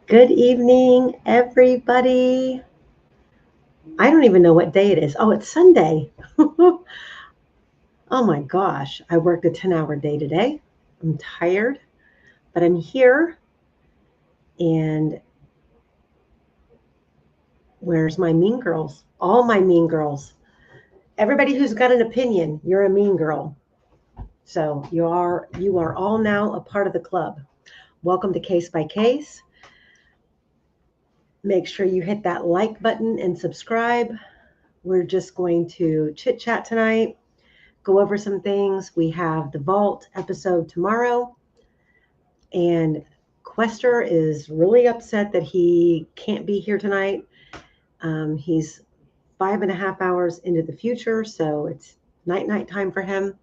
Good evening, everybody. I don't even know what day it is. Oh, it's Sunday. Oh my gosh, I worked a 10-hour day today. I'm tired, but I'm here. And where's my mean girls? All my mean girls. Everybody who's got an opinion, you're a mean girl. So you are all now a part of the club. Welcome to Case by Case. Make sure you hit that like button and subscribe. We're just going to chit chat tonight, go over some things. We have the Vault episode tomorrow, and Quester is really upset that he can't be here tonight. He's 5.5 hours into the future, so it's night time for him.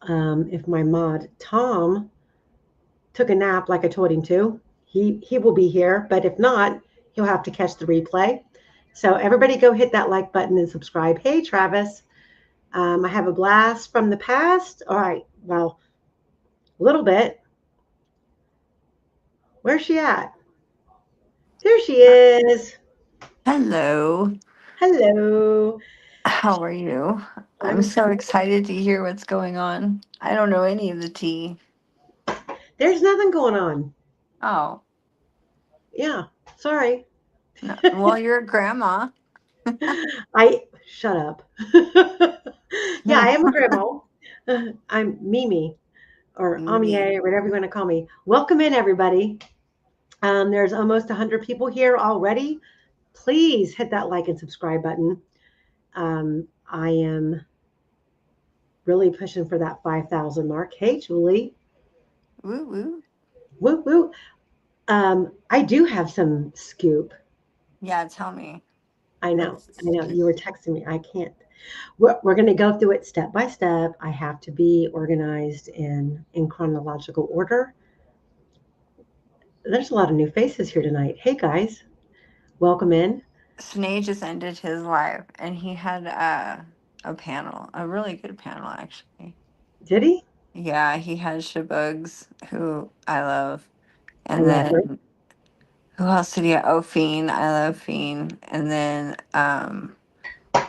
If my mod Tom took a nap like I told him to, he will be here, but if not, he'll have to catch the replay. So everybody go hit that like button and subscribe. Hey, Travis. I have a blast from the past. All right, well, a little bit. Where's she at? There she is. Hello. Hello. How are you? I'm I'm so excited to hear what's going on. I don't know any of the tea. There's nothing going on. Oh, Yeah, sorry. no. Well, you're a grandma. I shut up. Yeah, I am a grandma. I'm Mimi or Me. Amie or whatever you want to call me. Welcome in, everybody. There's almost 100 people here already. Please hit that like and subscribe button. I am really pushing for that 5,000 mark. Hey, Julie. Woo woo. Woo woo. I do have some scoop. Yeah, tell me. I know. What's I know. You were texting me. I can't. We're going to go through it step by step. I have to be organized in chronological order. There's a lot of new faces here tonight. Hey, guys. Welcome in. Snake just ended his live and he had a panel, a really good panel actually. Did he? Yeah, he had Shabugs, who I love. I And love her. then who else did he have? Oh, Fiend. I love Fiend. And then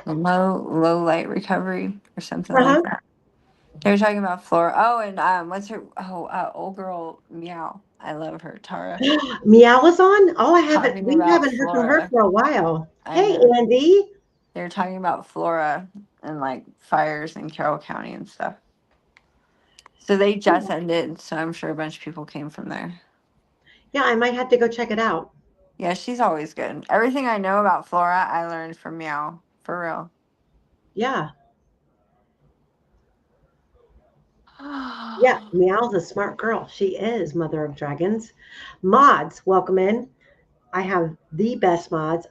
low light recovery or something like Uh-huh. that. They were talking about Flora. Oh, and what's her? Oh, old girl Meow. I love her. Tara Meow was on. Oh, I haven't. talking We about haven't heard from her Flora. for a while. I Hey, know Andy. they were talking about Flora and like fires in Carroll County and stuff. So they just ended. So I'm sure a bunch of people came from there. Yeah, I might have to go check it out. Yeah, she's always good. Everything I know about Flora, I learned from Meow. For real. Yeah. Yeah, Meow's a smart girl. She is Mother of Dragons. Mods, welcome in. I have the best mods.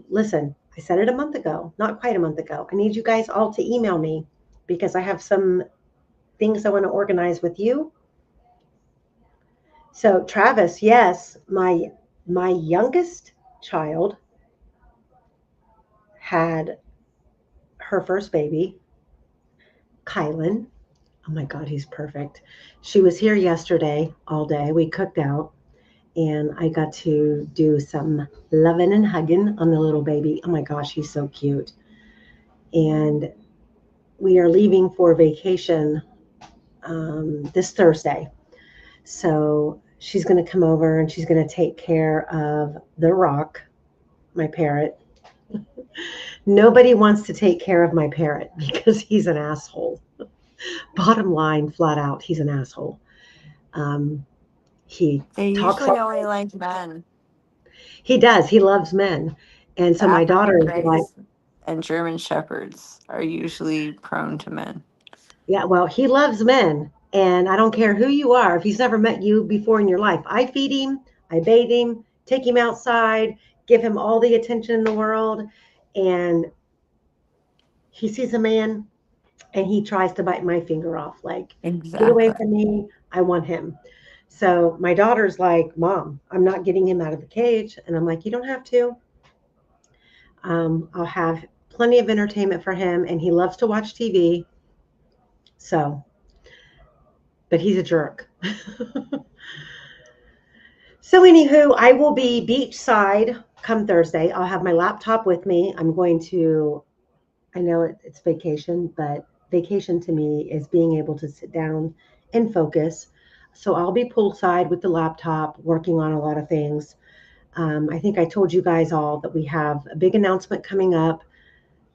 Listen, I said it a month ago, not quite a month ago. I need you guys all to email me because I have some things I want to organize with you. So, Travis, yes, my youngest child had her first baby, Kylan. Oh my God, he's perfect. She was here yesterday all day. We cooked out and I got to do some loving and hugging on the little baby. Oh my gosh, he's so cute. And we are leaving for vacation this Thursday. So she's going to come over and she's going to take care of the Rock, my parrot. Nobody wants to take care of my parrot because he's an asshole. Bottom line, flat out, he's an asshole. Um, he They talks usually all, only like men. he does. He loves men. And The so my daughter African is like, Greys and German Shepherds are usually prone to men. yeah, well, he loves men. And I don't care who you are. If he's never met you before in your life, I feed him, I bathe him, take him outside, give him all the attention in the world. And he sees a man and he tries to bite my finger off. Like, get away Exactly. from me. I want him. So my daughter's like, Mom, I'm not getting him out of the cage. And I'm like, you don't have to. I'll have plenty of entertainment for him. And he loves to watch TV. So, but he's a jerk. So, anywho, I will be beachside come Thursday. I'll have my laptop with me. I'm going to, I know it's vacation, but vacation to me is being able to sit down and focus. So, I'll be poolside with the laptop, working on a lot of things. I think I told you guys all that we have a big announcement coming up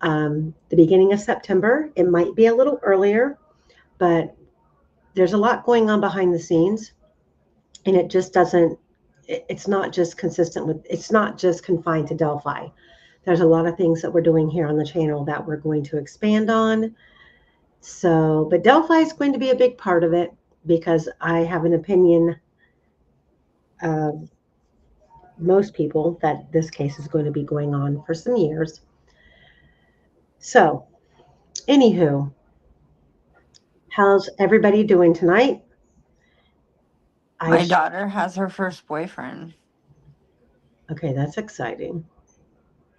the beginning of September. It might be a little earlier, but there's a lot going on behind the scenes, and it just doesn't it's not just consistent with it's not just confined to Delphi. There's a lot of things that we're doing here on the channel that we're going to expand on. So, but Delphi is going to be a big part of it because I have an opinion of most people that this case is going to be going on for some years. So, anywho, how's everybody doing tonight? My daughter has her first boyfriend. Okay, that's exciting.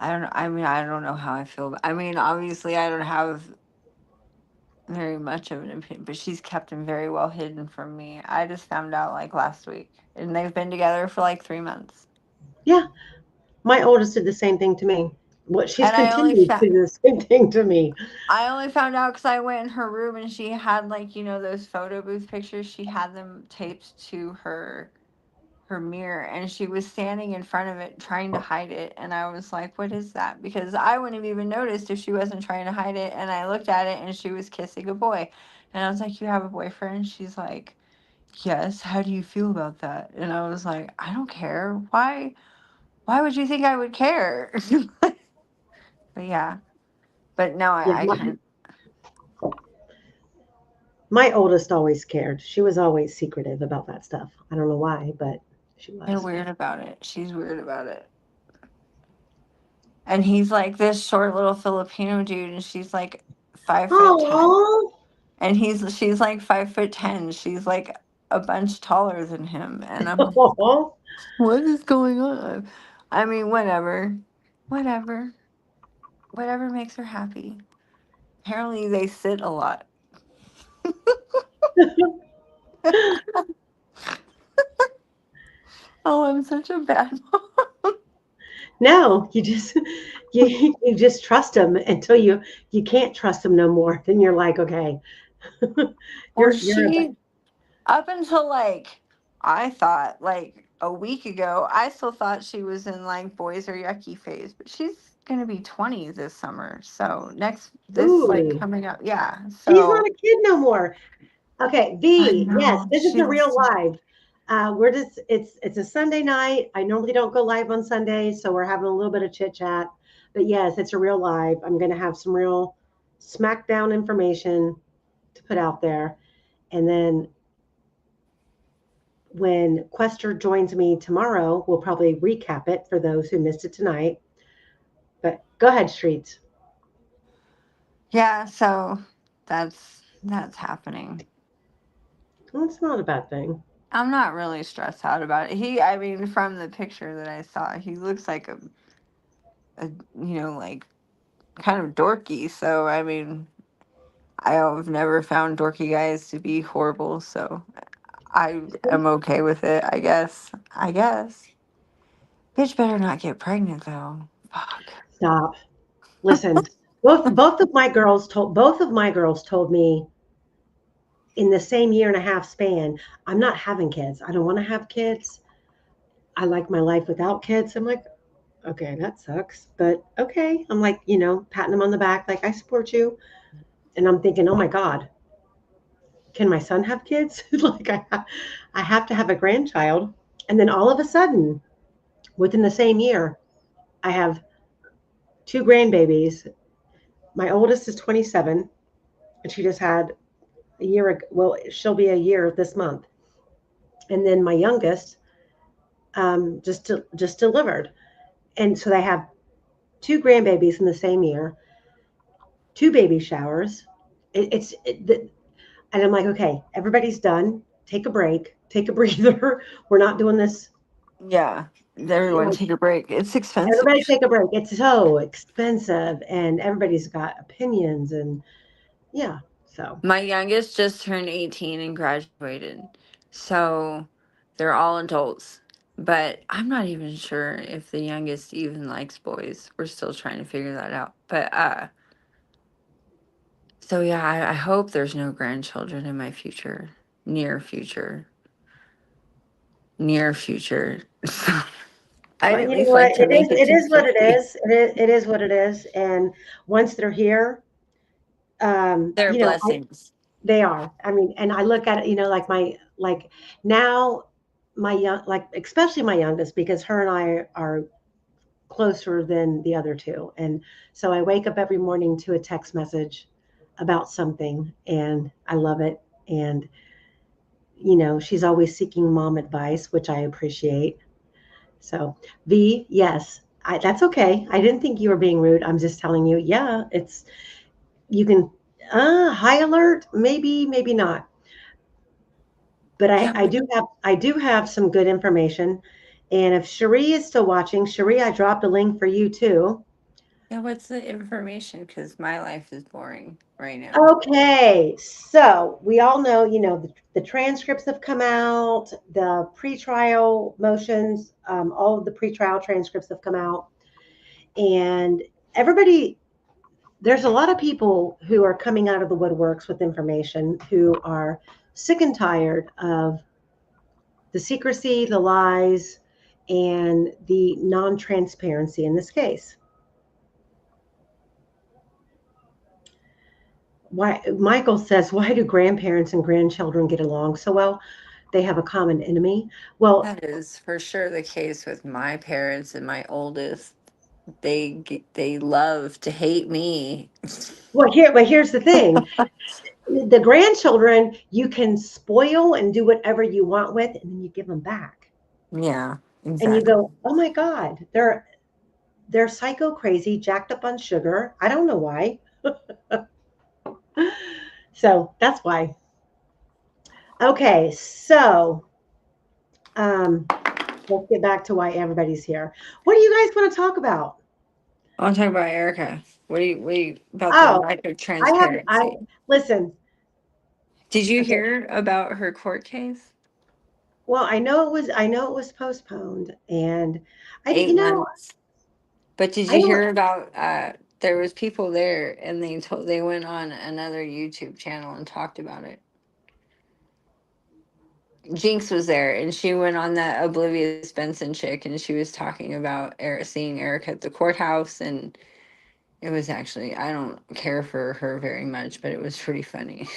I don't know. I mean, I don't know how I feel. I mean, obviously, I don't have very much of an opinion, but she's kept him very well hidden from me. I just found out like last week, and they've been together for like 3 months. Yeah, my oldest did the same thing to me. What she's And continued to do the same thing to me. I only found out because I went in her room and she had like those photo booth pictures. She had them taped to her mirror, and she was standing in front of it trying to hide it, and I was like, what is that? Because I wouldn't have even noticed if she wasn't trying to hide it. And I looked at it and she was kissing a boy, and I was like, you have a boyfriend? She's like, yes, how do you feel about that? And I was like, I don't care. Why would you think I would care? But yeah, but no, Yeah, I kind my oldest always cared. She was always secretive about that stuff. I don't know why, but she they're was. weird about it. She's weird about it. And he's like this short little Filipino dude, and she's like 5'10". Oh, And she's like 5'10". She's like a bunch taller than him. And I'm like, oh, what is going on? I mean, whatever. Whatever. Whatever makes her happy. Apparently they sit a lot. Oh, I'm such a bad mom. no, you just trust them until you can't trust them no more. Then you're like, okay, Well, you're a she up until like I thought like a week ago, I still thought she was in like boys are yucky phase, but she's gonna be 20 this summer. So this like ooh. coming up, yeah. She's not So a kid no more. Okay, I V. Yes, know this is a real she's live. We're just it's a Sunday night. I normally don't go live on Sundays, so we're having a little bit of chit chat. But yes, it's a real live. I'm going to have some real smackdown information to put out there, and then when Quester joins me tomorrow, we'll probably recap it for those who missed it tonight. But go ahead, Streets. yeah. So that's happening. Well, it's not a bad thing. I'm not really stressed out about it. I mean, from the picture that I saw, he looks like a like kind of dorky. So I mean, I've never found dorky guys to be horrible, so I am okay with it, I guess. I guess. Bitch better not get pregnant though. Fuck. Stop. Listen, both of my girls told me in the same year and a half span, I'm not having kids. I don't want to have kids. I like my life without kids. I'm like, okay, that sucks. But okay. I'm like, patting them on the back, like, I support you. And I'm thinking, oh my God, can my son have kids? Like, I have to have a grandchild. And then all of a sudden, within the same year, I have two grandbabies. My oldest is 27, and she just had a year ago. Well, she'll be a year this month. And then my youngest just delivered. And so they have two grandbabies in the same year, two baby showers. And I'm like, okay, everybody's done. Take a break, take a breather. We're not doing this. Yeah. Everyone take a break. It's Everybody expensive. take a break. It's so expensive, and everybody's got opinions, and yeah. So My youngest just turned 18 and graduated. So they're all adults. But I'm not even sure if the youngest even likes boys. We're still trying to figure that out. But so yeah, I hope there's no grandchildren in my future, near future, near future. I'd Well, at you know least what? like to make it It to is what it 50. is. It is what it is. And once they're here, They're you know, blessings. they are. I mean, and I look at it, like now my young, like especially my youngest, because her and I are closer than the other two. And so I wake up every morning to a text message about something, and I love it. And, she's always seeking mom advice, which I appreciate. So, V, yes, that's okay. I didn't think you were being rude. I'm just telling you, yeah, you can, high alert, maybe, maybe not. But Yeah, I do have some good information. And if Cherie is still watching, Cherie, I dropped a link for you too. yeah. What's the information? Because my life is boring right now. Okay, so we all know, the transcripts have come out, the pretrial motions, all of the pretrial transcripts have come out, and everybody, there's a lot of people who are coming out of the woodworks with information who are sick and tired of the secrecy, the lies, and the non-transparency in this case. Why Michael says, why do grandparents and grandchildren get along so well? They have a common enemy. Well, That is for sure the case with my parents and my oldest. They love to hate me. but here's the thing. The grandchildren you can spoil and do whatever you want with, and then you give them back. Yeah, And you exactly. go, oh my God, they're psycho crazy, jacked up on sugar. I don't know why. So that's why. Okay, so um, let's get back to why everybody's here. What do you guys want to talk about? I want to talk about Erica. What do you about the Oh, lack of I transparency? listen. Did you Okay, hear about her court case? well, I know it was postponed, and I, Eight you know, months. But did I you don't. hear about there was people there and they went on another YouTube channel and talked about it. Jinx was there and she went on that oblivious Benson chick and she was talking about seeing Eric at the courthouse and it was actually I don't care for her very much, but it was pretty funny.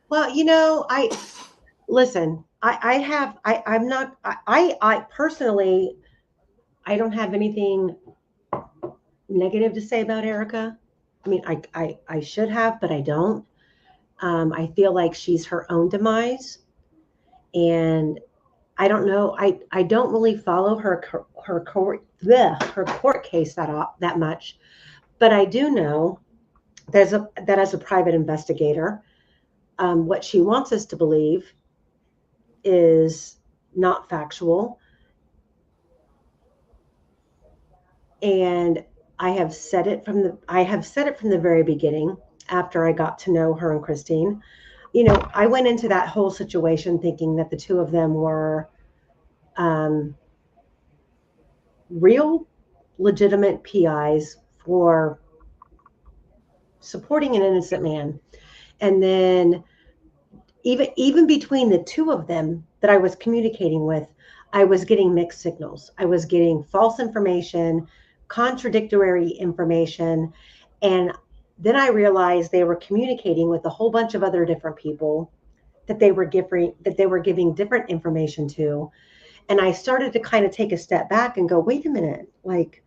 Well, I listen. I'm not. I personally, I don't have anything negative to say about Erica. I mean, I should have, but I don't. I feel like she's her own demise, and I don't know. I don't really follow her court case that much, but I do know that as a private investigator, what she wants us to believe is not factual, and I have said it from the very beginning. After I got to know her and Christine, I went into that whole situation thinking that the two of them were um, real, legitimate PIs for supporting an innocent man. And then even between the two of them that I was communicating with, I was getting mixed signals. I was getting false information, contradictory information, and then I realized they were communicating with a whole bunch of other different people that they were giving different information to. And I started to kind of take a step back and go, wait a minute, like,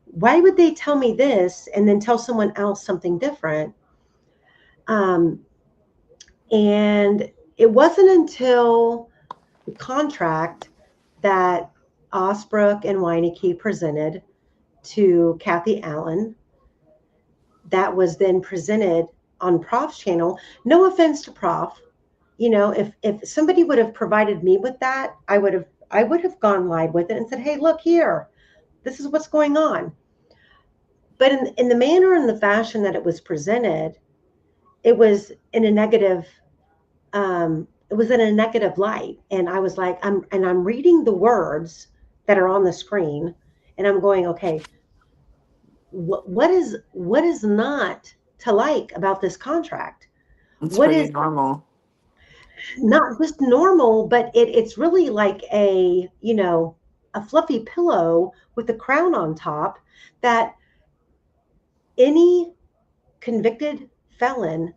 why would they tell me this and then tell someone else something different? Um, and it wasn't until the contract that Osbrook and Weineke presented to Kathy Allen that was then presented on Prof's channel. No offense to Prof. If somebody would have provided me with that, I would have gone live with it and said, hey, look here, this is what's going on. But in the manner and the fashion that it was presented, it was in a negative it was in a negative light. And I was like, I'm reading the words that are on the screen, and I'm going, okay, what is not to like about this contract? It's What pretty is normal. not just normal, but it's really like a fluffy pillow with a crown on top that any convicted felon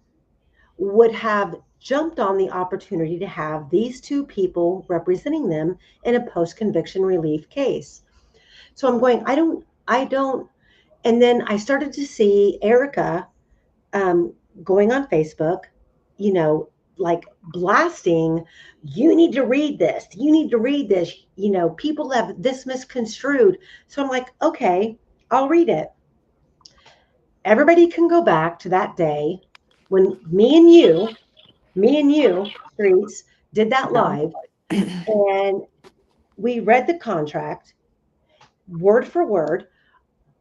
would have jumped on the opportunity to have these two people representing them in a post-conviction relief case. So I'm going, I don't. And then I started to see Erica um, going on Facebook, you know, like blasting, you need to read this. You need to read this. People have this misconstrued. So I'm like, okay, I'll read it. Everybody can go back to that day when me and you, Streets, did that Yeah. live, and we read the contract word for word.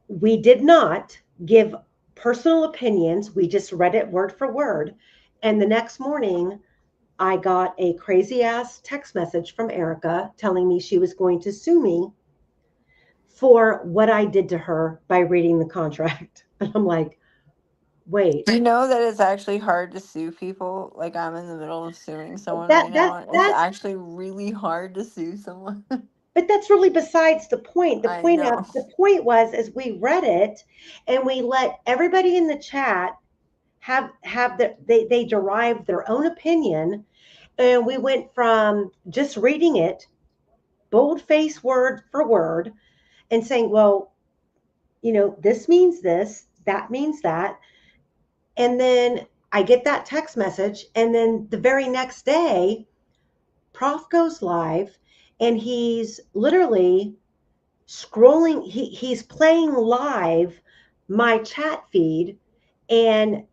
We did not give personal opinions. We just read it word for word. And the next morning, I got a crazy ass text message from Erica telling me she was going to sue me for what I did to her by reading the contract. And I'm like, wait, Do you know that it's actually hard to sue people? Like, I'm in the middle of suing someone that right that now. And it's that's actually really hard to sue someone. but that's really besides the point. I know. The point was as we read it and we let everybody in the chat have they derived their own opinion, and we went from just reading it boldface word for word and saying, well, this means this, that means that. And then I get that text message. And then the very next day, Prof goes live and he's literally scrolling, he's playing live my chat feed and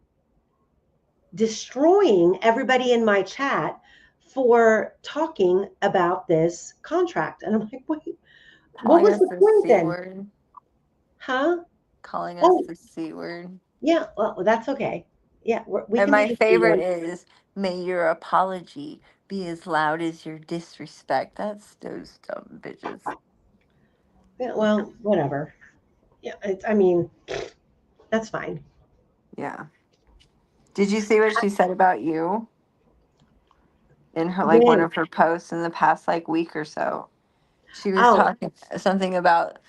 destroying everybody in my chat for talking about this contract. And I'm like, wait, what Calling was us the the point C then? word. Huh? Calling us Oh, the C word. yeah. Well, that's okay. Yeah, we And can do my the C favorite word. is, may your apology be as loud as your disrespect. That's those dumb bitches. Yeah, well, whatever. Yeah, I mean, that's fine. Yeah. Did you see what she said about you in her, like, one When, of her posts in the past, like, week or so? She was oh, talking something about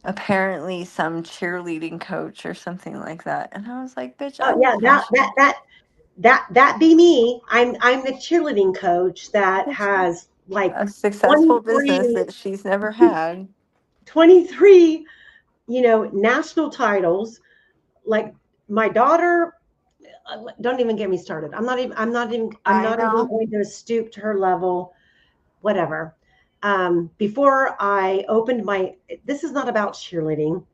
apparently some cheerleading coach or something like that. And I was like, bitch, oh I'm yeah, watching that be me. I'm the cheerleading coach that has like a successful business 23, that she's never had. 23, national titles. Like my daughter, don't even get me started. I'm I not even know. going to stoop to her level, whatever. Before I opened this is not about cheerleading.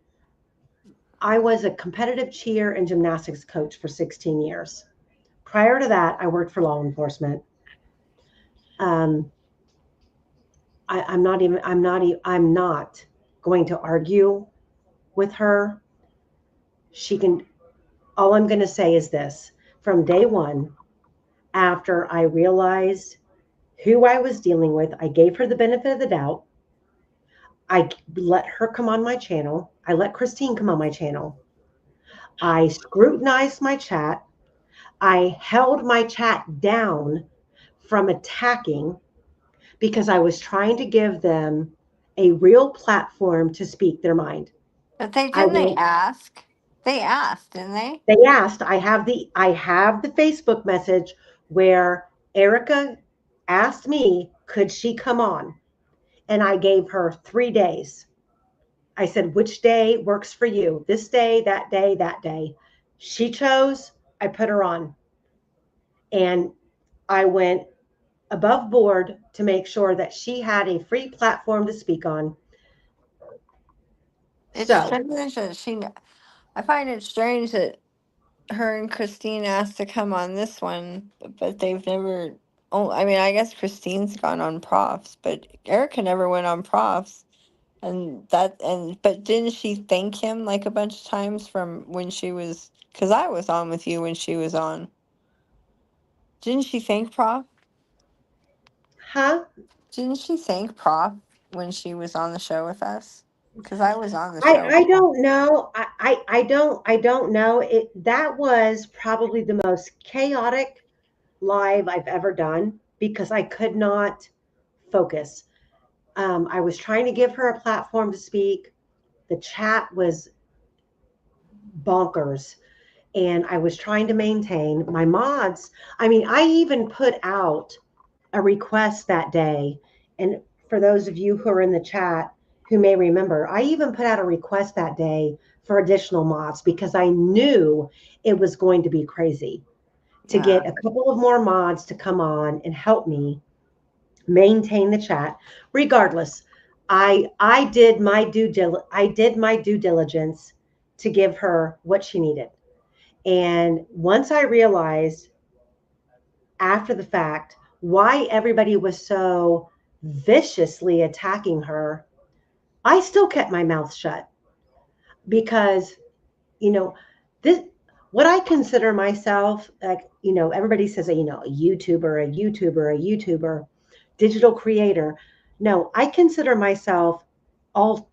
I was a competitive cheer and gymnastics coach for 16 years. Prior to that, I worked for law enforcement. Um, I'm not going to argue with her. She can, all I'm going to say is this: from day one, after I realized who I was dealing with, I gave her the benefit of the doubt. I let her come on my channel. I let Christine come on my channel. I scrutinized my chat. I held my chat down from attacking because I was trying to give them a real platform to speak their mind. But they I didn't they went, ask? They asked, didn't they? they asked, I have the Facebook message where Erica asked me, could she come on? And I gave her 3 days. I said, which day works for you? This day, that day, that day. She chose, I put her on. And I went above board to make sure that she had a free platform to speak on. It's So, strange that I find it strange that her and Christine asked to come on this one, but they've never. Oh, I mean, I guess Christine's gone on profs, but Erica never went on profs. But didn't she thank him like a bunch of times from when she was? Because I was on with you when she was on. Didn't she thank Prof? Huh? Didn't she thank Prof when she was on the show with us? Because I was on the I show. I don't know. I don't know. That was probably the most chaotic live I've ever done because I could not focus. I was trying to give her a platform to speak. The chat was bonkers, and I was trying to maintain my mods. I mean, I even put out a request that day. And for those of you who are in the chat who may remember, I even put out a request that day for additional mods because I knew it was going to be crazy to Yeah. get a couple of more mods to come on and help me maintain the chat. Regardless, I did my due diligence to give her what she needed. And once I realized after the fact why everybody was so viciously attacking her, I still kept my mouth shut because, you know, this what I consider myself, like, everybody says that, a YouTuber, digital creator. No, I consider myself all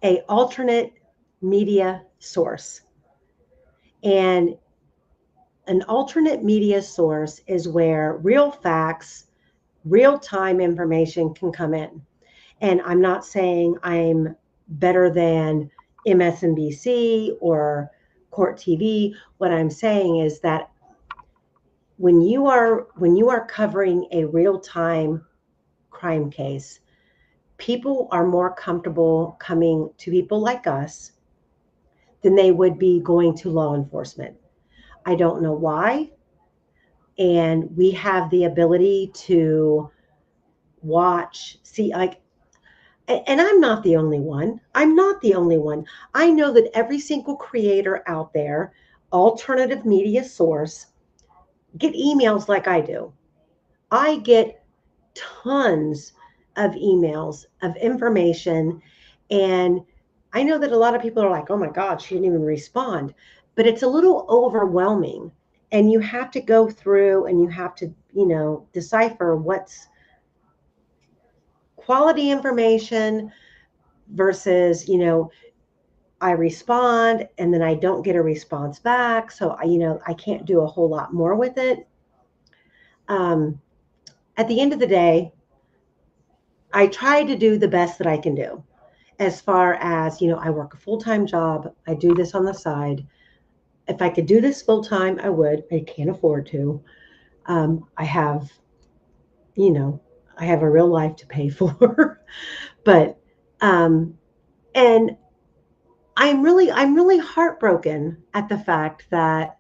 a alternate media source. And an alternate media source is where real facts, real time information can come in. And I'm not saying I'm better than MSNBC or Court TV. What I'm saying is that when you are covering a real time crime case, people are more comfortable coming to people like us than they would be going to law enforcement. I don't know why. And we have the ability to watch, see, like, and I'm not the only one. I'm not the only one. I know that every single creator out there, alternative media source, get emails like I do. I get tons of emails of information. And I know that a lot of people are like, oh my God, she didn't even respond. But it's a little overwhelming. And you have to go through and you have to, decipher what's quality information versus, I respond and then I don't get a response back. So I can't do a whole lot more with it. Um, at the end of the day, I try to do the best that I can do. As far as, I work a full-time job. I do this on the side. If I could do this full-time, I would. I can't afford to. I have, you know, I have a real life to pay for. But um, and I'm really heartbroken at the fact that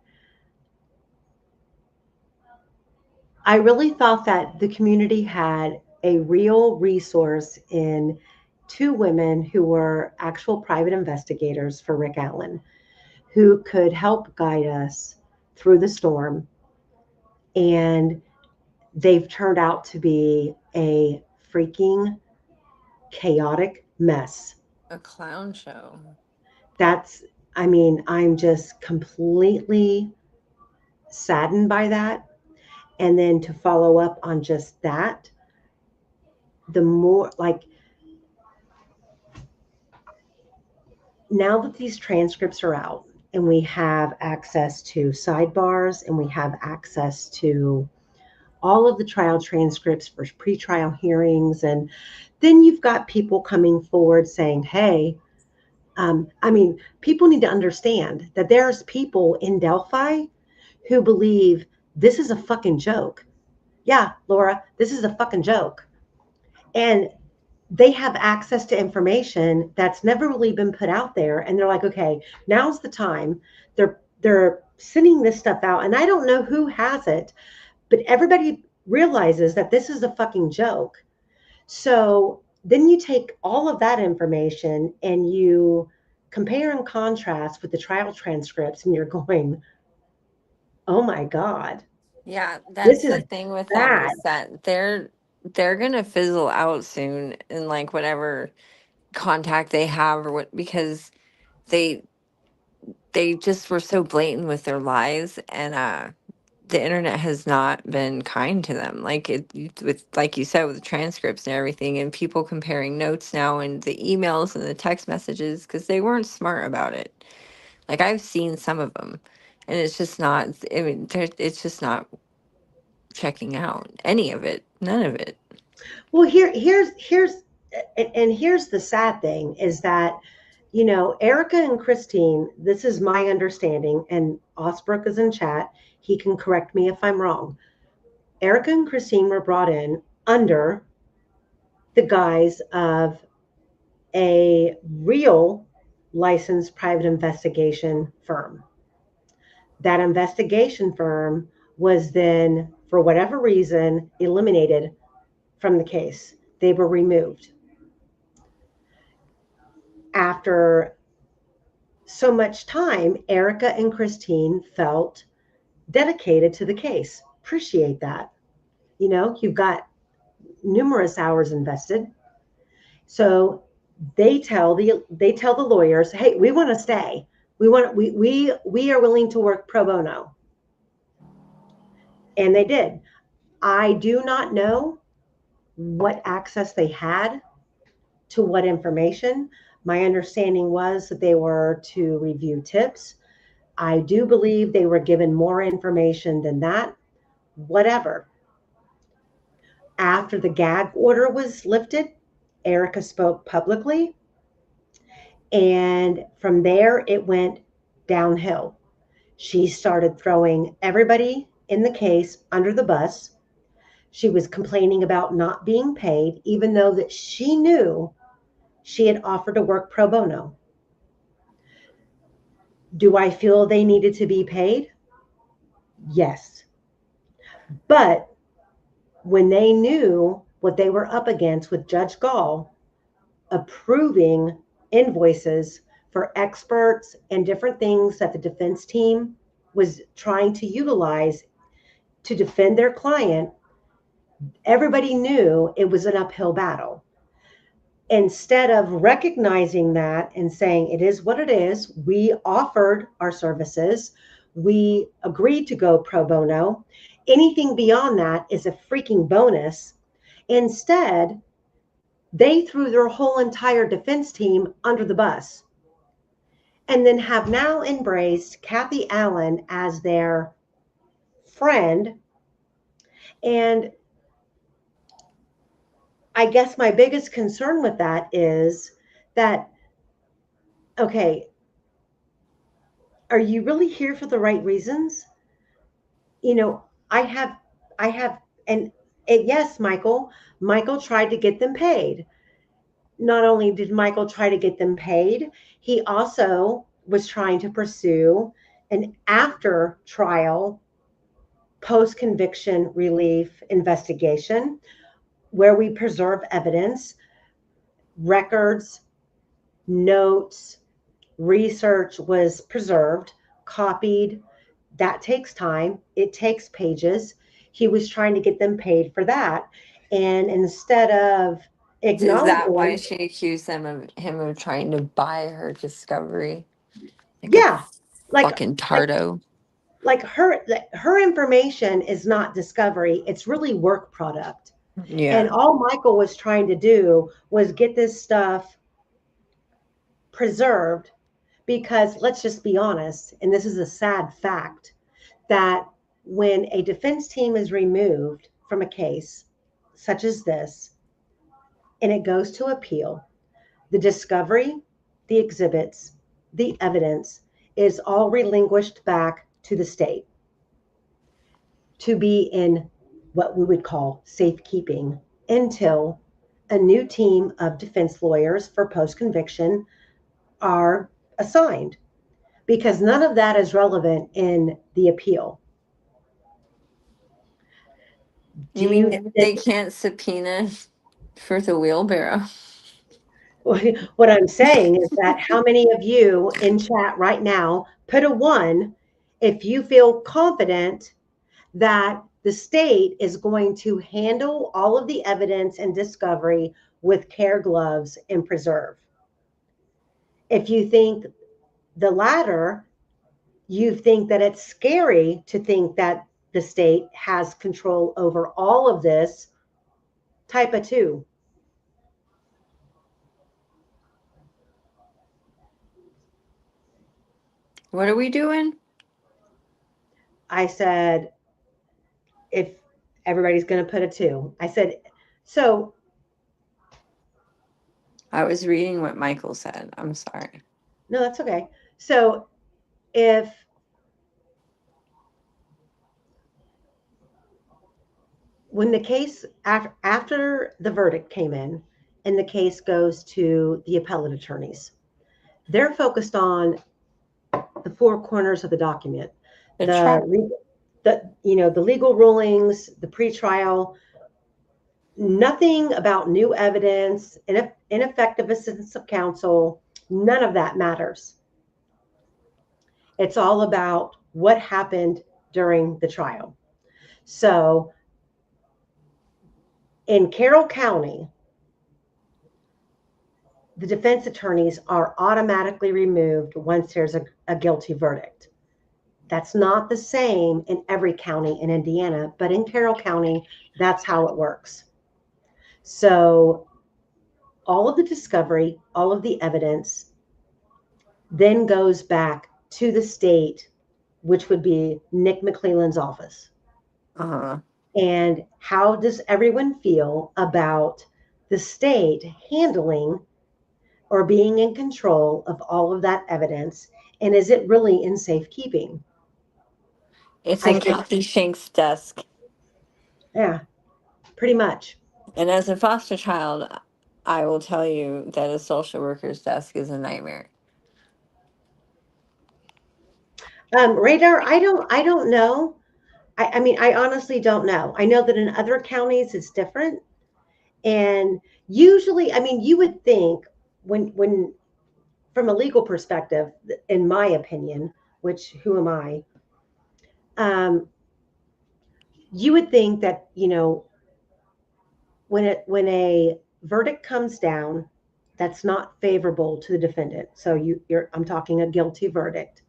I really thought that the community had a real resource in two women who were actual private investigators for Rick Allen, who could help guide us through the storm. And they've turned out to be a freaking chaotic mess. A clown show. That's, I mean, I'm just completely saddened by that. And then to follow up on just that, the more like now that these transcripts are out and we have access to sidebars and we have access to all of the trial transcripts for pretrial hearings, and then you've got people coming forward saying, hey, I mean, people need to understand that there's people in Delphi who believe this is a fucking joke. Yeah, Laura, this is a fucking joke. And they have access to information that's never really been put out there, and they're like, okay, now's the time. They're sending this stuff out, and I don't know who has it, but everybody realizes that this is a fucking joke. So then you take all of that information and you compare and contrast with the trial transcripts, and you're going, oh my God, Yeah, this that's is the thing with them bad. is that they're gonna fizzle out soon in like whatever contact they have or what, because they they just were so blatant with their lies, and the internet has not been kind to them. Like with like you said, with the transcripts and everything, and people comparing notes now and the emails and the text messages because they weren't smart about it. Like I've seen some of them, and it's just not. I mean, it's just not checking out any of it. None of it. Well, here's the sad thing is that, Erica and Christine, this is my understanding, and Osbrook is in chat. He can correct me if I'm wrong. Erica and Christine were brought in under the guise of a real licensed private investigation firm. That investigation firm was then, for whatever reason, eliminated from the case. They were removed. After so much time, Erica and Christine felt dedicated to the case. Appreciate that. You've got numerous hours invested. So they tell the lawyers, hey, we want to stay. We are willing to work pro bono. And they did. I do not know what access they had to what information. My understanding was that they were to review tips. I do believe they were given more information than that. Whatever. After the gag order was lifted, Erica spoke publicly. And from there, it went downhill. She started throwing everybody in the case under the bus. She was complaining about not being paid, even though that she knew she had offered to work pro bono. Do I feel they needed to be paid? Yes. But when they knew what they were up against with Judge Gall approving invoices for experts and different things that the defense team was trying to utilize to defend their client, everybody knew it was an uphill battle. Instead of recognizing that and saying it is what it is, we offered our services, we agreed to go pro bono. Anything beyond that is a freaking bonus. Instead, they threw their whole entire defense team under the bus and then have now embraced Kathy Allen as their friend. And I guess my biggest concern with that is that, okay, are you really here for the right reasons? I have, and yes, Michael tried to get them paid. Not only did Michael try to get them paid, he also was trying to pursue an after trial post conviction relief investigation where we preserve evidence, records, notes, research was preserved, copied. That takes time. It takes pages. He was trying to get them paid for that. And instead of Is that why acknowledging, she accused him of trying to buy her discovery? Like a yeah, like fucking tardo. like her information is not discovery, it's really work product. And Yeah. all Michael was trying to do was get this stuff preserved because let's just be honest, and this is a sad fact, that when a defense team is removed from a case such as this and it goes to appeal, the discovery, the exhibits, the evidence is all relinquished back to the state to be in what we would call safekeeping until a new team of defense lawyers for post-conviction are assigned, because none of that is relevant in the appeal. You mean they can't subpoena for the wheelbarrow? What I'm saying is that how many of you in chat right now put a 1 if you feel confident that the state is going to handle all of the evidence and discovery with care gloves and preserve? If you think the latter, you think that it's scary to think that the state has control over all of this, type a 2. What are we doing? I said, if everybody's going to put a 2. I said, so. I was reading what Michael said. I'm sorry. No, that's okay. So if when the case, after the verdict came in and the case goes to the appellate attorneys, they're focused on the 4 corners of the document, the legal rulings, the pretrial, nothing about new evidence, ineffective assistance of counsel, none of that matters. It's all about what happened during the trial. So in Carroll County, the defense attorneys are automatically removed once there's a guilty verdict. That's not the same in every county in Indiana, but in Carroll County, that's how it works. So all of the discovery, all of the evidence then goes back to the state, which would be Nick McClelland's office. Uh-huh. And how does everyone feel about the state handling or being in control of all of that evidence? And is it really in safekeeping? It's in Kathy Shank's desk. Yeah, pretty much. And as a foster child, I will tell you that a social worker's desk is a nightmare. Radar, I don't know. I mean, I honestly don't know. I know that in other counties it's different. And usually, I mean, you would think when from a legal perspective, in my opinion, which who am I? You would think that, when a verdict comes down that's not favorable to the defendant, so I'm talking a guilty verdict.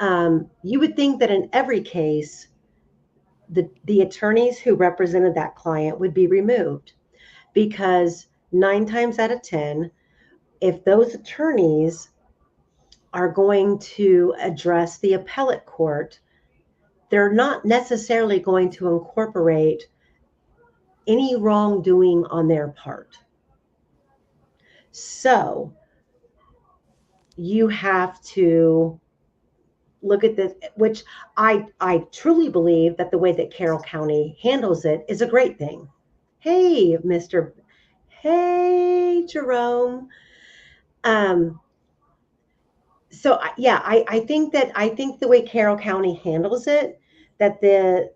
You would think that in every case, the attorneys who represented that client would be removed, because 9 times out of 10, if those attorneys are going to address the appellate court, they're not necessarily going to incorporate any wrongdoing on their part. So you have to look at this, which I truly believe that the way that Carroll County handles it is a great thing. Hey, Hey, Jerome. So yeah, I think the way Carroll County handles it, that the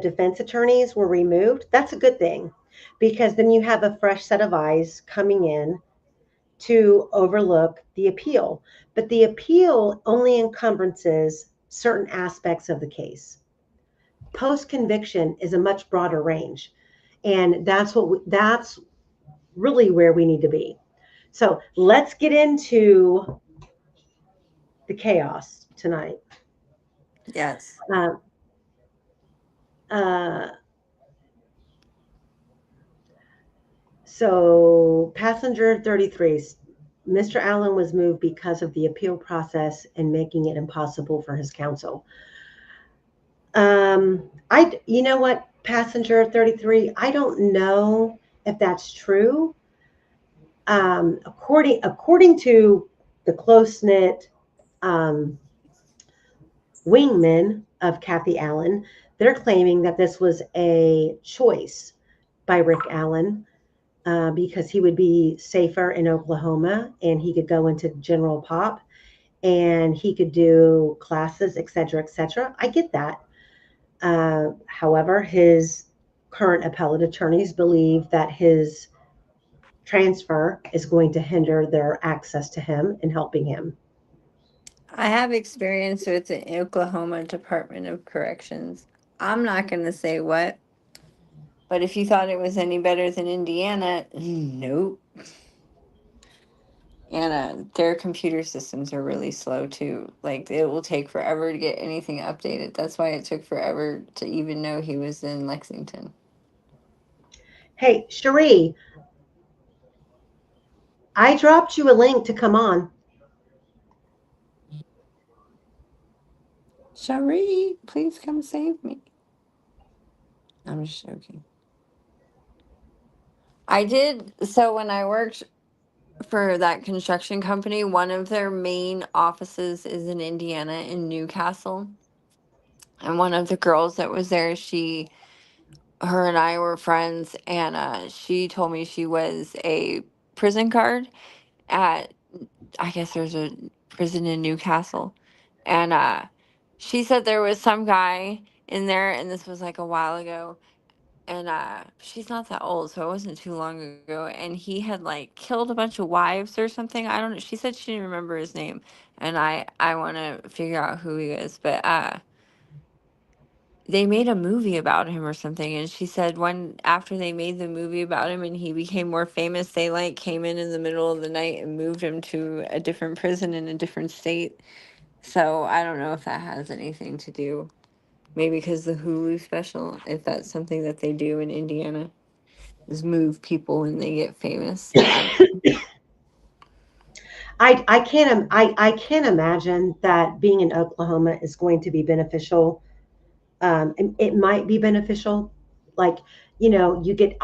defense attorneys were removed, that's a good thing, because then you have a fresh set of eyes coming in to overlook the appeal. But the appeal only encumbrances certain aspects of the case. Post-conviction is a much broader range, and that's really where we need to be. So let's get into the chaos tonight. Yes. So passenger 33, Mr. Allen was moved because of the appeal process and making it impossible for his counsel. You know what, passenger 33, I don't know if that's true. According to the close-knit wingmen of Kathy Allen, they're claiming that this was a choice by Rick Allen, because he would be safer in Oklahoma and he could go into general pop and he could do classes, et cetera, et cetera. I get that. However, his current appellate attorneys believe that his transfer is going to hinder their access to him and helping him. I have experience with the Oklahoma Department of Corrections. I'm not going to say what, but if you thought it was any better than Indiana, nope. And their computer systems are really slow too. Like it will take forever to get anything updated. That's why it took forever to even know he was in Lexington. Hey, Cherie, I dropped you a link to come on. Cherie, please come save me. I'm just joking. I did. So when I worked for that construction company, one of their main offices is in Indiana, in Newcastle. And one of the girls that was there, her and I were friends, and she told me she was a prison guard at, I guess there's a prison in Newcastle. And she said there was some guy in there, and this was like a while ago, and she's not that old, so it wasn't too long ago, and he had like killed a bunch of wives or something. I don't know. She said she didn't remember his name, and I want to figure out who he is, but they made a movie about him or something, and she said when after they made the movie about him and he became more famous, they like came in the middle of the night and moved him to a different prison in a different state. So I don't know if that has anything to do, maybe because the Hulu special, if that's something that they do in Indiana, is move people when they get famous. I can't imagine that being in Oklahoma is going to be beneficial. It might be beneficial, like, you get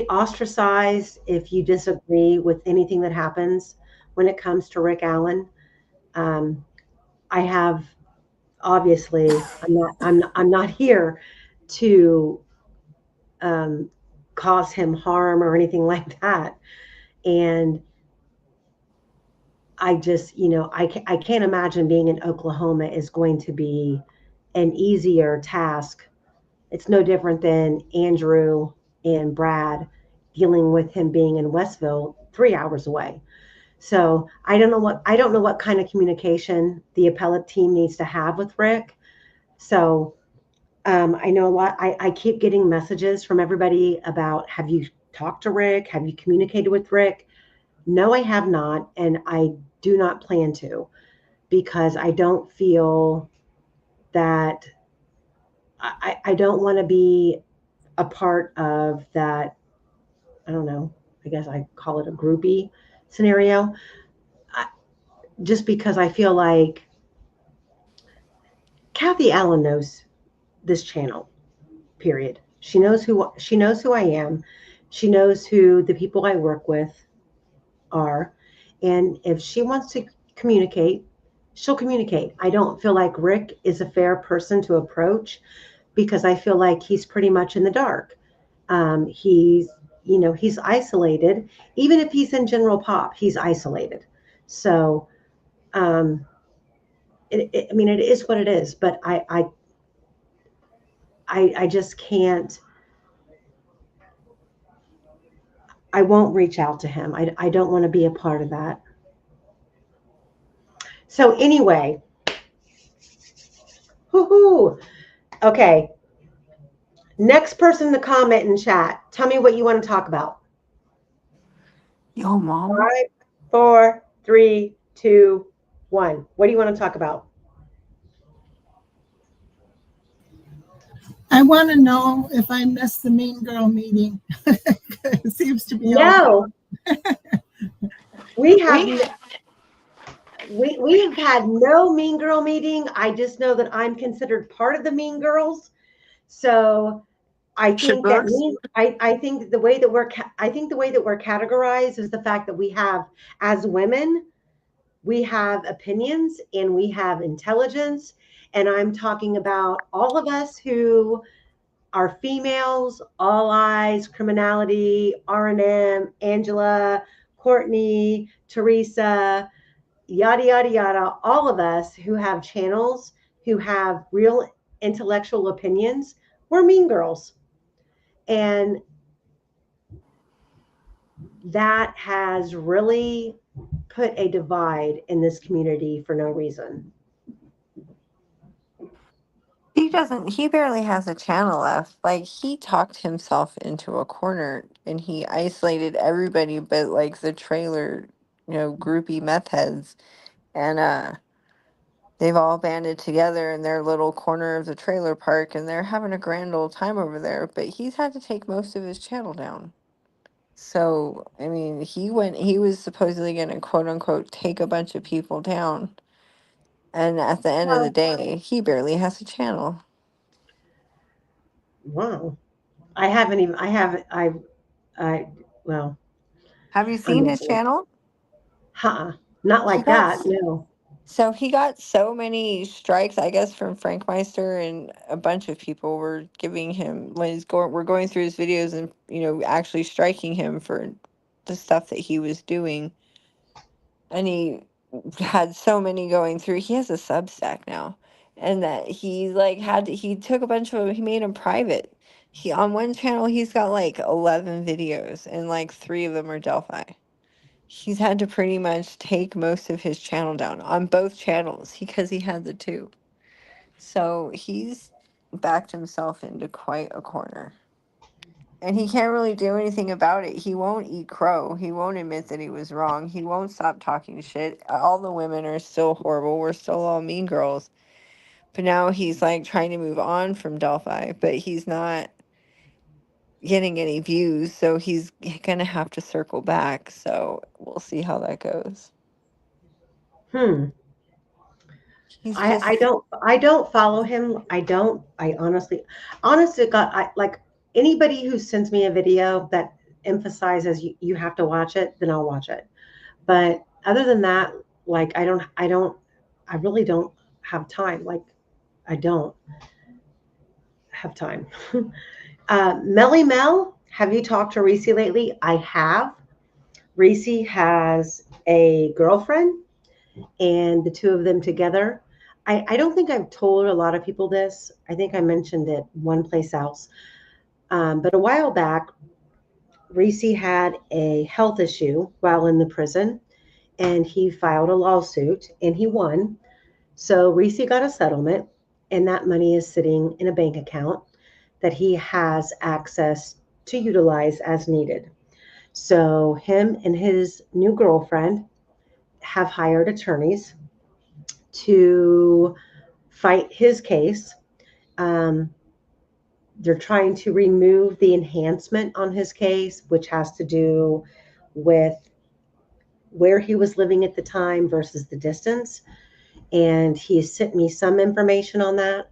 ostracized if you disagree with anything that happens when it comes to Rick Allen. Um, I have obviously I'm not here to um, cause him harm or anything like that, and I just, I can't imagine being in Oklahoma is going to be an easier task. It's no different than Andrew and Brad dealing with him being in Westville 3 hours away. So I don't know what kind of communication the appellate team needs to have with Rick. So I know a lot. I keep getting messages from everybody about, have you talked to Rick? Have you communicated with Rick? No, I have not, and I do not plan to, because I don't feel that I don't want to be a part of that. I don't know. I guess I call it a groupie scenario. I, just because I feel like Kathy Allen knows this channel. Period. She knows who I am. She knows who the people I work with are, and if she wants to communicate, she'll communicate. I don't feel like Rick is a fair person to approach, because I feel like he's pretty much in the dark. He's he's isolated. Even if he's in general pop, he's isolated. So um, I mean, it is what it is. But I just can't. I won't reach out to him. I don't want to be a part of that. So anyway, whoo. Okay. Next person to comment in chat. Tell me what you want to talk about. Yo, mom. 5, 4, 3, 2, 1. What do you want to talk about? I want to know if I missed the Mean Girl meeting. It seems to be no. We have had no Mean Girl meeting. I just know that I'm considered part of the Mean Girls. So I think I think the way that we're categorized is the fact that we have, as women, we have opinions and we have intelligence. And I'm talking about all of us who are females, All Eyes, Criminality, R&M, Angela, Courtney, Teresa, yada, yada, yada. All of us who have channels, who have real intellectual opinions, we're mean girls. And that has really put a divide in this community for no reason. He barely has a channel left. Like, he talked himself into a corner and he isolated everybody but like the trailer groupie meth heads, and they've all banded together in their little corner of the trailer park, and they're having a grand old time over there. But he's had to take most of his channel down. So, I mean, he was supposedly going to quote unquote take a bunch of people down. And at the end of the day, he barely has a channel. Wow. I haven't even, I haven't, well, Have you seen his channel? not He like got that. No. So he got so many strikes, I guess, from Frank Meister, and a bunch of people were giving him when we're going through his videos and actually striking him for the stuff that he was doing. And he had so many going through. He has a Substack now, and that he he took a bunch of them. He made them private. He on one channel he's got like 11 videos, and like 3 of them are Delphi. He's had to pretty much take most of his channel down on both channels because he had the 2. So he's backed himself into quite a corner. And he can't really do anything about it. He won't eat crow. He won't admit that he was wrong. He won't stop talking shit. All the women are still horrible. We're still all mean girls. But now he's like trying to move on from Delphi, but he's not getting any views, so he's gonna have to circle back. So we'll see how that goes. He's just I don't follow him. I honestly, honest to God, I like anybody who sends me a video that emphasizes you have to watch it, then I'll watch it. But other than that, like I really don't have time. Like I don't have time. Melly Mel, have you talked to Reese lately? I have. Reese has a girlfriend, and the 2 of them together. I don't think I've told a lot of people this. I think I mentioned it one place else. But a while back, Reese had a health issue while in the prison, and he filed a lawsuit and he won. So Reese got a settlement, and that money is sitting in a bank account that he has access to utilize as needed. So him and his new girlfriend have hired attorneys to fight his case. They're trying to remove the enhancement on his case, which has to do with where he was living at the time versus the distance. And he has sent me some information on that.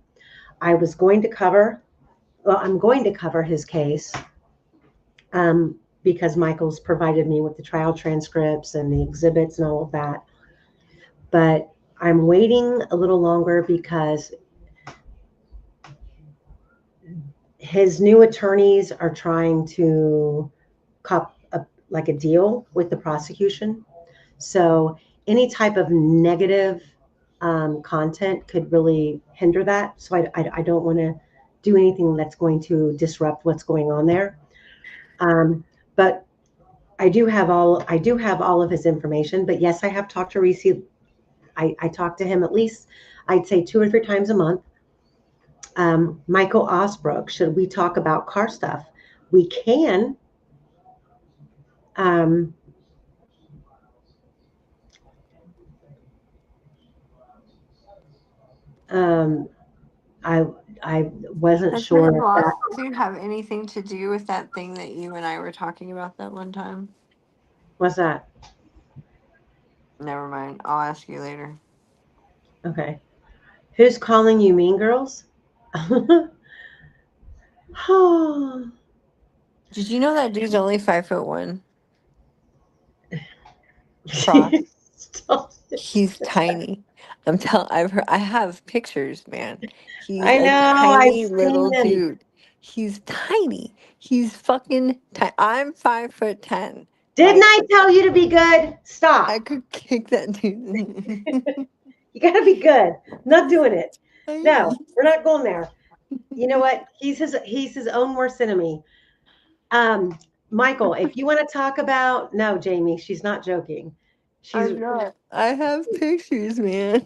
I'm going to cover his case because Michael's provided me with the trial transcripts and the exhibits and all of that. But I'm waiting a little longer because his new attorneys are trying to cop like a deal with the prosecution. So any type of negative content could really hinder that. So I don't want to do anything that's going to disrupt what's going on there. But I do have all of his information. But yes, I have talked to Reese. I talk to him at least, I'd say 2 or 3 times a month. Michael Osbrook, should we talk about car stuff? We can. I wasn't Does sure his if that lawsuit have anything to do with that thing that you and I were talking about that one time? was that. Never mind. I'll ask you later. Okay. Who's calling you mean girls? Did you know that dude's only 5'1"? Cross. He's tiny. I have pictures, man. He's I a know. tiny I've little seen them. dude. He's tiny. He's fucking tiny. I'm 5'10". Didn't Like, I tell you to be good? Stop. I could kick that dude. You got to be good. Not doing it. No, Tiny. we're not going there. You know what? He's his own worst enemy. Michael, if you want to talk about, no, Jamie, she's not joking. She's I'm not. I have pictures, man.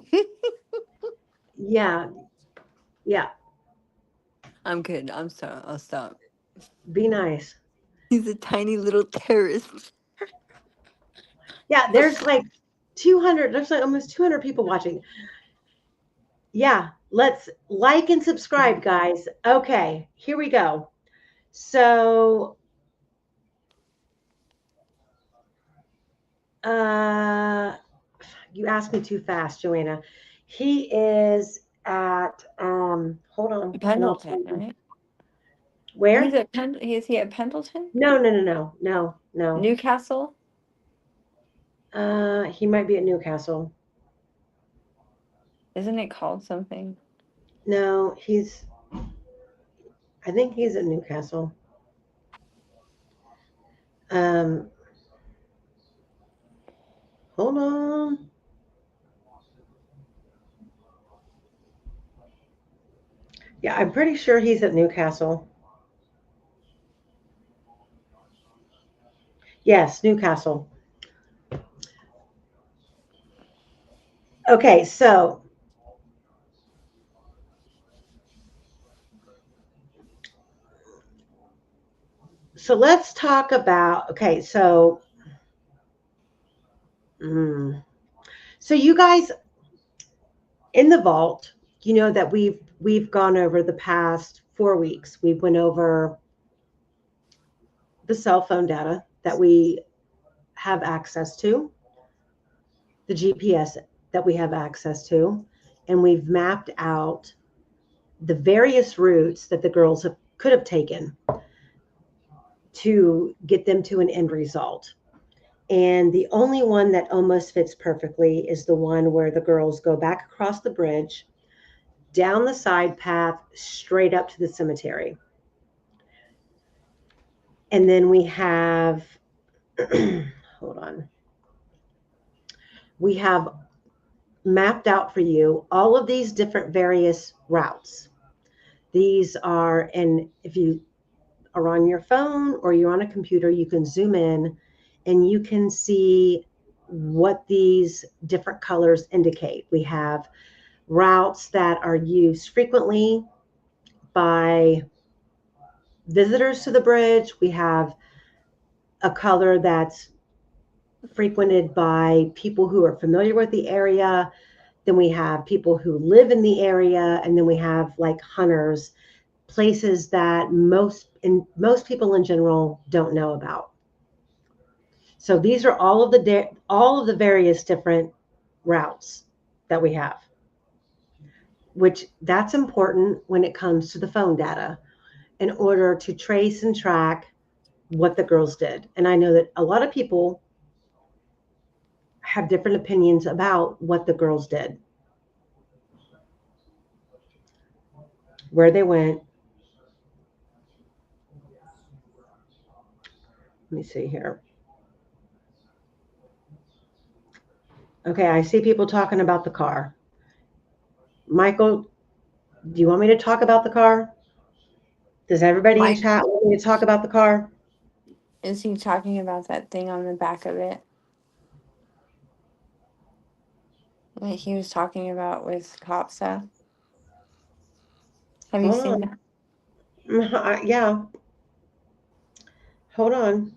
yeah. I'm kidding. I'll stop. Be nice. He's a tiny little terrorist. Yeah, there's like 200, there's like almost 200 people watching. Yeah, let's like and subscribe, guys. Okay, here we go. So, you asked me too fast, Joanna. He is at, hold on. Pendleton, right? Where? Is he at Pendleton? No. Newcastle? He might be at Newcastle. Isn't it called something? No, I think he's at Newcastle. Hold on. Yeah, I'm pretty sure he's at Newcastle. Yes, Newcastle. Okay, so let's talk about, okay, so you guys in the vault, you know that we've gone over the past 4 weeks. We went over the cell phone data that we have access to, the GPS that we have access to, and we've mapped out the various routes that the girls could have taken to get them to an end result. And the only one that almost fits perfectly is the one where the girls go back across the bridge, down the side path, straight up to the cemetery. And then we have, hold on, we have mapped out for you all of these different various routes. These are, and if you are on your phone or you're on a computer, you can zoom in and you can see what these different colors indicate. We have routes that are used frequently by visitors to the bridge. We have a color that's frequented by people who are familiar with the area. Then we have people who live in the area, and then we have like hunters, places that most people in general don't know about. So these are all of the various different routes that we have, which that's important when it comes to the phone data in order to trace and track what the girls did. And I know that a lot of people have different opinions about what the girls did, where they went. Let me see here. Okay, I see people talking about the car. Michael, do you want me to talk about the car? Does everybody in chat want me to talk about the car? Is he talking about that thing on the back of it? Like he was talking about with cop stuff? Have you seen that? Yeah. Hold on.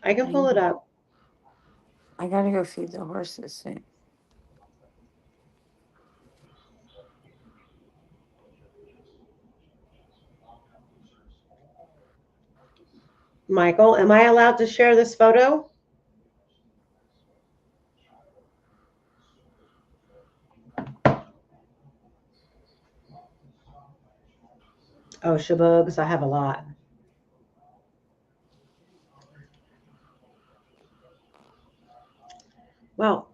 I can pull it up. I gotta go feed the horses soon. Michael, am I allowed to share this photo? Oh, shabugs, I have a lot. Well,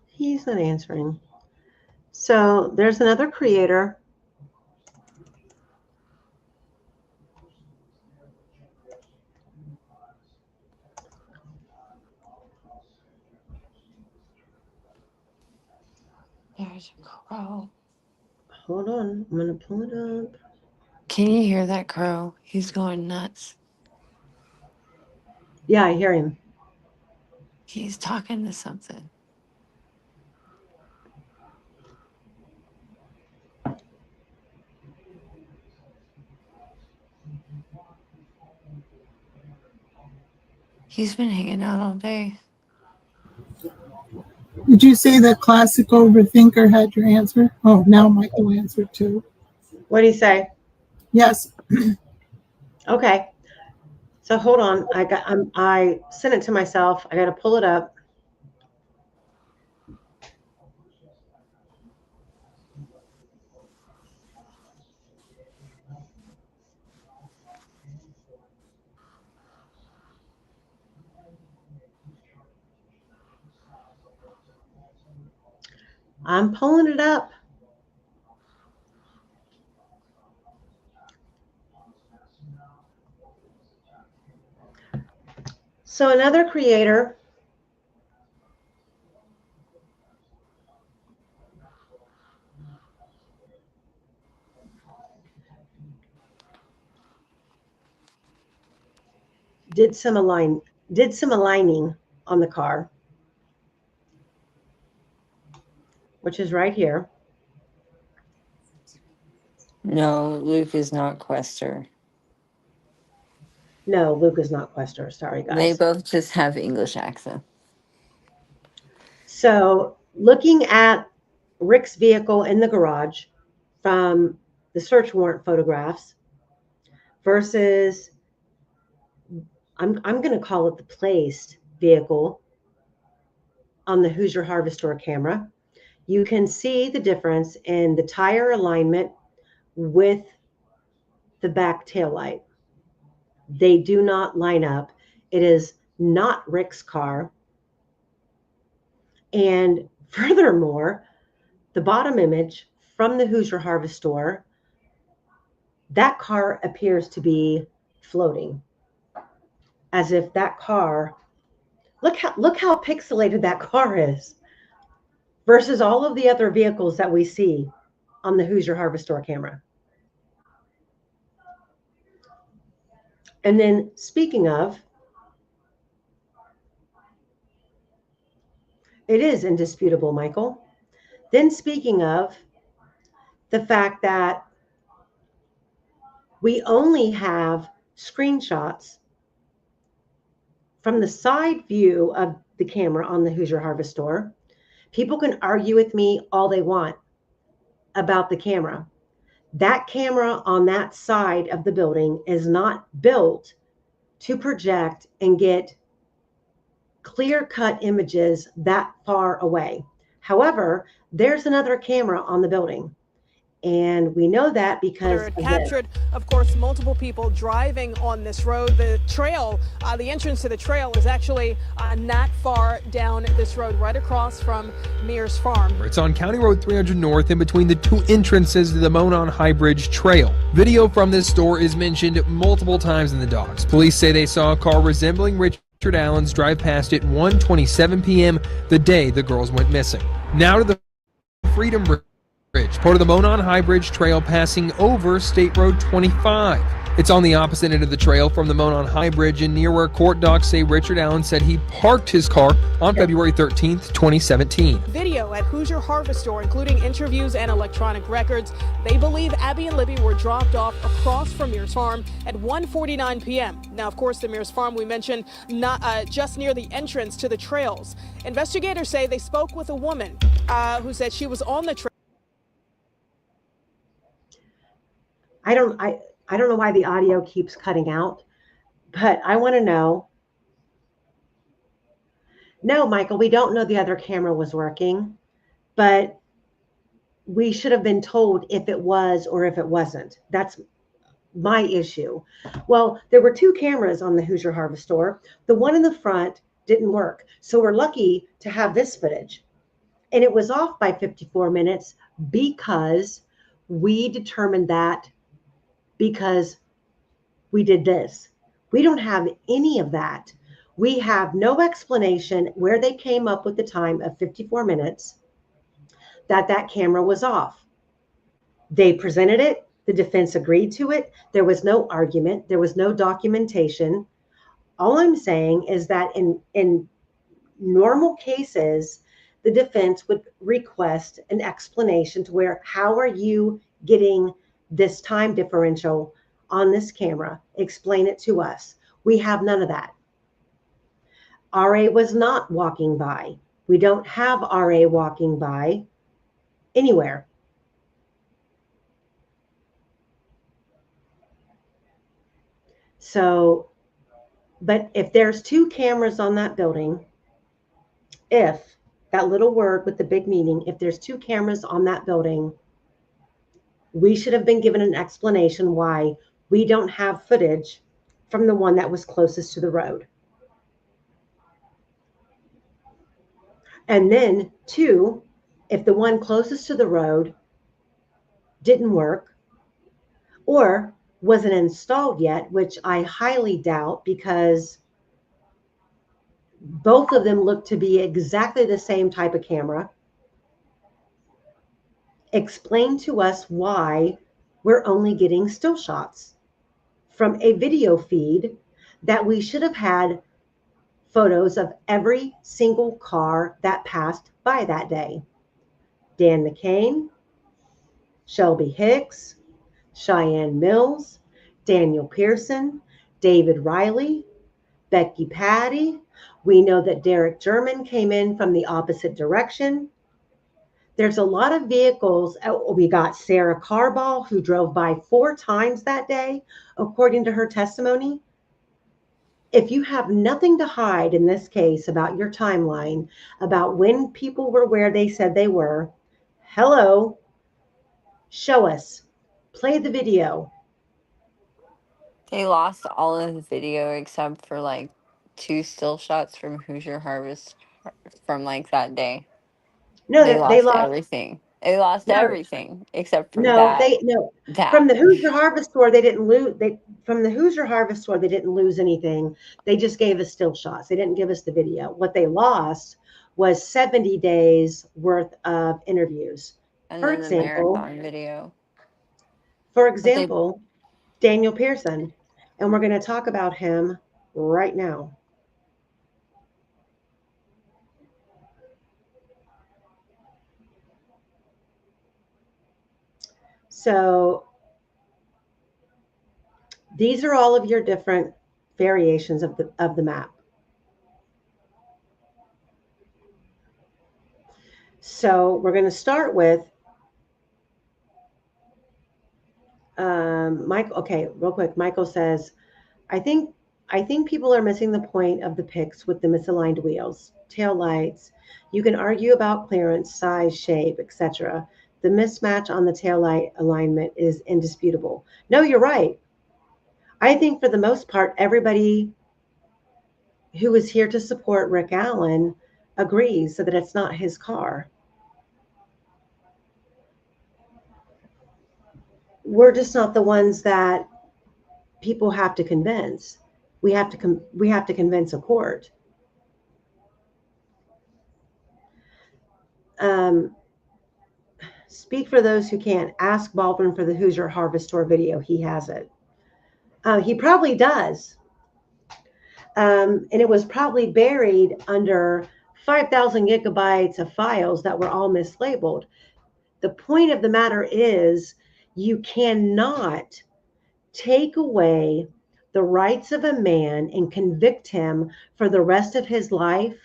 he's not answering. So there's another creator. There's a crow. Hold on, I'm gonna pull it up. Can you hear that crow? He's going nuts. Yeah, I hear him. He's talking to something. He's been hanging out all day. Did you say the classic overthinker had your answer? Oh, now Michael answered too. What do you say? Yes. Okay. So hold on. I sent it to myself. I got to pull it up. I'm pulling it up. So another creator did some aligning on the car, which is right here. No, Luke is not Quester. No, Luke is not Quester. Sorry, They guys. both just have English accent. So looking at Rick's vehicle in the garage from the search warrant photographs versus I'm going to call it the placed vehicle on the Hoosier Harvestor camera. You can see the difference in the tire alignment with the back taillight. They do not line up. It is not Rick's car. And furthermore, the bottom image from the Hoosier Harvestor, that car appears to be floating, as if that car, look how pixelated that car is versus all of the other vehicles that we see on the Hoosier Harvestor camera. And then speaking of, it is indisputable, Michael. Then speaking of the fact that we only have screenshots from the side view of the camera on the Hoosier Harvestor. People can argue with me all they want about the camera. That camera on that side of the building is not built to project and get clear-cut images that far away. However, there's another camera on the building. And we know that because it captured, of course, multiple people driving on this road. The trail, the entrance to the trail is actually not far down this road, right across from Mears Farm. It's on County Road 300 North in between the two entrances to the Monon High Bridge Trail. Video from this store is mentioned multiple times in the docs. Police say they saw a car resembling Richard Allen's drive past it 1:27 p.m. the day the girls went missing. Now to the Freedom Bridge, part of the Monon High Bridge Trail passing over State Road 25. It's on the opposite end of the trail from the Monon High Bridge and near where court docs say Richard Allen said he parked his car on February 13th, 2017. Video at Hoosier Harvestor, including interviews and electronic records. They believe Abby and Libby were dropped off across from Mears Farm at 1:49 p.m. Now, of course, the Mears Farm we mentioned, not just near the entrance to the trails. Investigators say they spoke with a woman who said she was on the trail. I don't know why the audio keeps cutting out, but I want to know. No, Michael, we don't know the other camera was working, but we should have been told if it was or if it wasn't. That's my issue. Well, there were two cameras on the Hoosier Harvestor. The one in the front didn't work. So we're lucky to have this footage. And it was off by 54 minutes because we determined that because we did this. We don't have any of that. We have no explanation where they came up with the time of 54 minutes that camera was off. They presented it. The defense agreed to it. There was no argument. There was no documentation. All I'm saying is that in normal cases, the defense would request an explanation to where, how are you getting this time differential on this camera? Explain it to us. We have none of that. RA was not walking by. We don't have RA walking by anywhere. So, but if there's 2 cameras on that building, if that little word with the big meaning, if there's 2 cameras on that building, we should have been given an explanation why we don't have footage from the one that was closest to the road. And then 2, if the one closest to the road didn't work or wasn't installed yet, which I highly doubt because both of them look to be exactly the same type of camera, explain to us why we're only getting still shots from a video feed that we should have had photos of every single car that passed by that day. Dan McCain, Shelby Hicks, Cheyenne Mills, Daniel Pearson, David Riley, Becky Patty. We know that Derek German came in from the opposite direction. There's a lot of vehicles. We got Sarah Carball, who drove by 4 times that day, according to her testimony. If you have nothing to hide in this case about your timeline, about when people were where they said they were, hello, show us, play the video. They lost all of the video except for like 2 still shots from Hoosier Harvest from like that day. No, They they lost lost. everything. They lost No, except for no, that. From the Hoosier Harvest store, they didn't lose. From the Hoosier Harvest store, they didn't lose anything. They just gave us still shots. They didn't give us the video. What they lost was 70 days worth of interviews. And For then example, the marathon video. For example, Daniel Pearson, and we're going to talk about him right now. So these are all of your different variations of the map. So we're going to start with Michael. Okay, real quick. Michael says, I think people are missing the point of the pics with the misaligned wheels, tail lights. You can argue about clearance, size, shape, etc. The mismatch on the tail light alignment is indisputable. No, you're right. I think for the most part, everybody who is here to support Rick Allen agrees so that it's not his car. We're just not the ones that people have to convince. We have to convince a court. Speak for those who can't. Ask Baldwin for the Hoosier Harvest Store video. He has it. He probably does. And it was probably buried under 5,000 gigabytes of files that were all mislabeled. The point of the matter is you cannot take away the rights of a man and convict him for the rest of his life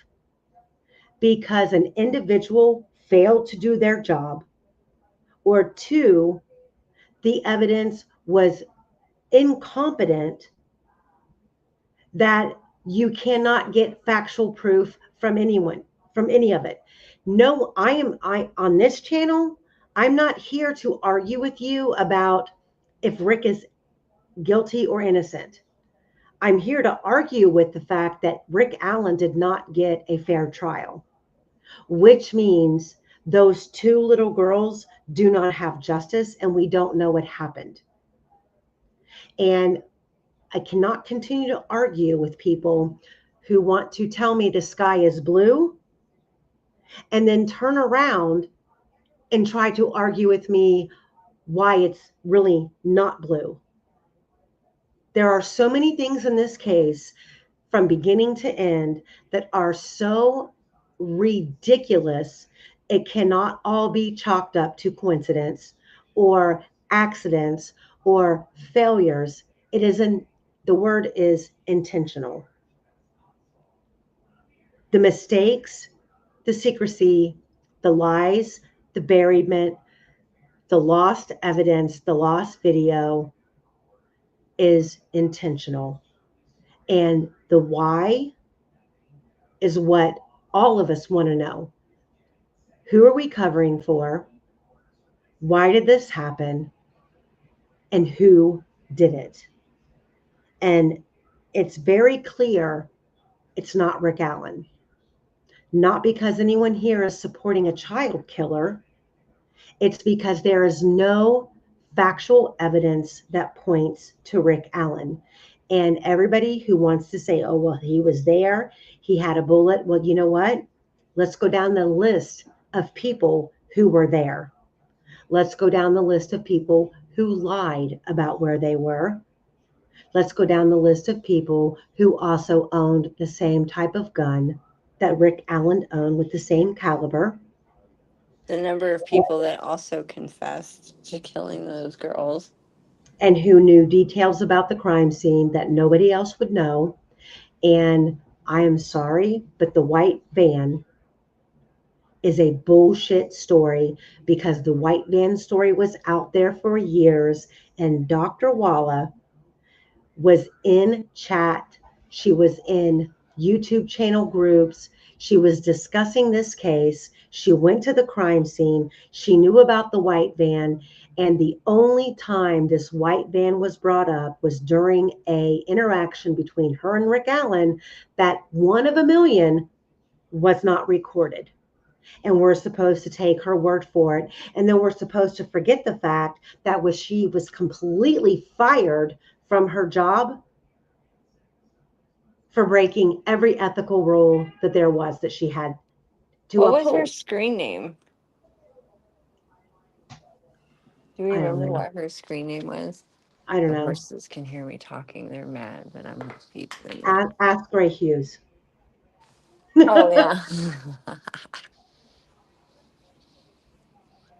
because an individual failed to do their job, or 2, the evidence was incompetent, that you cannot get factual proof from anyone, from any of it. No, I on this channel, I'm not here to argue with you about if Rick is guilty or innocent. I'm here to argue with the fact that Rick Allen did not get a fair trial, which means those 2 little girls do not have justice and we don't know what happened. And I cannot continue to argue with people who want to tell me the sky is blue and then turn around and try to argue with me why it's really not blue. There are so many things in this case from beginning to end that are so ridiculous. It cannot all be chalked up to coincidence or accidents or failures. The word is intentional. The mistakes, the secrecy, the lies, the buriedment, the lost evidence, the lost video is intentional. And the why is what all of us want to know. Who are we covering for? Why did this happen? And who did it? And it's very clear it's not Rick Allen. Not because anyone here is supporting a child killer. It's because there is no factual evidence that points to Rick Allen. And everybody who wants to say, oh, well, he was there, he had a bullet. Well, you know what? Let's go down the list of people who were there. Let's go down the list of people who lied about where they were. Let's go down the list of people who also owned the same type of gun that Rick Allen owned with the same caliber. The number of people that also confessed to killing those girls. And who knew details about the crime scene that nobody else would know. And I am sorry, but the white van is a bullshit story, because the white van story was out there for years, and Dr. Walla was in chat. She was in YouTube channel groups. She was discussing this case. She went to the crime scene. She knew about the white van. And the only time this white van was brought up was during a interaction between her and Rick Allen that one of a million was not recorded. And we're supposed to take her word for it. And then we're supposed to forget the fact that she was completely fired from her job for breaking every ethical rule that there was that she had to uphold. What was her screen name? Do you remember what her screen name was? I don't know. The horses can hear me talking. They're mad, but I'm deep. Ask Ray Hughes. Oh, yeah.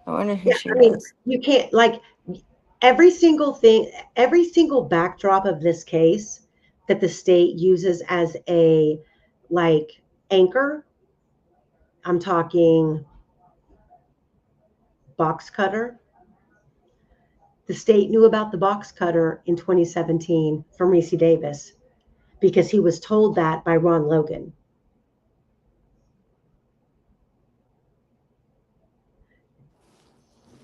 I wonder who she was. You can't, like, every single thing, every single backdrop of this case that the state uses as a, like, anchor. I'm talking box cutter. The state knew about the box cutter in 2017 from Reese Davis because he was told that by Ron Logan.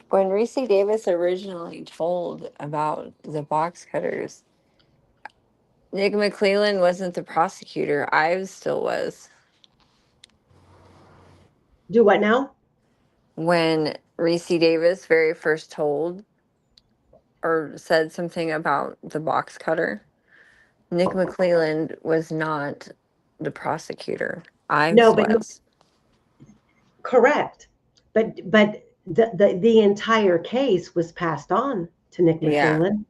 When Reese Davis originally told about the box cutters, Nick McClellan wasn't the prosecutor. Ives still was. Do what now? When Reese Davis very first told or said something about the box cutter, Nick McClellan was not the prosecutor. Ives was. Correct. But the entire case was passed on to Nick McClellan.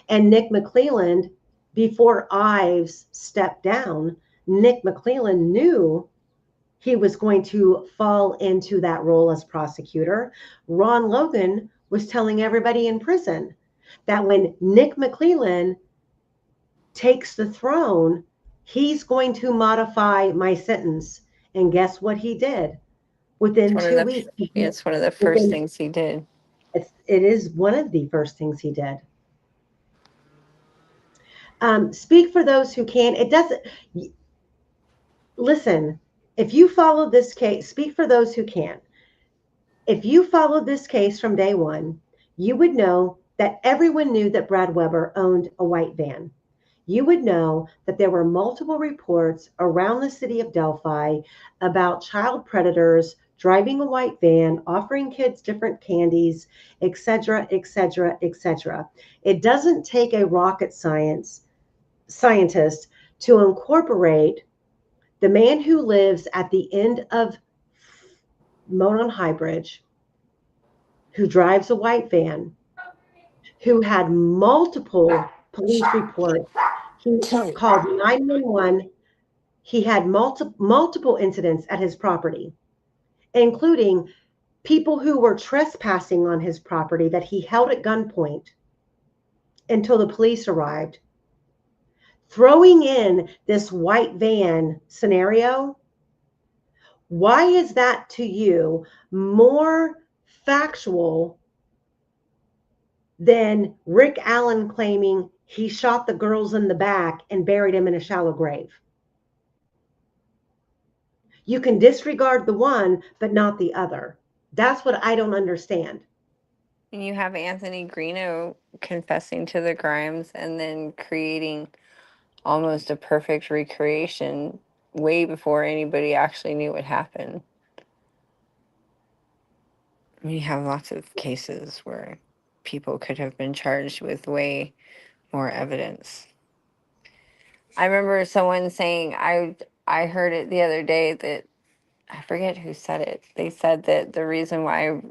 And Nick McClellan, before Ives stepped down, Nick McClellan knew he was going to fall into that role as prosecutor. Ron Logan was telling everybody in prison that when Nick McClellan takes the throne, he's going to modify my sentence. And guess what he did? Within 2 weeks. It's one of the first things he did. It is one of the first things he did. Speak for those who can. It doesn't. Listen, if you follow this case, speak for those who can. If you followed this case from day one, you would know that everyone knew that Brad Weber owned a white van. You would know that there were multiple reports around the city of Delphi about child predators driving a white van, offering kids different candies, etc., etc., etc. It doesn't take a rocket scientist to incorporate the man who lives at the end of Monon High Bridge, who drives a white van, who had multiple police reports. He called 911. He had multiple incidents at his property, including people who were trespassing on his property that he held at gunpoint until the police arrived. Throwing in this white van scenario Why is that to you more factual than Rick Allen claiming he shot the girls in the back and buried them in a shallow grave? You can disregard the one, but not the other. That's what I don't understand. And you have Anthony Greeno confessing to the crimes and then creating almost a perfect recreation way before anybody actually knew what happened. We have lots of cases where people could have been charged with way more evidence. I remember someone saying, I heard it the other day that, I forget who said it. They said that the reason why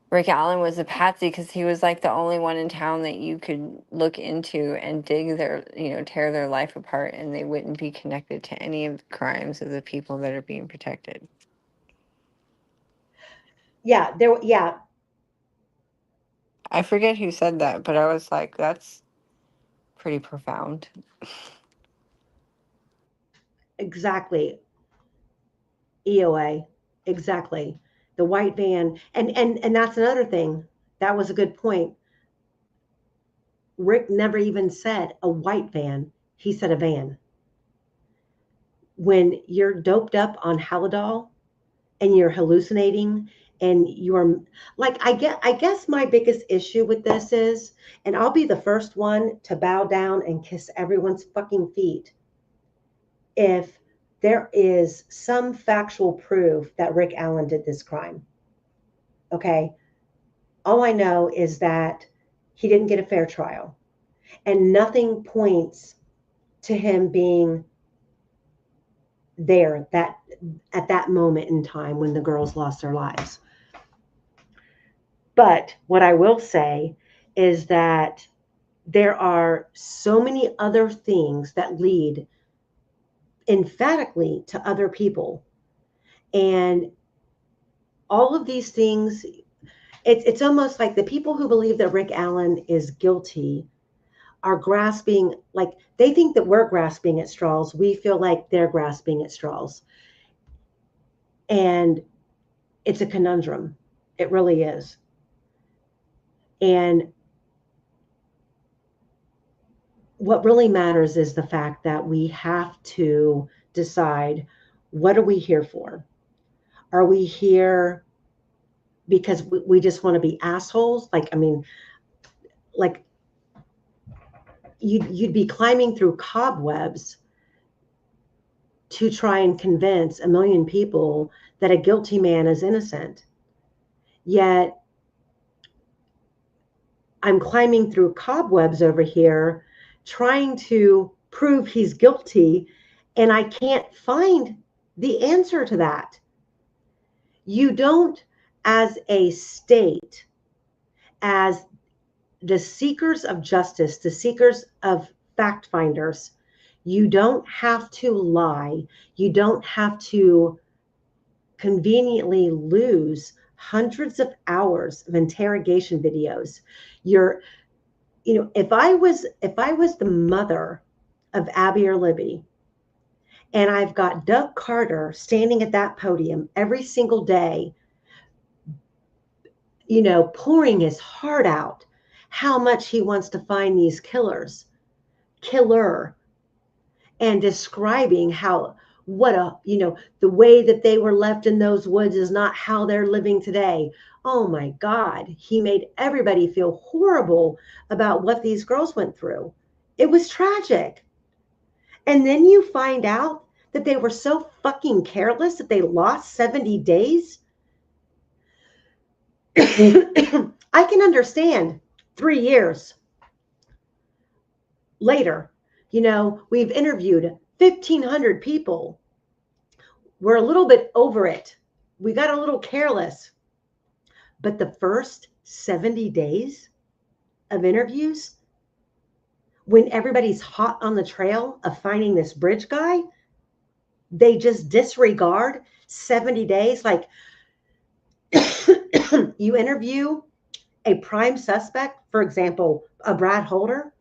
Rick Allen was a patsy because he was like the only one in town that you could look into and dig their, tear their life apart, and they wouldn't be connected to any of the crimes of the people that are being protected. Yeah, yeah. I forget who said that, but I was like, that's pretty profound. Exactly. EOA. Exactly. The white van. And that's another thing. That was a good point. Rick never even said a white van. He said a van. When you're doped up on Halidol and you're hallucinating and you're like, I guess my biggest issue with this is, and I'll be the first one to bow down and kiss everyone's fucking feet if there is some factual proof that Rick Allen did this crime. Okay. All I know is that he didn't get a fair trial, and nothing points to him being there that at that moment in time when the girls lost their lives. But what I will say is that there are so many other things that lead emphatically to other people. And all of these things, it's almost like the people who believe that Rick Allen is guilty are grasping, like they think that we're grasping at straws. We feel like they're grasping at straws. And it's a conundrum. It really is. And what really matters is the fact that we have to decide, what are we here for? Are we here because we just want to be assholes? You'd be climbing through cobwebs to try and convince a million people that a guilty man is innocent. Yet I'm climbing through cobwebs over here trying to prove he's guilty, and I can't find the answer to that. You don't, as a state, as the seekers of justice, the seekers of fact finders, you don't have to lie. You don't have to conveniently lose hundreds of hours of interrogation videos. If I was the mother of Abby or Libby, and I've got Doug Carter standing at that podium every single day, pouring his heart out how much he wants to find these killer, and describing how, the way that they were left in those woods is not how they're living today. Oh my God, he made everybody feel horrible about what these girls went through. It was tragic. And then you find out that they were so fucking careless that they lost 70 days. I can understand 3 years later, we've interviewed 1,500 people. We're a little bit over it. We got a little careless. But the first 70 days of interviews, when everybody's hot on the trail of finding this bridge guy, they just disregard 70 days. Like, you interview a prime suspect, for example, a Brad Holder.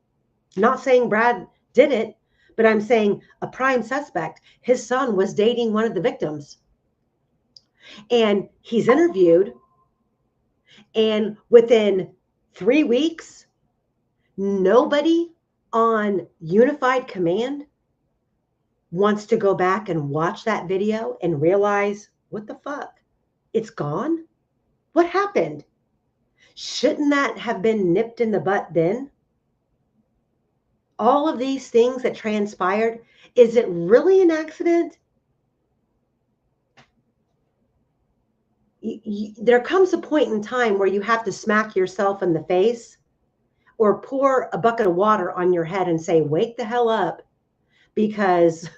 Not saying Brad did it, but I'm saying a prime suspect. His son was dating one of the victims. And he's interviewed, and within 3 weeks, nobody on unified command wants to go back and watch that video and realize, what the fuck? It's gone? What happened? Shouldn't that have been nipped in the butt then? All of these things that transpired, is it really an accident? There comes a point in time where you have to smack yourself in the face or pour a bucket of water on your head and say, wake the hell up, because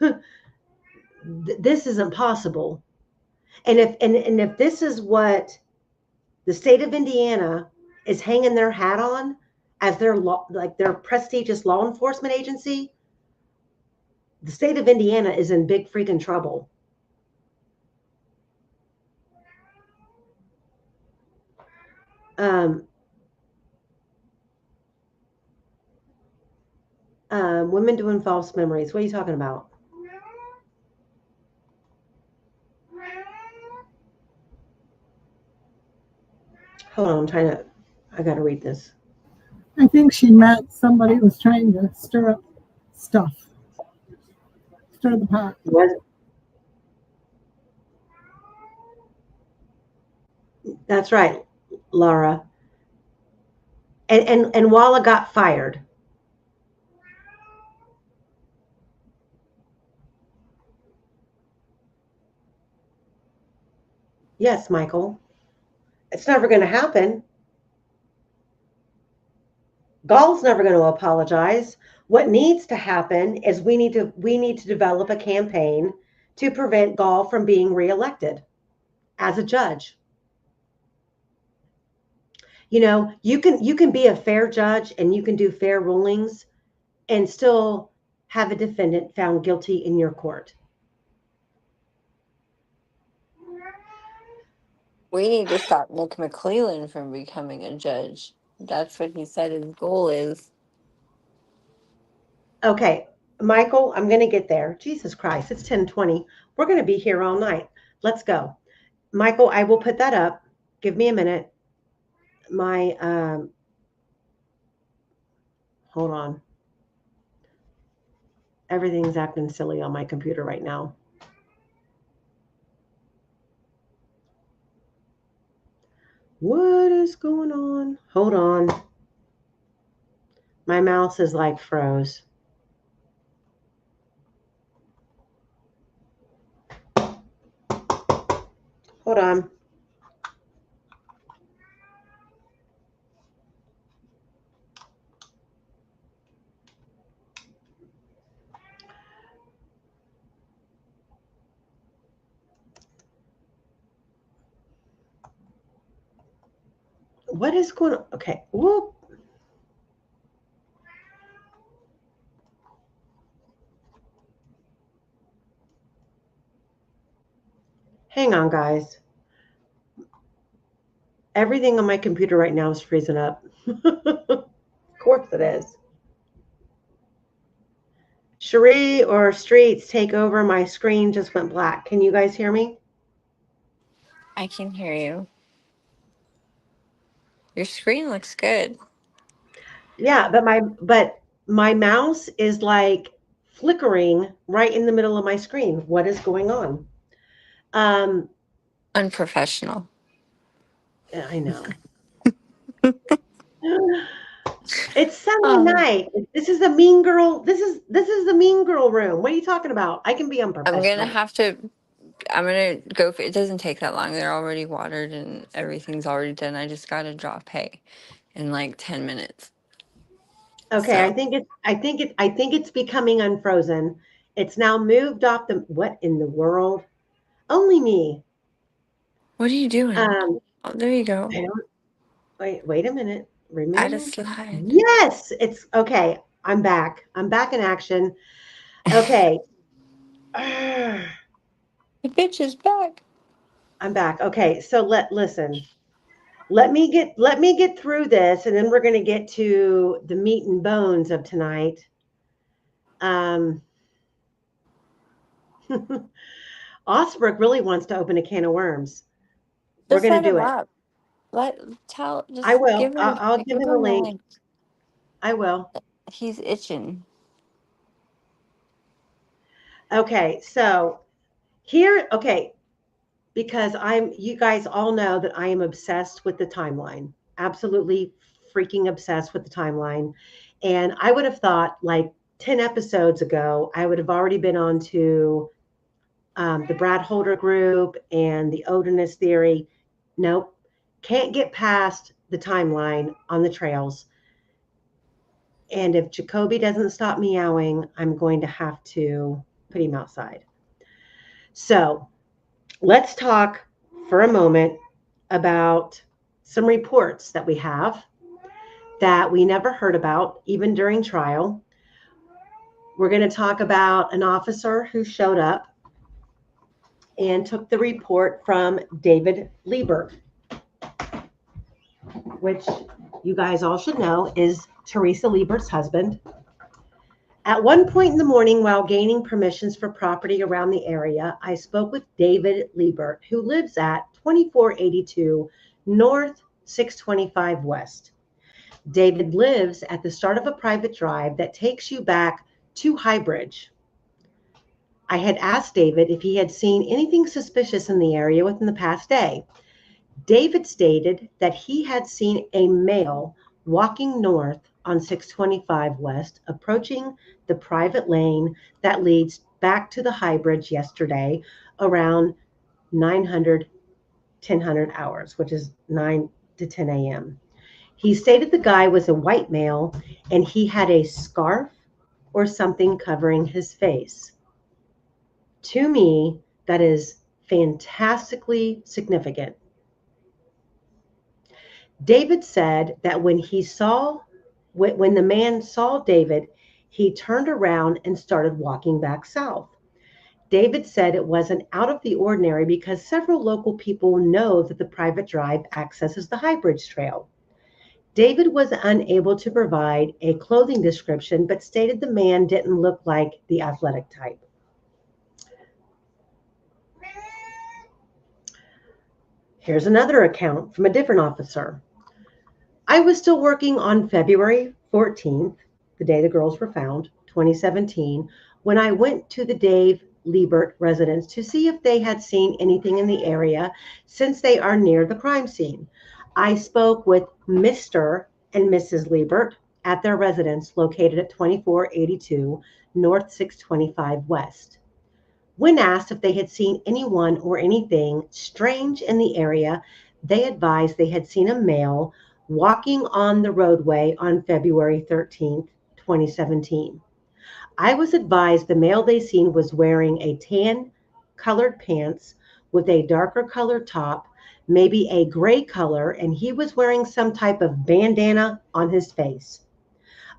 this isn't possible. And if this is what the state of Indiana is hanging their hat on as their their prestigious law enforcement agency, the state of Indiana is in big freaking trouble. Women doing false memories. What are you talking about? Hold on, I got to read this. I think she meant somebody was trying to stir up stuff. Stir the pot. That's right, Laura. And Walla got fired. Yes, Michael. It's never going to happen. Gall's never going to apologize. What needs to happen is we need to develop a campaign to prevent Gall from being reelected as a judge. You know, you can be a fair judge and you can do fair rulings and still have a defendant found guilty in your court. We need to stop Nick McClellan from becoming a judge. That's what he said his goal is. Okay, Michael, I'm going to get there. Jesus Christ, it's 10:20. We're going to be here all night. Let's go. Michael, I will put that up. Give me a minute. Hold on. Everything's acting silly on my computer right now. What is going on? Hold on. My mouse is like froze. Hold on. What is going on? Okay. Whoop. Hang on, guys. Everything on my computer right now is freezing up. Of course it is. Cherie or Streets take over. My screen just went black. Can you guys hear me? I can hear you. Your screen looks good. Yeah, but my mouse is like flickering right in the middle of my screen. What is going on? Unprofessional. I know. It's Sunday night. This is the mean girl. This is the mean girl room. What are you talking about? I can be unprofessional. I'm gonna go. It doesn't take that long. They're already watered and everything's already done. I just gotta drop hay in like 10 minutes. Okay, so. I think it's becoming unfrozen. It's now moved off the. What in the world? Only me. What are you doing? Oh, there you go. Wait a minute. Remove. Add a slide. Yes, it's okay. I'm back. I'm back in action. Okay. The bitch is back. I'm back. Okay, so listen. Let me get through this, and then we're going to get to the meat and bones of tonight. Osbrook really wants to open a can of worms. We're Just going let to do him it. up. I will. Give him I'll give him the link. link. I will. He's itching. Okay, so here, okay, because you guys all know that I am obsessed with the timeline. Absolutely freaking obsessed with the timeline. And I would have thought like 10 episodes ago, I would have already been on to the Brad Holder group and the odorness theory. Nope. Can't get past the timeline on the trails. And if Jacoby doesn't stop meowing, I'm going to have to put him outside. So let's talk for a moment about some reports that we have that we never heard about, even during trial. We're going to talk about an officer who showed up and took the report from David Liebert, which you guys all should know is Teresa Liebert's husband. At one point in the morning, while gaining permissions for property around the area, I spoke with David Liebert, who lives at 2482 North 625 West. David lives at the start of a private drive that takes you back to Highbridge. I had asked David if he had seen anything suspicious in the area within the past day. David stated that he had seen a male walking north on 625 West, approaching the private lane that leads back to the Highbridge yesterday around 1000 hours, which is 9 to 10 a.m. He stated the guy was a white male and he had a scarf or something covering his face. To me, that is fantastically significant. David said that when the man saw David, he turned around and started walking back south. David said it wasn't out of the ordinary because several local people know that the private drive accesses the Highbridge Trail. David was unable to provide a clothing description, but stated the man didn't look like the athletic type. Here's another account from a different officer. I was still working on February 14th, the day the girls were found, 2017, when I went to the Dave Liebert residence to see if they had seen anything in the area since they are near the crime scene. I spoke with Mr. and Mrs. Liebert at their residence located at 2482 North 625 West. When asked if they had seen anyone or anything strange in the area, they advised they had seen a male walking on the roadway on February 13th, 2017. I was advised the male they seen was wearing a tan colored pants with a darker colored top, maybe a gray color, and he was wearing some type of bandana on his face.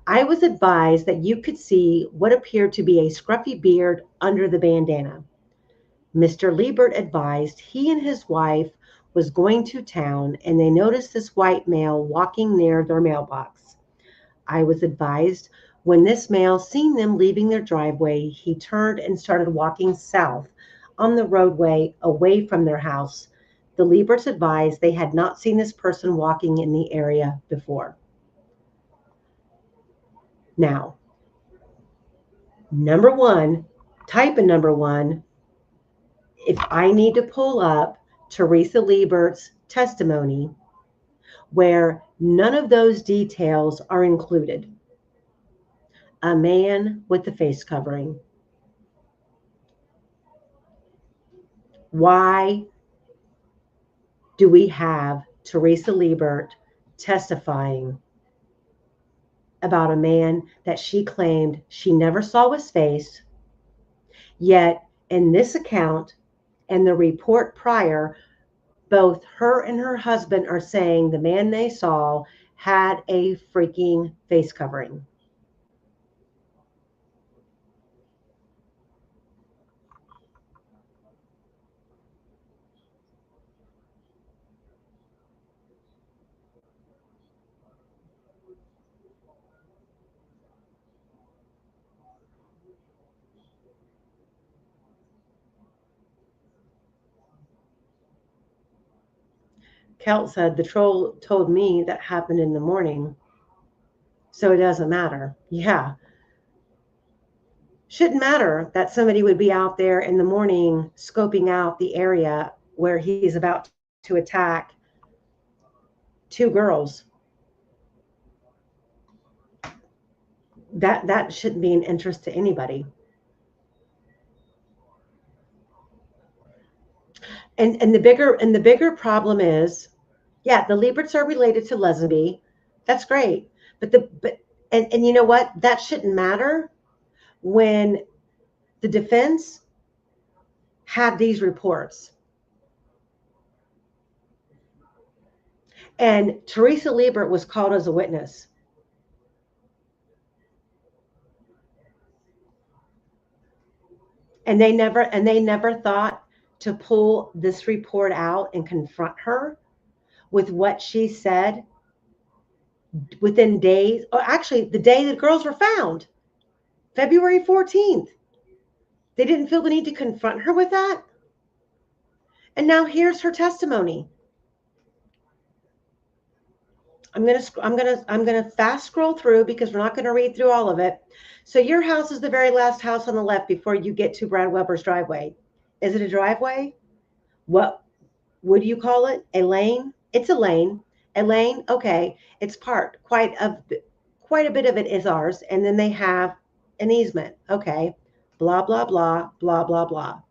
I was advised that you could see what appeared to be a scruffy beard under the bandana. Mr. Liebert advised he and his wife was going to town and they noticed this white male walking near their mailbox. I was advised when this male seen them leaving their driveway, he turned and started walking south on the roadway away from their house. The Lieberts advised they had not seen this person walking in the area before. Now, type in number one, if I need to pull up Teresa Liebert's testimony where none of those details are included. A man with the face covering. Why do we have Teresa Liebert testifying about a man that she claimed she never saw his face, yet in this account and the report prior, both her and her husband are saying the man they saw had a freaking face covering? Kelt said, the troll told me that happened in the morning, so it doesn't matter. Yeah. Shouldn't matter that somebody would be out there in the morning scoping out the area where he's about to attack two girls. That shouldn't be an interest to anybody. And the bigger problem is, yeah, the Lieberts are related to Lesenby. That's great. And you know what? That shouldn't matter when the defense had these reports. And Teresa Liebert was called as a witness. And they never thought to pull this report out and confront her with what she said within days, or actually the day the girls were found, February 14th. They didn't feel the need to confront her with that. And now here's her testimony. I'm gonna fast scroll through because we're not gonna read through all of it. So your house is the very last house on the left before you get to Brad Weber's driveway. Is it a driveway? What do you call it? A lane? It's a lane. A lane? Okay. It's parked. Quite a bit of it is ours. And then they have an easement. Okay. Blah, blah, blah, blah, blah, blah.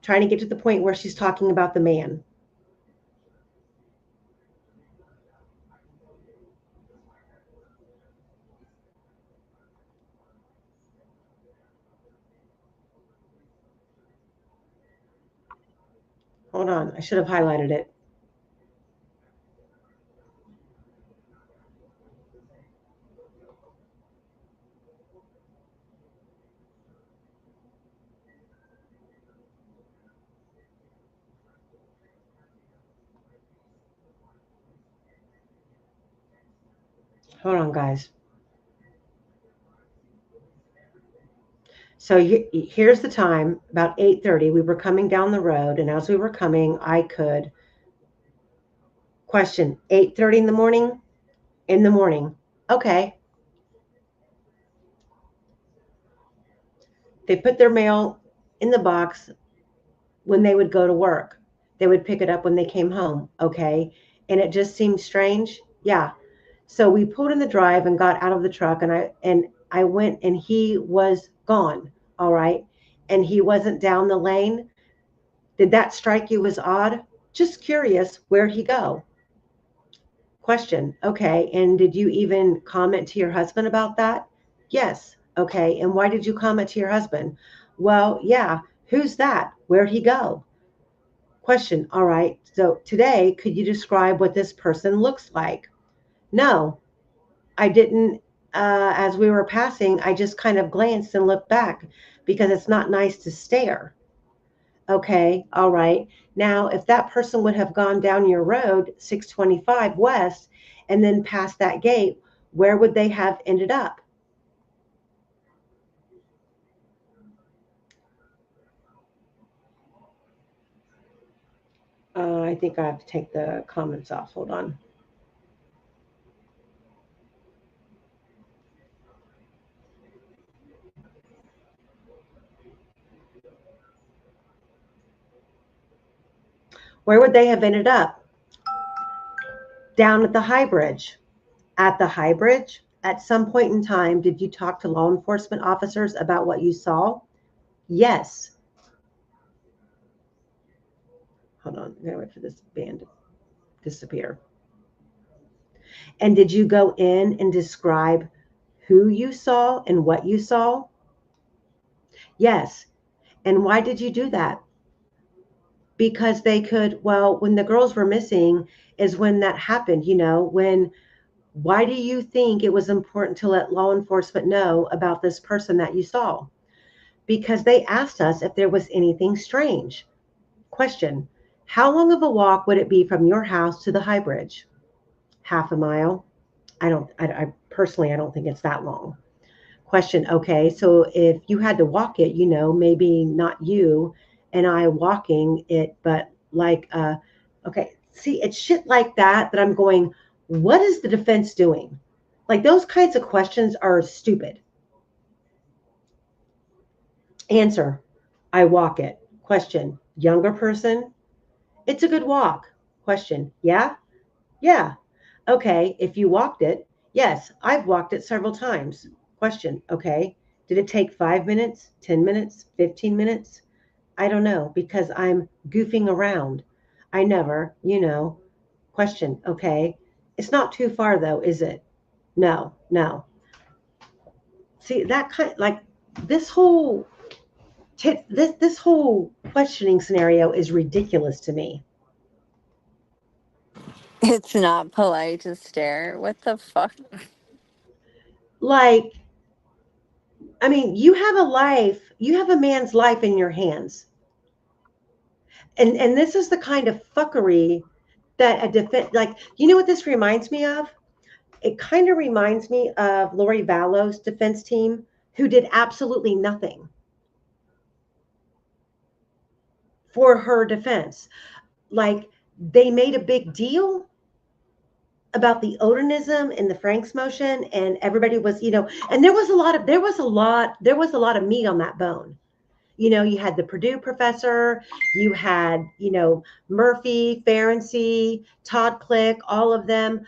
Trying to get to the point where she's talking about the man. Hold on. I should have highlighted it. Hold on, guys. So here's the time, about 8:30. We were coming down the road, and as we were coming, I could question 8:30 in the morning. In the morning. Okay. They put their mail in the box when they would go to work. They would pick it up when they came home. Okay. And it just seemed strange. Yeah. So we pulled in the drive and got out of the truck, and I went, and he was gone. All right. And he wasn't down the lane. Did that strike you as odd? Just curious, where'd he go? Question. Okay. And did you even comment to your husband about that? Yes. Okay. And why did you comment to your husband? Well, yeah. Who's that? Where'd he go? Question. All right. So today, could you describe what this person looks like? No, I didn't. As we were passing, I just kind of glanced and looked back because it's not nice to stare. Okay. All right. Now, if that person would have gone down your road, 625 West, and then past that gate, where would they have ended up? I think I have to take the comments off. Hold on. Where would they have ended up? Down at the High Bridge. At the High Bridge? At some point in time, did you talk to law enforcement officers about what you saw? Yes. Hold on. I'm going to wait for this band to disappear. And did you go in and describe who you saw and what you saw? Yes. And why did you do that? Because they could, well, when the girls were missing is when that happened, why do you think it was important to let law enforcement know about this person that you saw? Because they asked us if there was anything strange. Question. How long of a walk would it be from your house to the High Bridge? Half a mile. I personally don't think it's that long. Question. Okay. So if you had to walk it, maybe not you and I walking it, but like a Okay. See, it's shit like that I'm going, what is the defense doing? Like those kinds of questions are stupid. Answer, I walk it. Question, younger person? It's a good walk. Question, yeah? Yeah. Okay, if you walked it, yes, I've walked it several times. Question, okay. Did it take 5 minutes, 10 minutes, 15 minutes? I don't know because I'm goofing around. I never, Question, okay. It's not too far though, is it? No, no. See, that kind like this whole this whole questioning scenario is ridiculous to me. It's not polite to stare. What the fuck? Like, I mean, you have a man's life in your hands. And this is the kind of fuckery that a defense, like, you know what this reminds me of? It kind of reminds me of Lori Vallow's defense team, who did absolutely nothing for her defense. Like, they made a big deal about the odonism in the Franks motion, and everybody was, and there was a lot of meat on that bone. You had the Purdue professor, you had, Murphy, Ferenczi, Todd Click, all of them,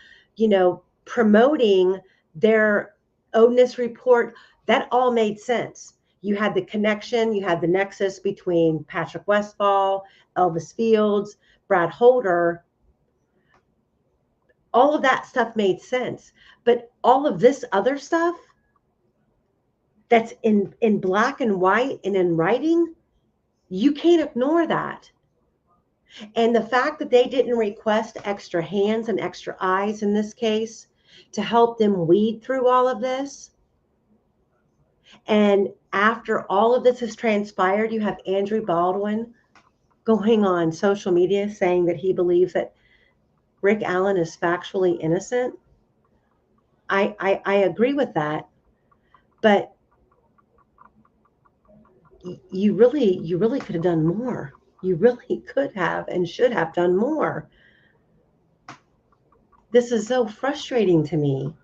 promoting their odinous report. That all made sense. You had the connection, you had the nexus between Patrick Westfall, Elvis Fields, Brad Holder. All of that stuff made sense. But all of this other stuff that's in black and white and in writing, you can't ignore that. And the fact that they didn't request extra hands and extra eyes in this case to help them weed through all of this. And after all of this has transpired, you have Andrew Baldwin going on social media saying that he believes that Rick Allen is factually innocent. I agree with that, but you really could have done more. You really could have and should have done more. This is so frustrating to me.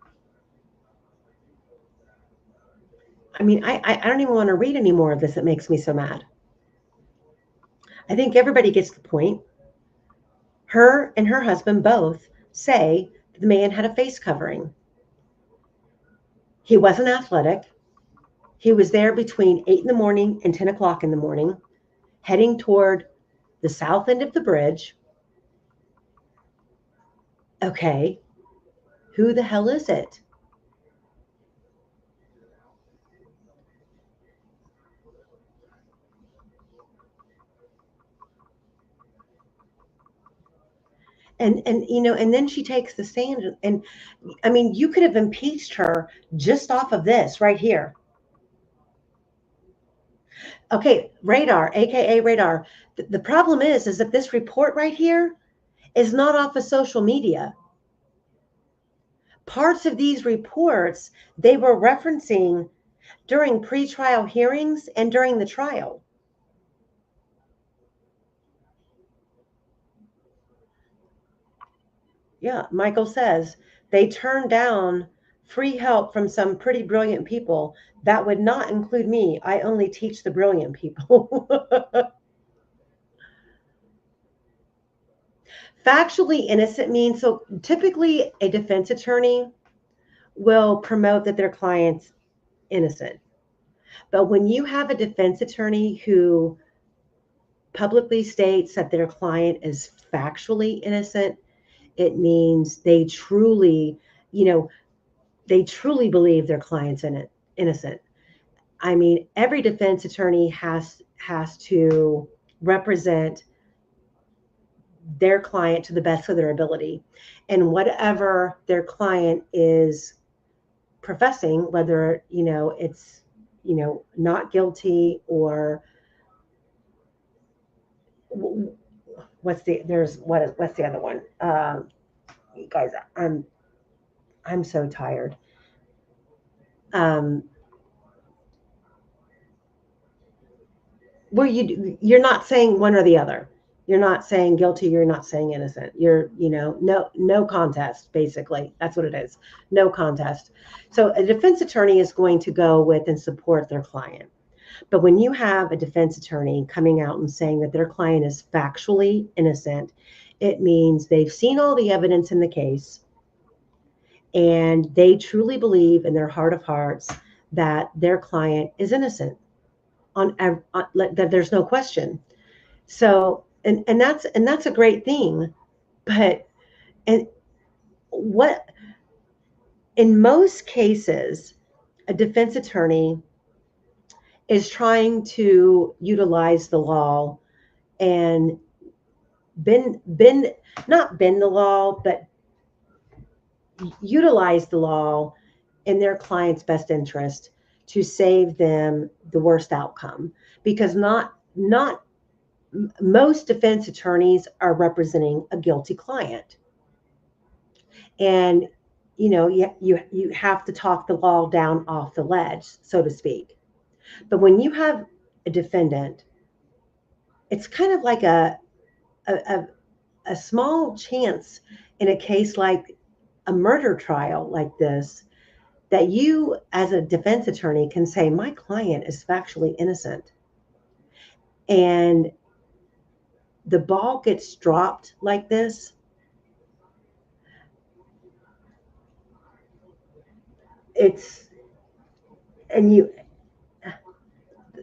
I mean, I don't even want to read any more of this. It makes me so mad. I think everybody gets the point. Her and her husband both say that the man had a face covering. He wasn't athletic. He was there between 8 in the morning and 10 o'clock in the morning, heading toward the south end of the bridge. Okay, who the hell is it? And then she takes the stand, and I mean, you could have impeached her just off of this right here. Okay, radar, aka radar. The problem is that this report right here is not off of social media. Parts of these reports they were referencing during pretrial hearings and during the trial. Yeah, Michael says they turned down free help from some pretty brilliant people. That would not include me. I only teach the brilliant people. Factually innocent means, so typically a defense attorney will promote that their client's innocent. But when you have a defense attorney who publicly states that their client is factually innocent, it means they truly believe their client's innocent. I mean, every defense attorney has to represent their client to the best of their ability, and whatever their client is professing, whether it's not guilty or what's the other one? You guys, I'm so tired. Where you're not saying one or the other. You're not saying guilty. You're not saying innocent. You're, no contest, basically. That's what it is. No contest. So a defense attorney is going to go with and support their client. But when you have a defense attorney coming out and saying that their client is factually innocent, it means they've seen all the evidence in the case and they truly believe in their heart of hearts that their client is innocent, that there's no question. So, and that's a great thing. But in most cases, a defense attorney is trying to utilize the law and not bend the law, but utilize the law in their client's best interest to save them the worst outcome. Because not most defense attorneys are representing a guilty client. And, you have to talk the law down off the ledge, so to speak. But when you have a defendant, it's kind of like a small chance in a case like a murder trial like this, that you as a defense attorney can say, my client is factually innocent. And the ball gets dropped like this.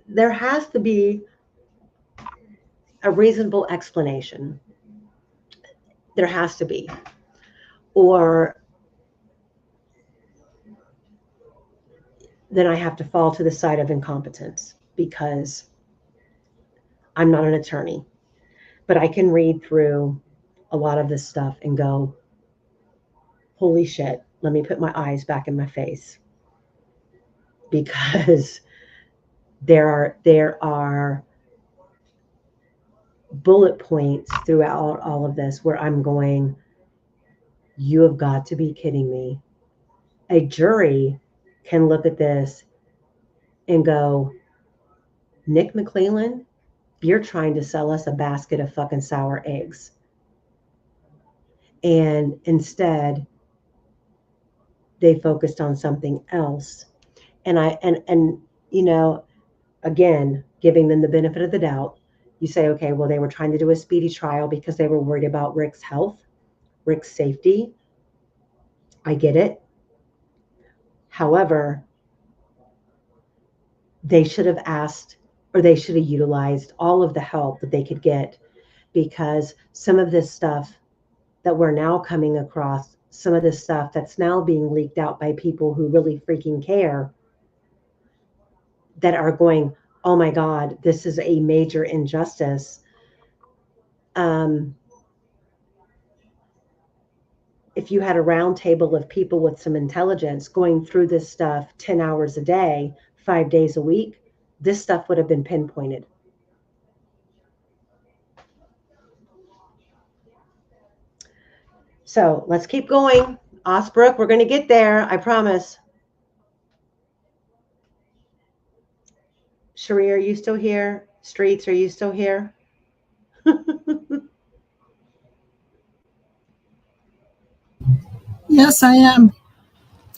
There has to be a reasonable explanation. There has to be. Or then I have to fall to the side of incompetence because I'm not an attorney. But I can read through a lot of this stuff and go, holy shit, let me put my eyes back in my face. Because there are bullet points throughout all of this where I'm going, you have got to be kidding me. A jury can look at this and go, Nick McClellan, you're trying to sell us a basket of fucking sour eggs. And instead, they focused on something else. And again, giving them the benefit of the doubt, you say, okay, well, they were trying to do a speedy trial because they were worried about Rick's health, Rick's safety. I get it. However, they should have asked, or they should have utilized all of the help that they could get, because some of this stuff that we're now coming across, some of this stuff that's now being leaked out by people who really freaking care, that are going, oh my God, this is a major injustice. If you had a round table of people with some intelligence going through this stuff 10 hours a day, 5 days a week, this stuff would have been pinpointed. So let's keep going. Osbrook, we're going to get there. I promise. Cherie, are you still here? Streets, are you still here? Yes, I am.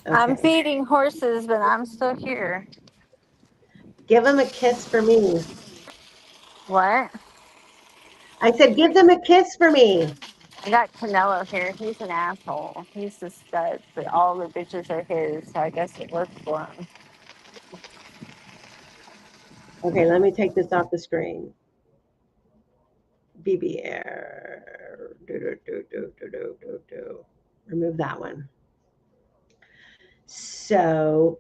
Okay. I'm feeding horses, but I'm still here. Give them a kiss for me. What? I said, give them a kiss for me. I got Canelo here. He's an asshole. He's the stud, but all the bitches are his, so I guess it works for him. Okay, let me take this off the screen. BBR. Remove that one. So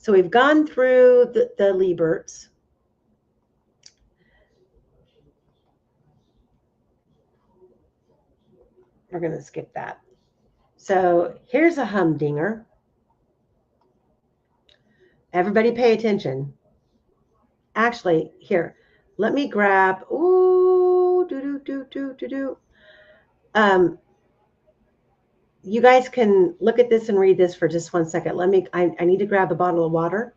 we've gone through the Lieberts. We're going to skip that. So here's a humdinger. Everybody pay attention. Actually, here, let me grab, you guys can look at this and read this for just 1 second. I need to grab a bottle of water.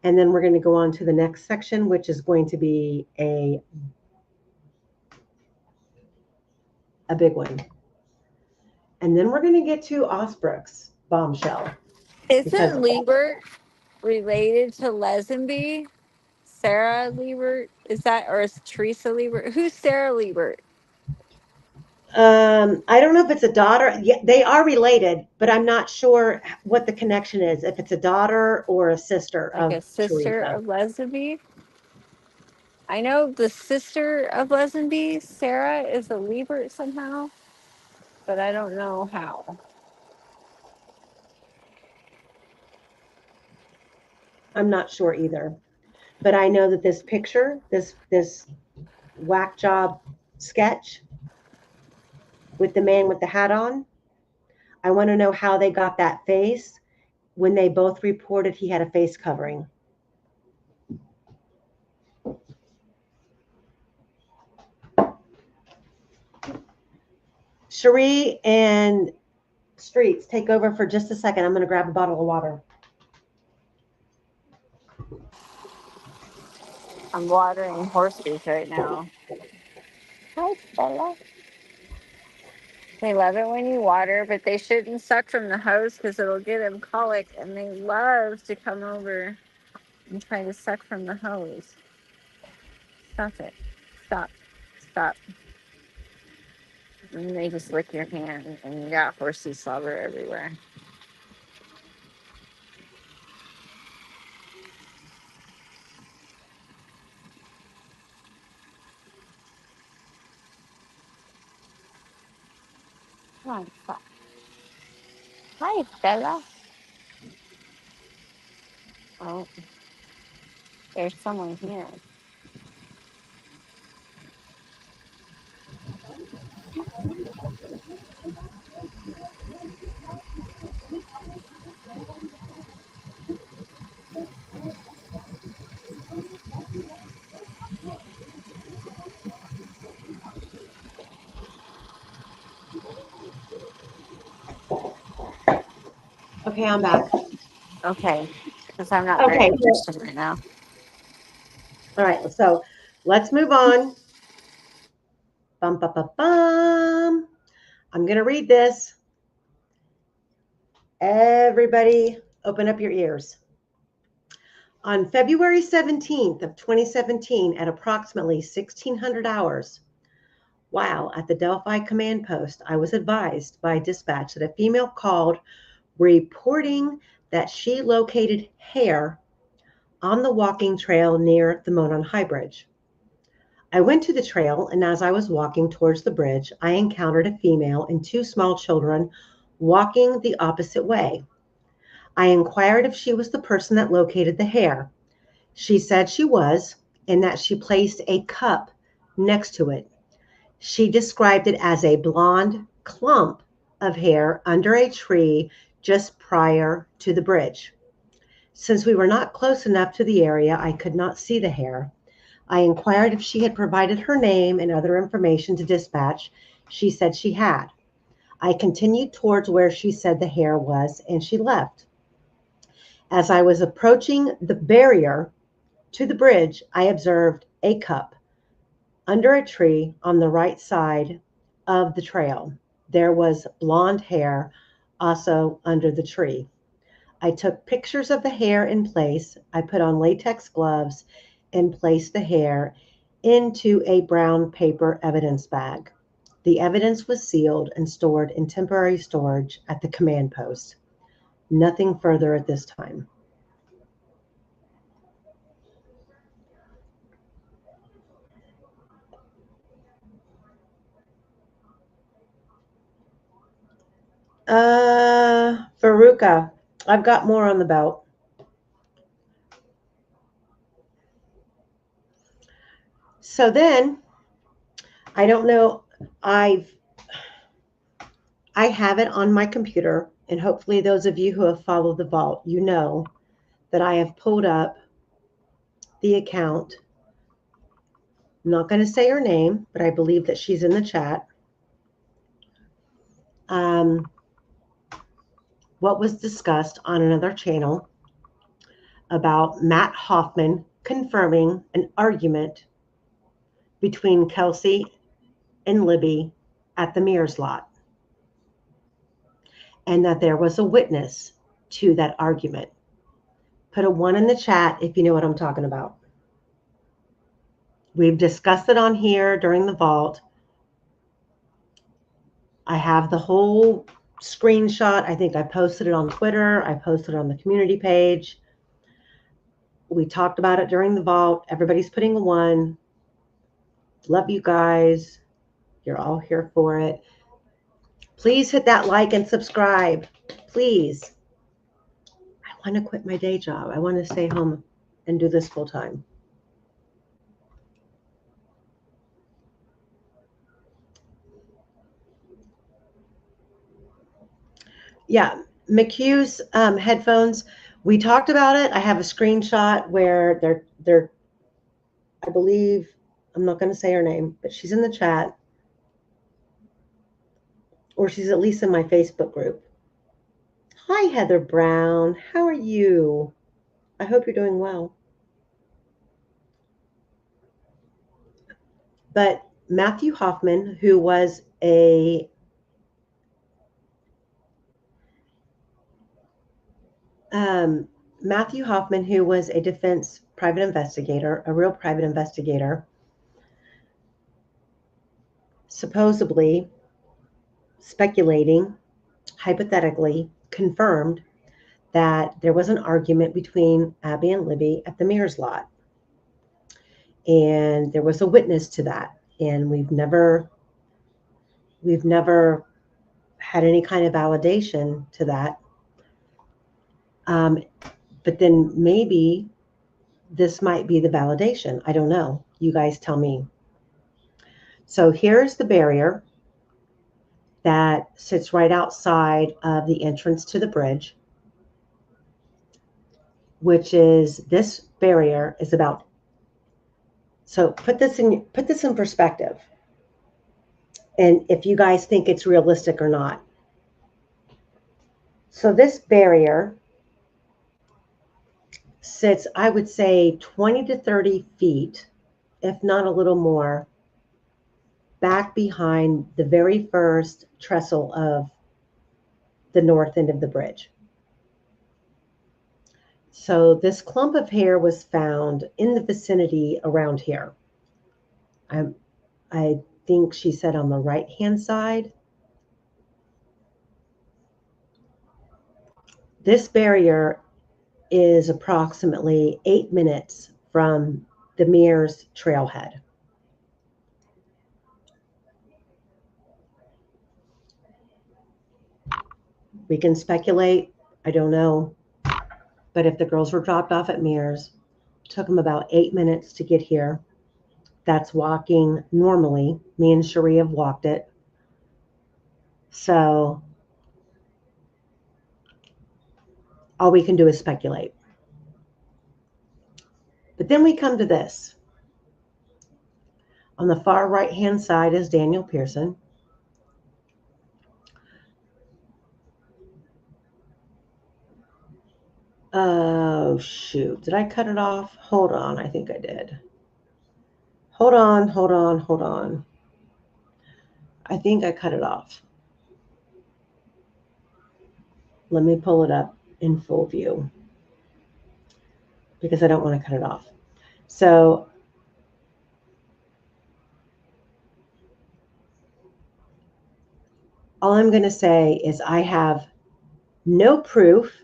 And then we're going to go on to the next section, which is going to be a big one. And then we're going to get to Osbrook's bombshell. Isn't Liebert related to Lesenby? Sarah Liebert? Is that, or is Teresa Liebert? Who's Sarah Liebert? I don't know if it's a daughter. Yeah, they are related, but I'm not sure what the connection is. If it's a daughter or a sister Like of a sister Teresa. of Lesenby? I know the sister of Lesenby, Sarah, is a Liebert somehow, but I don't know how. I'm not sure either. But I know that this picture, this whack job sketch with the man with the hat on, I want to know how they got that face when they both reported he had a face covering. Cherie and Streets, take over for just a second. I'm going to grab a bottle of water. I'm watering horses right now. Hi, Bella. They love it when you water, but they shouldn't suck from the hose because it'll get them colic, and they love to come over and try to suck from the hose. Stop it. Stop. Stop. And they just lick your hand, and you got horsey slobber everywhere. Come on, stop. Hi, Bella. Oh, there's someone here. Okay, I'm back. Okay, because I'm not very Okay. interested right now. All right. So let's move on. Bum, bum, bum, bum. I'm going to read this. Everybody open up your ears. On February 17th of 2017 at approximately 1600 hours, while at the Delphi command post, I was advised by dispatch that a female called reporting that she located hair on the walking trail near the Monon High Bridge. I went to the trail, and as I was walking towards the bridge, I encountered a female and two small children walking the opposite way. I inquired if she was the person that located the hair. She said she was, and that she placed a cup next to it. She described it as a blonde clump of hair under a tree just prior to the bridge. Since we were not close enough to the area, I could not see the hair. I inquired if she had provided her name and other information to dispatch. She said she had. I continued towards where she said the hair was, and she left. As I was approaching the barrier to the bridge, I observed a cup under a tree on the right side of the trail. There was blonde hair also under the tree. I took pictures of the hair in place. I put on latex gloves and placed the hair into a brown paper evidence bag. The evidence was sealed and stored in temporary storage at the command post. Nothing further at this time. Veruca, I've got more on the belt. So then, I don't know, I have it on my computer, and hopefully those of you who have followed the vault, you know that I have pulled up the account. I'm not going to say her name, but I believe that she's in the chat. What was discussed on another channel about Matt Hoffman confirming an argument between Kelsey and Libby at the Mears lot, and that there was a witness to that argument. Put a 1 in the chat if you know what I'm talking about. We've discussed it on here during the vault. I have the whole screenshot. I think I posted it on Twitter. I posted it on the community page. We talked about it during the vault. Everybody's putting a 1. Love you guys. You're all here for it. Please hit that like and subscribe. Please. I want to quit my day job. I want to stay home and do this full time. Yeah, McHugh's headphones. We talked about it. I have a screenshot where they're I believe, I'm not going to say her name, but she's in the chat, or she's at least in my Facebook group. Hi, Heather Brown. How are you? I hope you're doing well. But Matthew Hoffman, who was a defense private investigator, a real private investigator, supposedly speculating, hypothetically confirmed that there was an argument between Abby and Libby at the Mears lot. And there was a witness to that. And we've never had any kind of validation to that. But then maybe this might be the validation. I don't know. You guys tell me. So here's the barrier that sits right outside of the entrance to the bridge, which is, this barrier is about, so put this in perspective, and if you guys think it's realistic or not. So this barrier sits, I would say, 20 to 30 feet, if not a little more, back behind the very first trestle of the north end of the bridge. So this clump of hair was found in the vicinity around here. I think she said on the right-hand side. This barrier is approximately 8 minutes from the Mears trailhead. We can speculate. I don't know. But if the girls were dropped off at Mears, took them about 8 minutes to get here. That's walking normally. Me and Cherie have walked it. So all we can do is speculate. But then we come to this. On the far right-hand side is Daniel Pearson. Oh, shoot. Did I cut it off? Hold on. I think I did. Hold on. I think I cut it off. Let me pull it up in full view because I don't want to cut it off. So all I'm going to say is I have no proof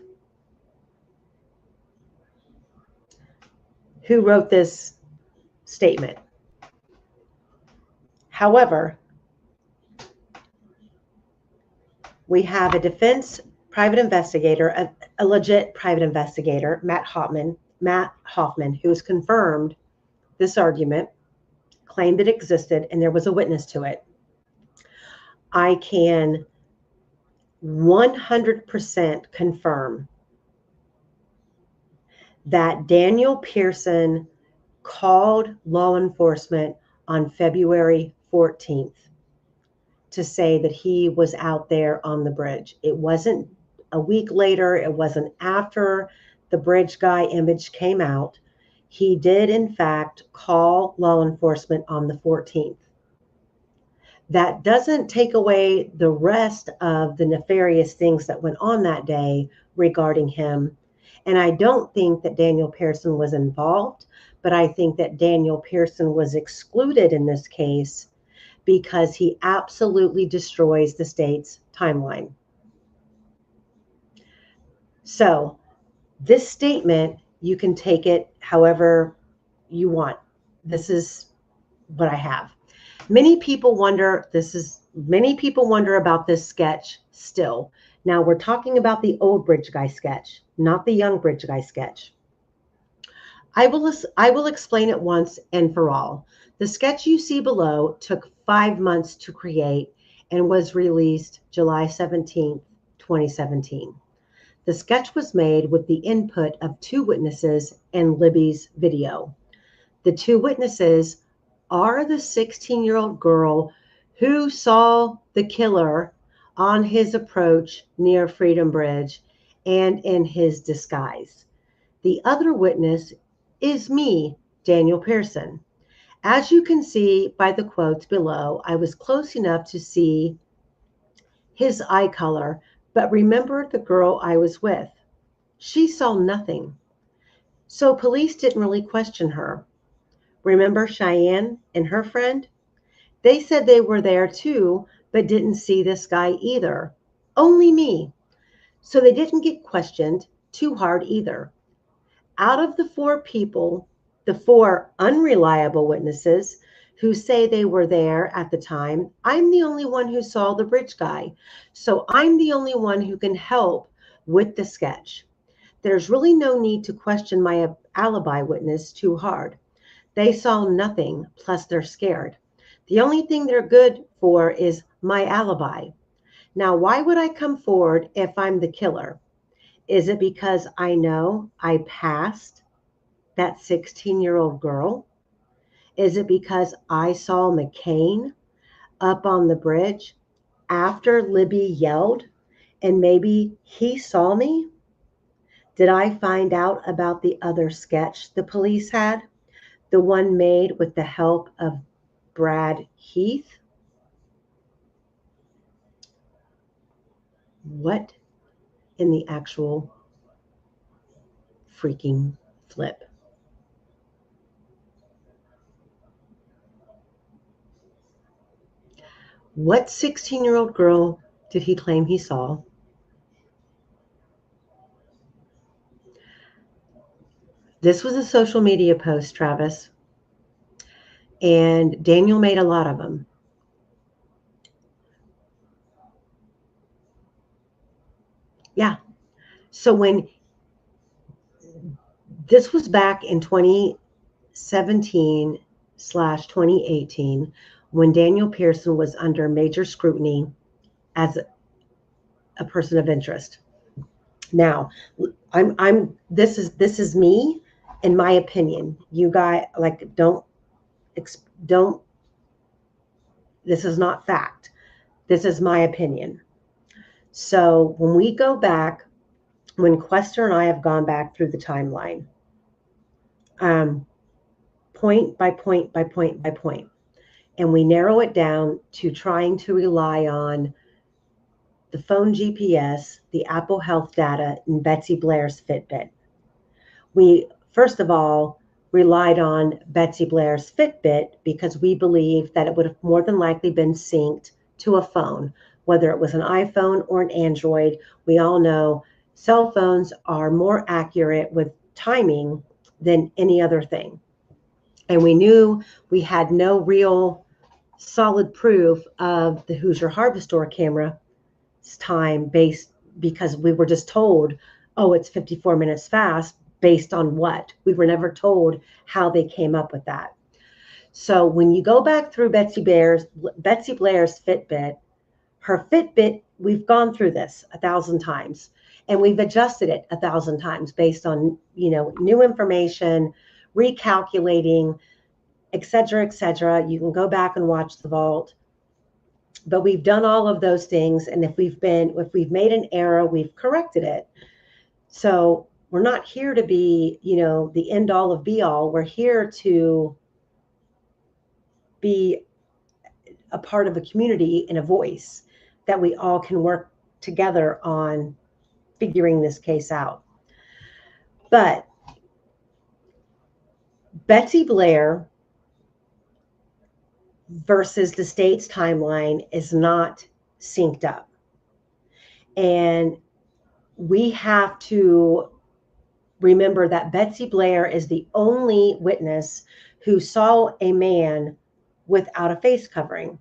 who wrote this statement. However, we have a defense private investigator, a legit private investigator, Matt Hoffman, who has confirmed this argument, claimed it existed, and there was a witness to it. I can 100% confirm that Daniel Pearson called law enforcement on February 14th to say that he was out there on the bridge. It wasn't a week later. It wasn't after the bridge guy image came out, he did in fact call law enforcement on the 14th. That doesn't take away the rest of the nefarious things that went on that day regarding him. And I don't think that Daniel Pearson was involved, but I think that Daniel Pearson was excluded in this case because he absolutely destroys the state's timeline. So this statement, you can take it however you want. This is what I have. Many people wonder about this sketch still. Now we're talking about the old bridge guy sketch, not the young bridge guy sketch. I will explain it once and for all. The sketch you see below took 5 months to create and was released July 17th, 2017. The sketch was made with the input of 2 witnesses and Libby's video. The 2 witnesses are the 16-year-old girl who saw the killer on his approach near Freedom Bridge and in his disguise. The other witness is me, Daniel Pearson. As you can see by the quotes below, I was close enough to see his eye color, but remember the girl I was with. She saw nothing. So police didn't really question her. Remember Cheyenne and her friend? They said they were there too, but didn't see this guy either. Only me. So they didn't get questioned too hard either. Out of the 4 people, the 4 unreliable witnesses who say they were there at the time, I'm the only one who saw the bridge guy. So I'm the only one who can help with the sketch. There's really no need to question my alibi witness too hard. They saw nothing, plus they're scared. The only thing they're good for is my alibi. Now, why would I come forward if I'm the killer? Is it because I know I passed that 16-year-old girl? Is it because I saw McCain up on the bridge after Libby yelled and maybe he saw me? Did I find out about the other sketch the police had? The one made with the help of Brad Heath? What in the actual freaking flip? What 16-year-old girl did he claim he saw? This was a social media post, Travis, and Daniel made a lot of them. Yeah. So when this was back in 2017/2018, when Daniel Pearson was under major scrutiny as a person of interest. Now, this is me in my opinion. You guys don't, this is not fact. This is my opinion. So when we go back, when Quester and I have gone back through the timeline, point by point by point by point, and we narrow it down to trying to rely on the phone GPS, the Apple Health data, and Betsy Blair's Fitbit. We, first of all, relied on Betsy Blair's Fitbit because we believed that it would have more than likely been synced to a phone, whether it was an iPhone or an Android. We all know cell phones are more accurate with timing than any other thing. And we knew we had no real solid proof of the Hoosier Harvest Store camera's time based, because we were just told, oh, it's 54 minutes fast. Based on what? We were never told how they came up with that. So when you go back through Betsy Blair's Fitbit, her Fitbit, we've gone through this 1,000 times, and we've adjusted it 1,000 times based on, new information, recalculating, et cetera, et cetera. You can go back and watch the vault. But we've done all of those things, and if we've made an error, we've corrected it. So we're not here to be, the end all of be all. We're here to be a part of a community and a voice that we all can work together on figuring this case out. But Betsy Blair versus the state's timeline is not synced up. And we have to remember that Betsy Blair is the only witness who saw a man without a face covering.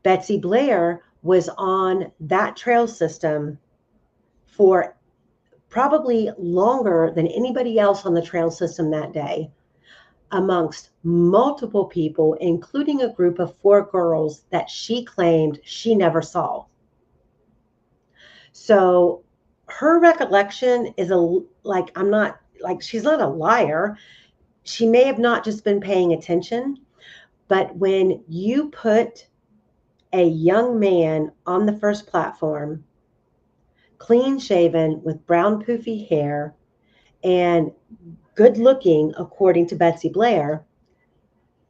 Betsy Blair was on that trail system for probably longer than anybody else on the trail system that day, amongst multiple people, including a group of 4 girls that she claimed she never saw. So her recollection is she's not a liar. She may have not just been paying attention, but when you put a young man on the first platform, clean shaven with brown poofy hair and good looking, according to Betsy Blair,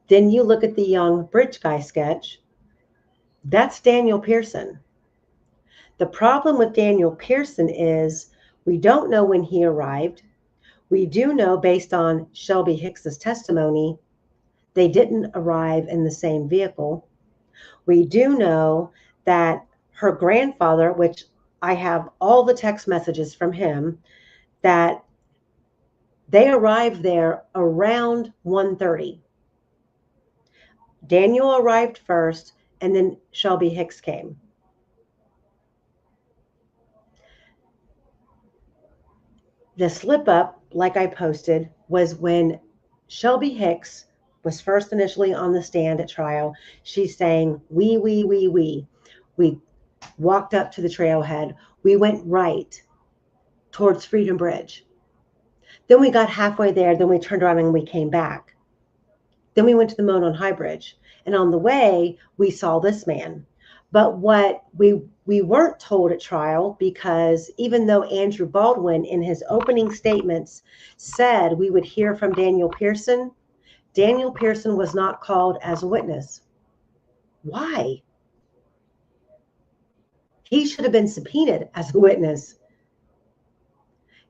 then you look at the young bridge guy sketch, that's Daniel Pearson. The problem with Daniel Pearson is we don't know when he arrived. We do know, based on Shelby Hicks's testimony, they didn't arrive in the same vehicle. We do know that her grandfather, which I have all the text messages from him, that they arrived there around 1:30. Daniel arrived first, and then Shelby Hicks came. The slip up, like I posted, was when Shelby Hicks was first initially on the stand at trial. She's saying, we. We walked up to the trailhead. We went right towards Freedom Bridge. Then we got halfway there. Then we turned around and we came back. Then we went to the Monon High Bridge. And on the way, we saw this man. But what we weren't told at trial, because even though Andrew Baldwin in his opening statements said we would hear from Daniel Pearson was not called as a witness. Why? He should have been subpoenaed as a witness.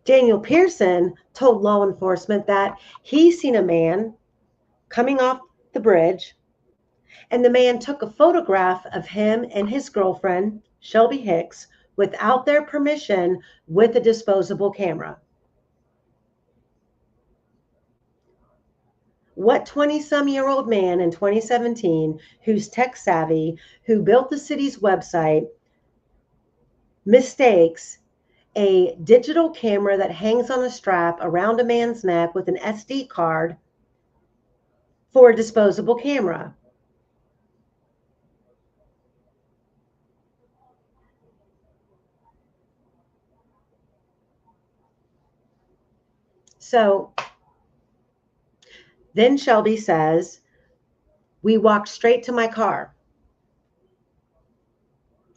Daniel Pearson told law enforcement that he's seen a man coming off the bridge, and the man took a photograph of him and his girlfriend, Shelby Hicks, without their permission with a disposable camera. What 20-some-year-old man in 2017 who's tech savvy, who built the city's website, mistakes a digital camera that hangs on a strap around a man's neck with an SD card for a disposable camera? So then Shelby says, we walked straight to my car,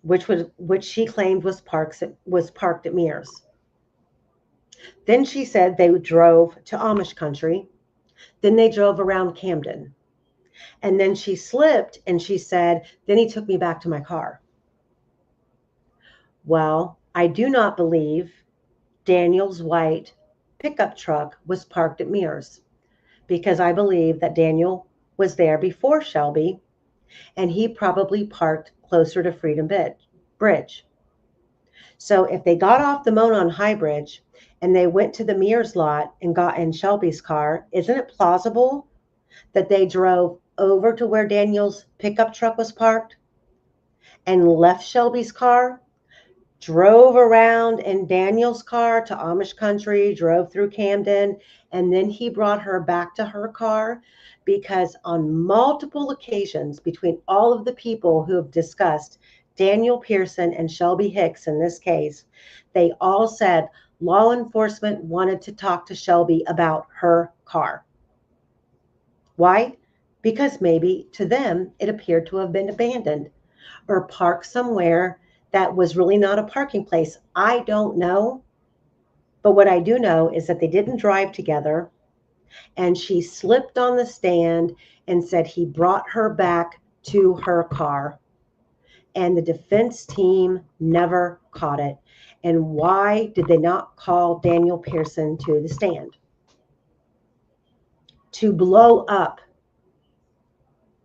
which she claimed was parked at Mears. Then she said they drove to Amish country. Then they drove around Camden. And then she slipped and she said, then he took me back to my car. Well, I do not believe Daniel's white pickup truck was parked at Mears, because I believe that Daniel was there before Shelby, and he probably parked closer to Freedom Bridge. So if they got off the Monon High Bridge and they went to the Mears lot and got in Shelby's car, isn't it plausible that they drove over to where Daniel's pickup truck was parked and left Shelby's car, drove around in Daniel's car to Amish country, drove through Camden, and then he brought her back to her car? Because on multiple occasions, between all of the people who have discussed Daniel Pearson and Shelby Hicks in this case, they all said law enforcement wanted to talk to Shelby about her car. Why? Because maybe to them it appeared to have been abandoned or parked somewhere that was really not a parking place. I don't know. But what I do know is that they didn't drive together, and she slipped on the stand and said he brought her back to her car, and the defense team never caught it. And why did they not call Daniel Pearson to the stand? To blow up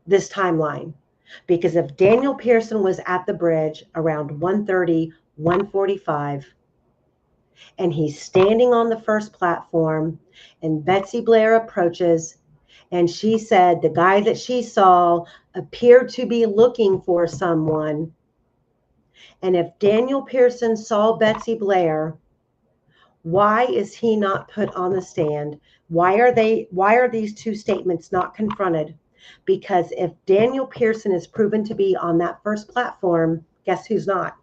this timeline. Because if Daniel Pearson was at the bridge around 1:30, 1:45, and he's standing on the first platform, and Betsy Blair approaches, and she said the guy that she saw appeared to be looking for someone. And if Daniel Pearson saw Betsy Blair, why is he not put on the stand? Why are these two statements not confronted? Because if Daniel Pearson is proven to be on that first platform, guess who's not?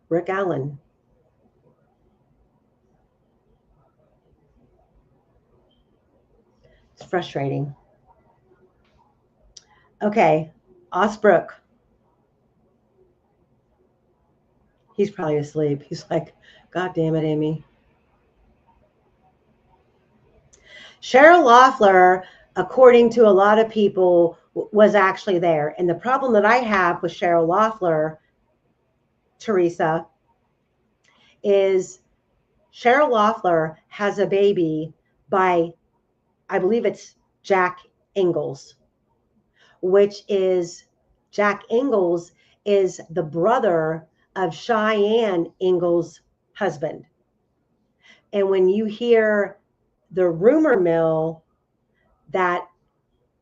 Rick Allen. It's frustrating. Okay, Osbrook. He's probably asleep. He's like, God damn it, Amy. Cheryl Loeffler, according to a lot of people, was actually there. And the problem that I have with Cheryl Loeffler, Teresa, is Cheryl Loeffler has a baby by, I believe it's Jack Ingalls, which is, Jack Ingalls is the brother of Cheyenne Ingalls' husband. And when you hear the rumor mill that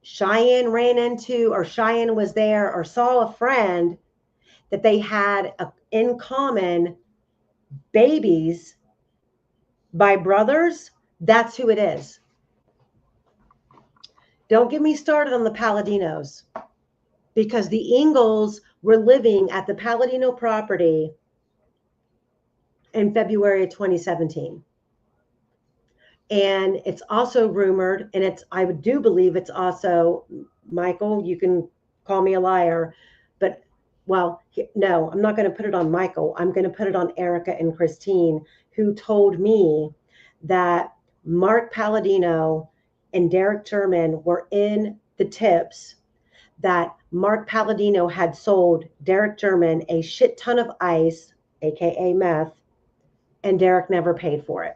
Cheyenne ran into, or Cheyenne was there, or saw a friend, that they had in common babies by brothers, that's who it is. Don't get me started on the Palladinos, because the Ingalls were living at the Palladino property in February of 2017. And it's also rumored, and I do believe it's also, Michael, you can call me a liar, but well, no, I'm not going to put it on Michael. I'm going to put it on Erica and Christine, who told me that Mark Palladino and Derek German were in the tips, that Mark Palladino had sold Derek German a shit ton of ice, aka meth, and Derek never paid for it.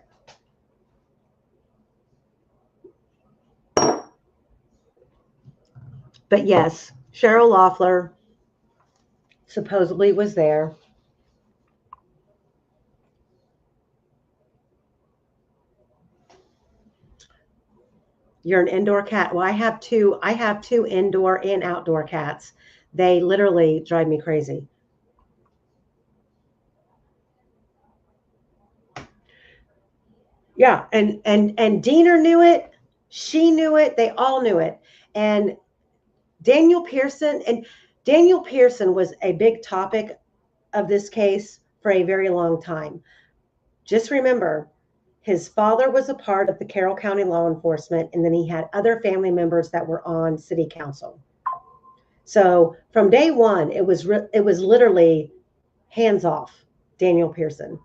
But yes, Cheryl Loeffler supposedly was there. You're an indoor cat. Well, I have two indoor and outdoor cats. They literally drive me crazy. Yeah, and Diener knew it. She knew it. They all knew it. And Daniel Pearson was a big topic of this case for a very long time. Just remember, his father was a part of the Carroll County law enforcement, and then he had other family members that were on city council. So from day one, it was literally hands off Daniel Pearson.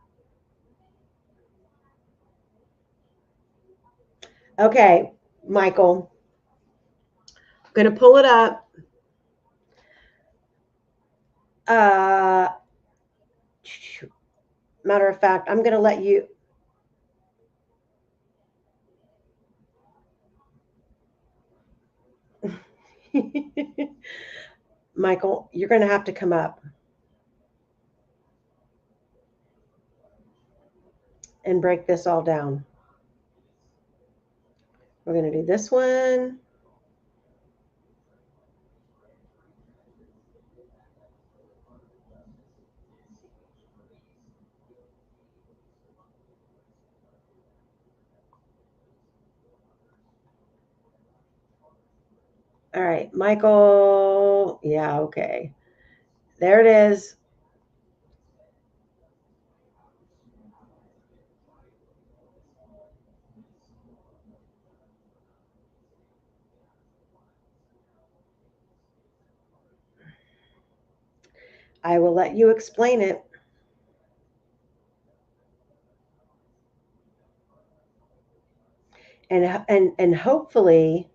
Okay, Michael, I'm going to pull it up. Matter of fact, I'm going to let you. Michael, you're going to have to come up and break this all down. We're going to do this one. All right, Michael. Yeah, okay. There it is. I will let you explain it. And hopefully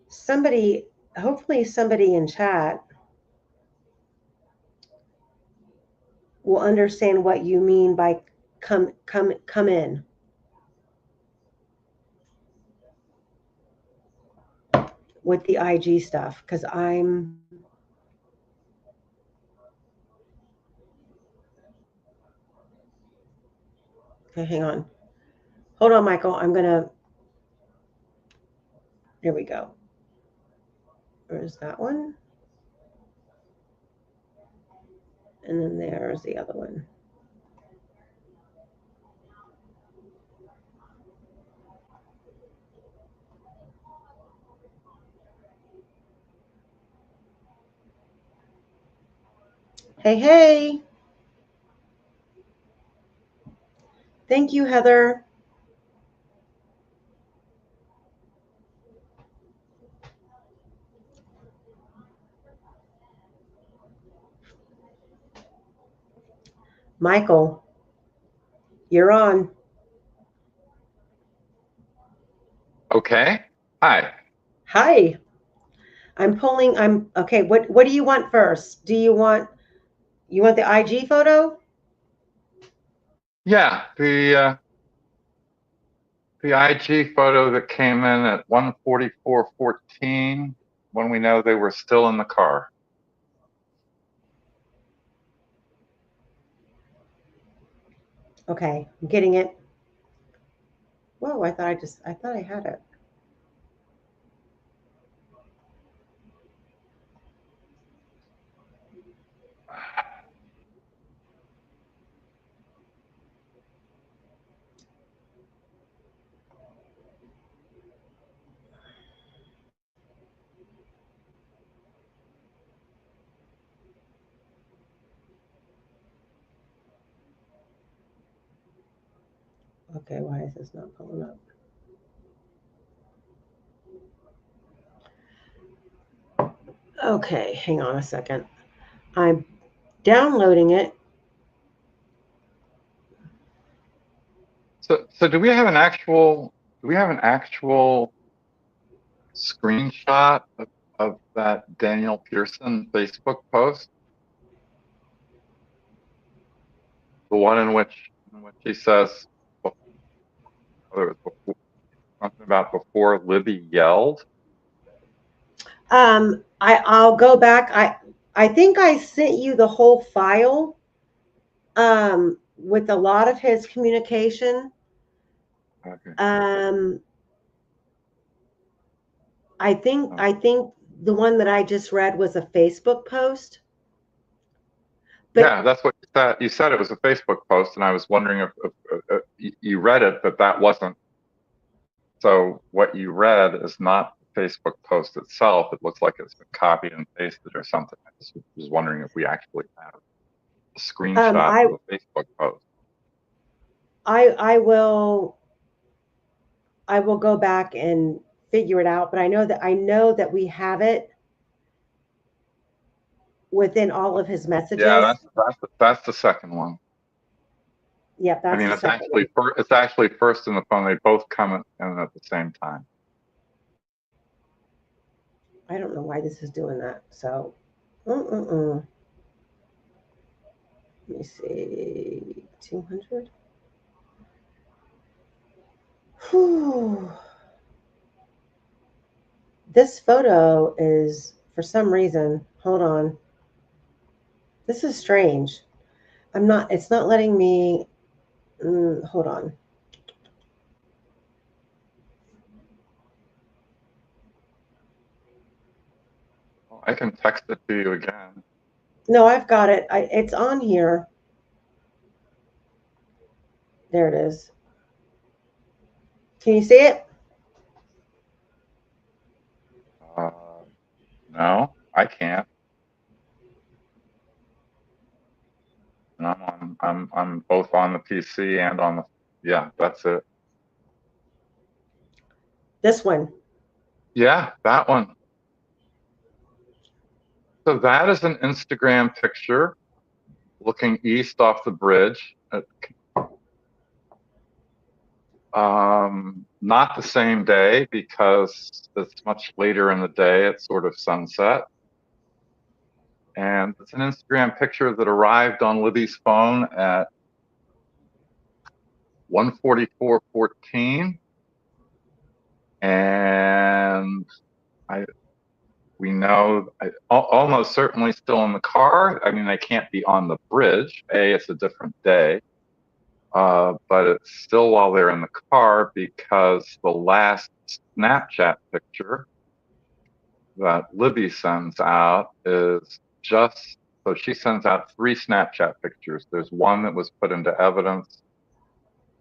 somebody in chat will understand what you mean by come in. With the IG stuff, because I'm okay, hang on. Hold on, Michael. Here we go. There's that one. And then there's the other one. Hey, hey. Thank you, Heather. Michael, you're on. Okay. Hi. Hi. Okay, what do you want first? Do you want the IG photo? Yeah, the IG photo that came in at 1:44:14 when we know they were still in the car. Okay, I'm getting it. Whoa, I thought I had it. Okay, why is this not pulling up? Okay, hang on a second. I'm downloading it. So do we have an actual screenshot of that Daniel Pearson Facebook post? The one in which he says something about before Libby yelled. I'll go back. I think I sent you the whole file with a lot of his communication. Okay. I think the one that I just read was a Facebook post. But yeah, that's what you said. You said it was a Facebook post, and I was wondering if you read it, but that wasn't. So what you read is not the Facebook post itself. It looks like it's been copied and pasted or something. I just was wondering if we actually have a screenshot of a Facebook post. I will go back and figure it out, but I know that we have it within all of his messages. Yeah, that's the second one. Yep, that's it's actually first in the phone. They both come in at the same time. I don't know why this is doing that. So, let me see, 200. Whew. This photo is, for some reason, hold on. This is strange. It's not letting me, hold on. Well, I can text it to you again. No, I've got it. It's on here. There it is. Can you see it? No, I can't. And I'm both on the PC and on the, yeah, that's it. This one. Yeah, that one. So that is an Instagram picture looking east off the bridge. Not the same day because it's much later in the day. It's sort of sunset. And it's an Instagram picture that arrived on Libby's phone at 1:44:14. And we know almost certainly still in the car. I mean, they can't be on the bridge. It's a different day. But it's still while they're in the car because the last Snapchat picture that Libby sends out is just, so she sends out 3 Snapchat pictures. There's one that was put into evidence,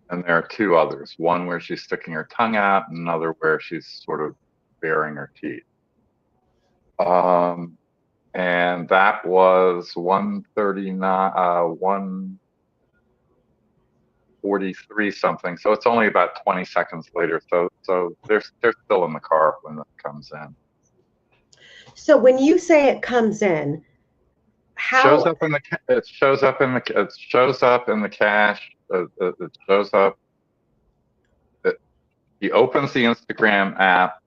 and there are 2 others. One where she's sticking her tongue out, and another where she's sort of baring her teeth. And that was 1:43 something. So it's only about 20 seconds later. So they're still in the car when it comes in. So when you say it comes in, how shows up in the it shows up in the cache. It shows up. He opens the Instagram app.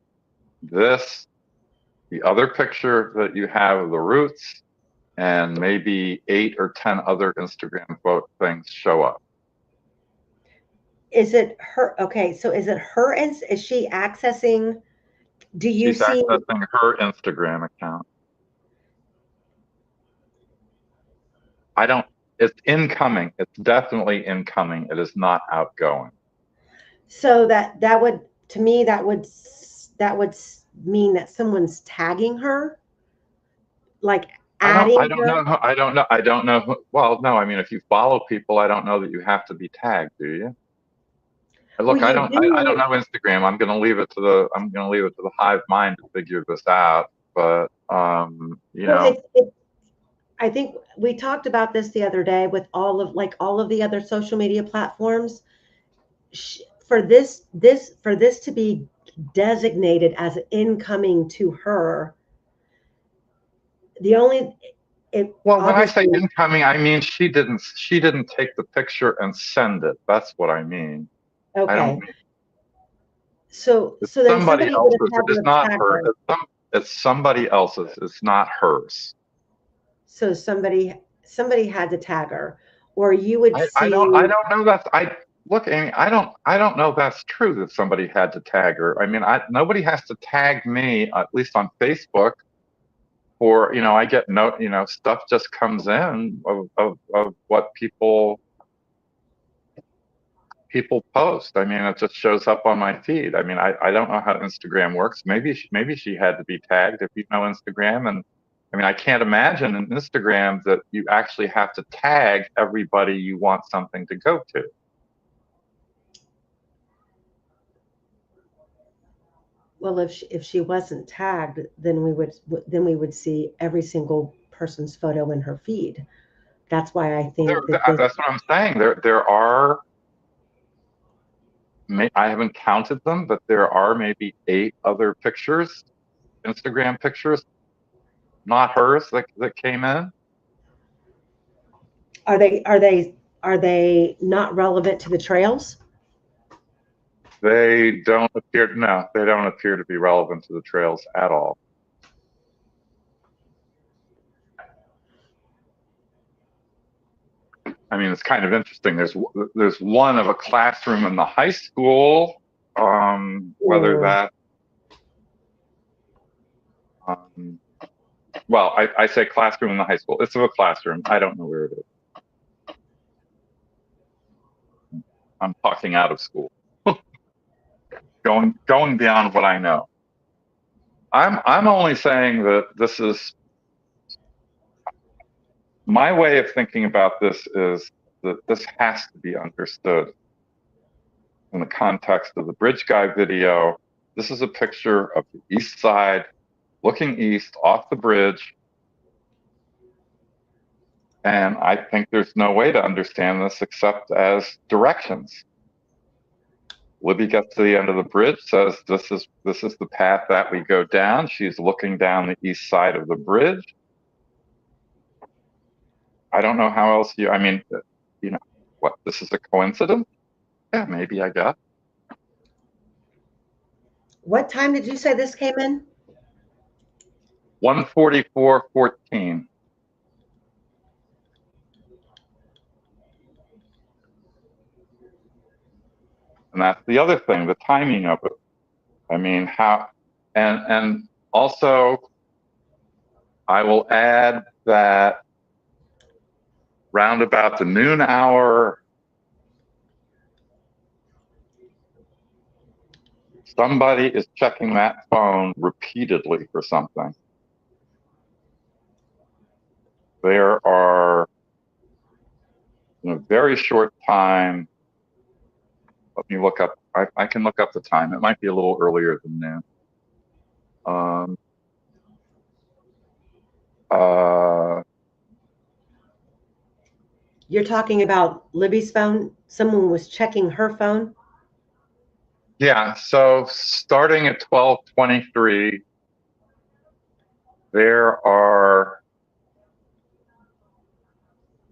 The other picture that you have of the roots, and maybe 8 or 10 other Instagram things show up. Is it her? Okay, so is it her? Is she accessing? Do you She's see accessing her Instagram account? It's incoming. It's definitely incoming. It is not outgoing. So that would, to me, that would mean that someone's tagging her, like adding I don't know. Well, no. I mean, if you follow people, I don't know that you have to be tagged, do you? Look, Well, I don't know Instagram. I'm going to leave it to the hive mind to figure this out. But you know, I think we talked about this the other day with all of the other social media platforms. For this to be designated as incoming to her, when I say incoming, I mean she didn't take the picture and send it. That's what I mean. Okay. I don't mean, so then somebody else's. would have It's not her. It's somebody else's. It's not hers. So somebody had to tag her, or you would see. I don't know that. Look, Amy, I don't know if that's true that somebody had to tag her. I mean, nobody has to tag me, at least on Facebook. Or, I get stuff just comes in of what people post. I mean, it just shows up on my feed. I mean, I don't know how Instagram works. Maybe she had to be tagged, if you know Instagram. And I mean, I can't imagine in Instagram that you actually have to tag everybody you want something to go to. Well, if she wasn't tagged, then we would see every single person's photo in her feed. That's why I think that's what I'm saying. There are. I haven't counted them, but there are maybe 8 other pictures, Instagram pictures, not hers, that came in. Are they not relevant to the trails? They don't appear to be relevant to the trails at all. I mean, it's kind of interesting. There's one of a classroom in the high school. Whether that, well, I say classroom in the high school. It's of a classroom. I don't know where it is. I'm talking out of school. Going beyond what I know. I'm only saying that this is my way of thinking about this, is that this has to be understood in the context of the bridge guy video. This is a picture of the east side, looking east off the bridge. And I think there's no way to understand this except as directions. Libby gets to the end of the bridge, says, this is the path that we go down. She's looking down the east side of the bridge. I don't know how else I mean, what, this is a coincidence? Yeah, maybe, I guess. What time did you say this came in? 1:44:14. And that's the other thing, the timing of it. I mean, how, and also, I will add that round about the noon hour, somebody is checking that phone repeatedly for something. There are, in a very short time, let me look up, I can look up the time. It might be a little earlier than noon. You're talking about Libby's phone? Someone was checking her phone? Yeah, so starting at 12:23, there are,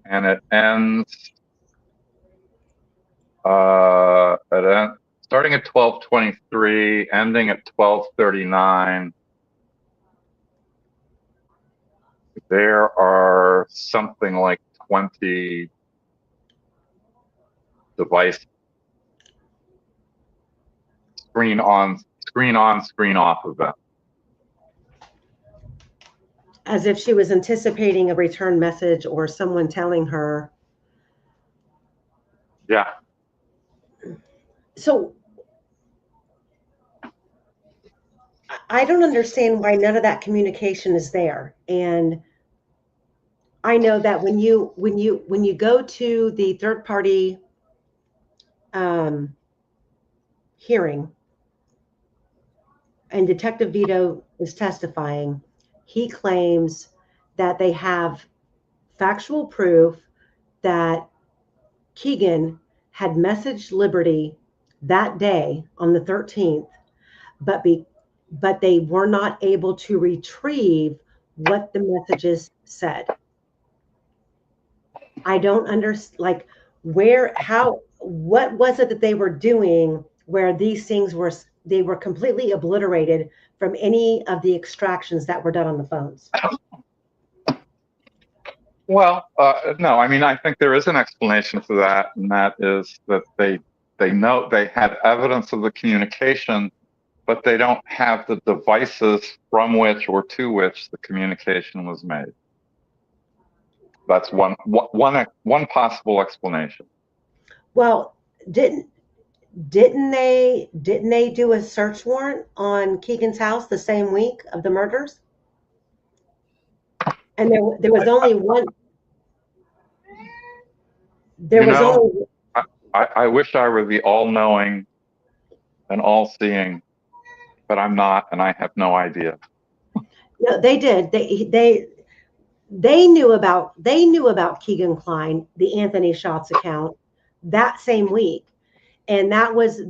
and it ends, starting at 12:23, ending at 12:39. There are something like 20 device screen on, screen off event. As if she was anticipating a return message or someone telling her. Yeah. So I don't understand why none of that communication is there. And I know that when you go to the third party hearing and Detective Vito is testifying, he claims that they have factual proof that Keegan had messaged Liberty that day on the 13th, but they were not able to retrieve what the messages said. I don't understand, like, what was it that they were doing where these things they were completely obliterated from any of the extractions that were done on the phones? Well, no, I mean, I think there is an explanation for that, and that is that they know they have evidence of the communication, but they don't have the devices from which or to which the communication was made. That's one possible explanation. Well, didn't they do a search warrant on Keegan's house the same week of the murders? And there was only one. I wish I were the all-knowing and all-seeing, but I'm not, and I have no idea. No, they did. They knew about Keegan Klein, the Anthony Schatz account, that same week, and that was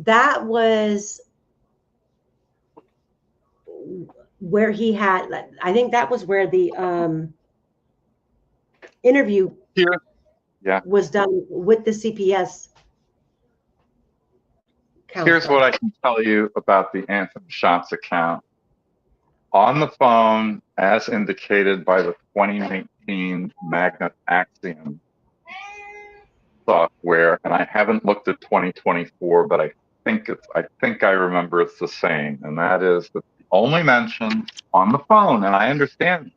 where he had. I think that was where the interview was done with the CPS counsel. Here's what I can tell you about the Anthony Schatz account. On the phone, as indicated by the 2019 Magnet Axiom software, and I haven't looked at 2024, but I think I remember it's the same, and that is that the only mention on the phone, and I understand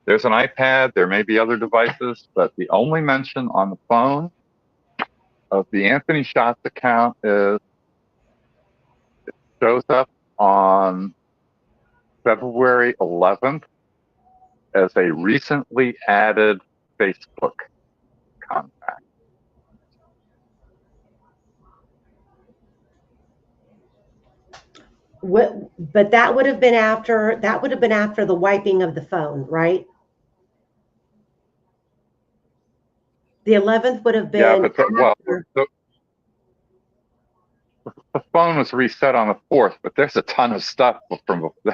there's an iPad, there may be other devices, but the only mention on the phone of the Anthony Schatz account is it shows up on February 11th as a recently added Facebook contact. But that would have been after the wiping of the phone, right? The 11th would have been. Yeah, the phone was reset on the 4th, but there's a ton of stuff from before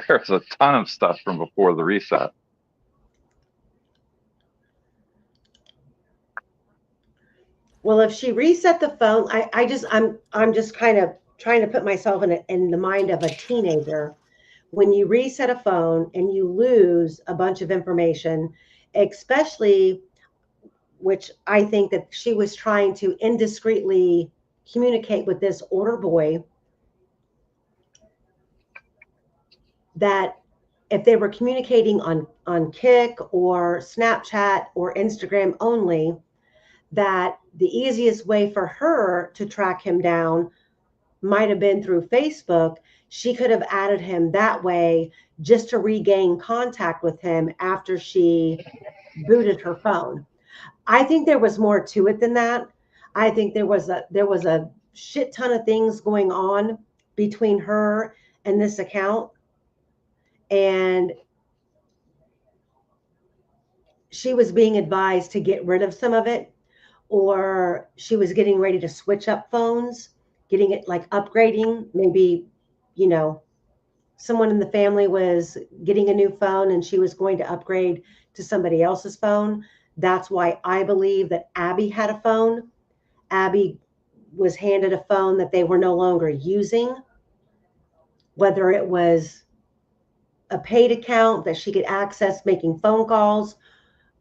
the reset. Well, if she reset the phone, I'm just kind of trying to put myself in the mind of a teenager. When you reset a phone and you lose a bunch of information, especially, which I think that she was trying to indiscreetly communicate with this older boy, that if they were communicating on Kik or Snapchat or Instagram only, that the easiest way for her to track him down might have been through Facebook. She could have added him that way just to regain contact with him after she booted her phone. I think there was more to it than that. I think there was a shit ton of things going on between her and this account, and she was being advised to get rid of some of it, or she was getting ready to switch up phones, getting it like upgrading. Maybe, someone in the family was getting a new phone and she was going to upgrade to somebody else's phone. That's why I believe that Abby had a phone. Abby was handed a phone that they were no longer using, whether it was a paid account that she could access making phone calls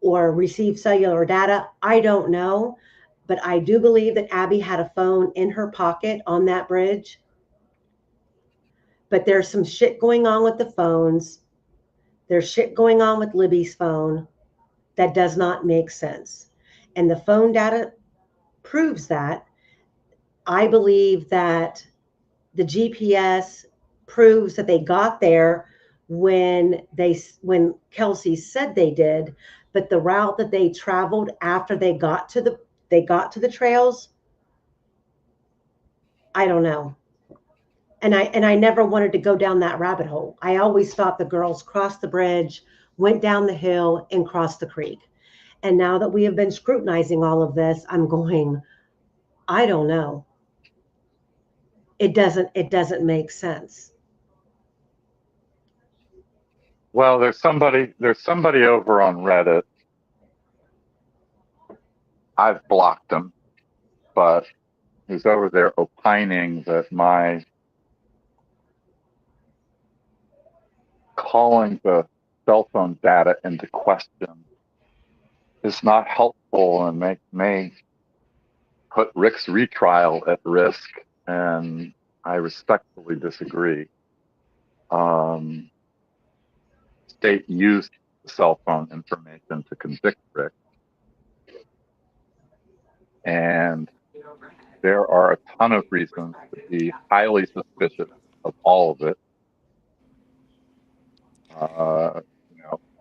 or receive cellular data. I don't know, but I do believe that Abby had a phone in her pocket on that bridge. But there's some shit going on with the phones. There's shit going on with Libby's phone that does not make sense. And the phone data proves that. I believe that the GPS proves that they got there when Kelsey said they did, but the route that they traveled after they got to the trails, I don't know. And I never wanted to go down that rabbit hole. I always thought the girls crossed the bridge, went down the hill, and crossed the creek. And now that we have been scrutinizing all of this, I'm going, I don't know. It doesn't make sense. Well, there's somebody over on Reddit. I've blocked him, but he's over there opining that my calling the cell phone data into question is not helpful and may put Rick's retrial at risk, and I respectfully disagree. State used the cell phone information to convict Rick, and there are a ton of reasons to be highly suspicious of all of it.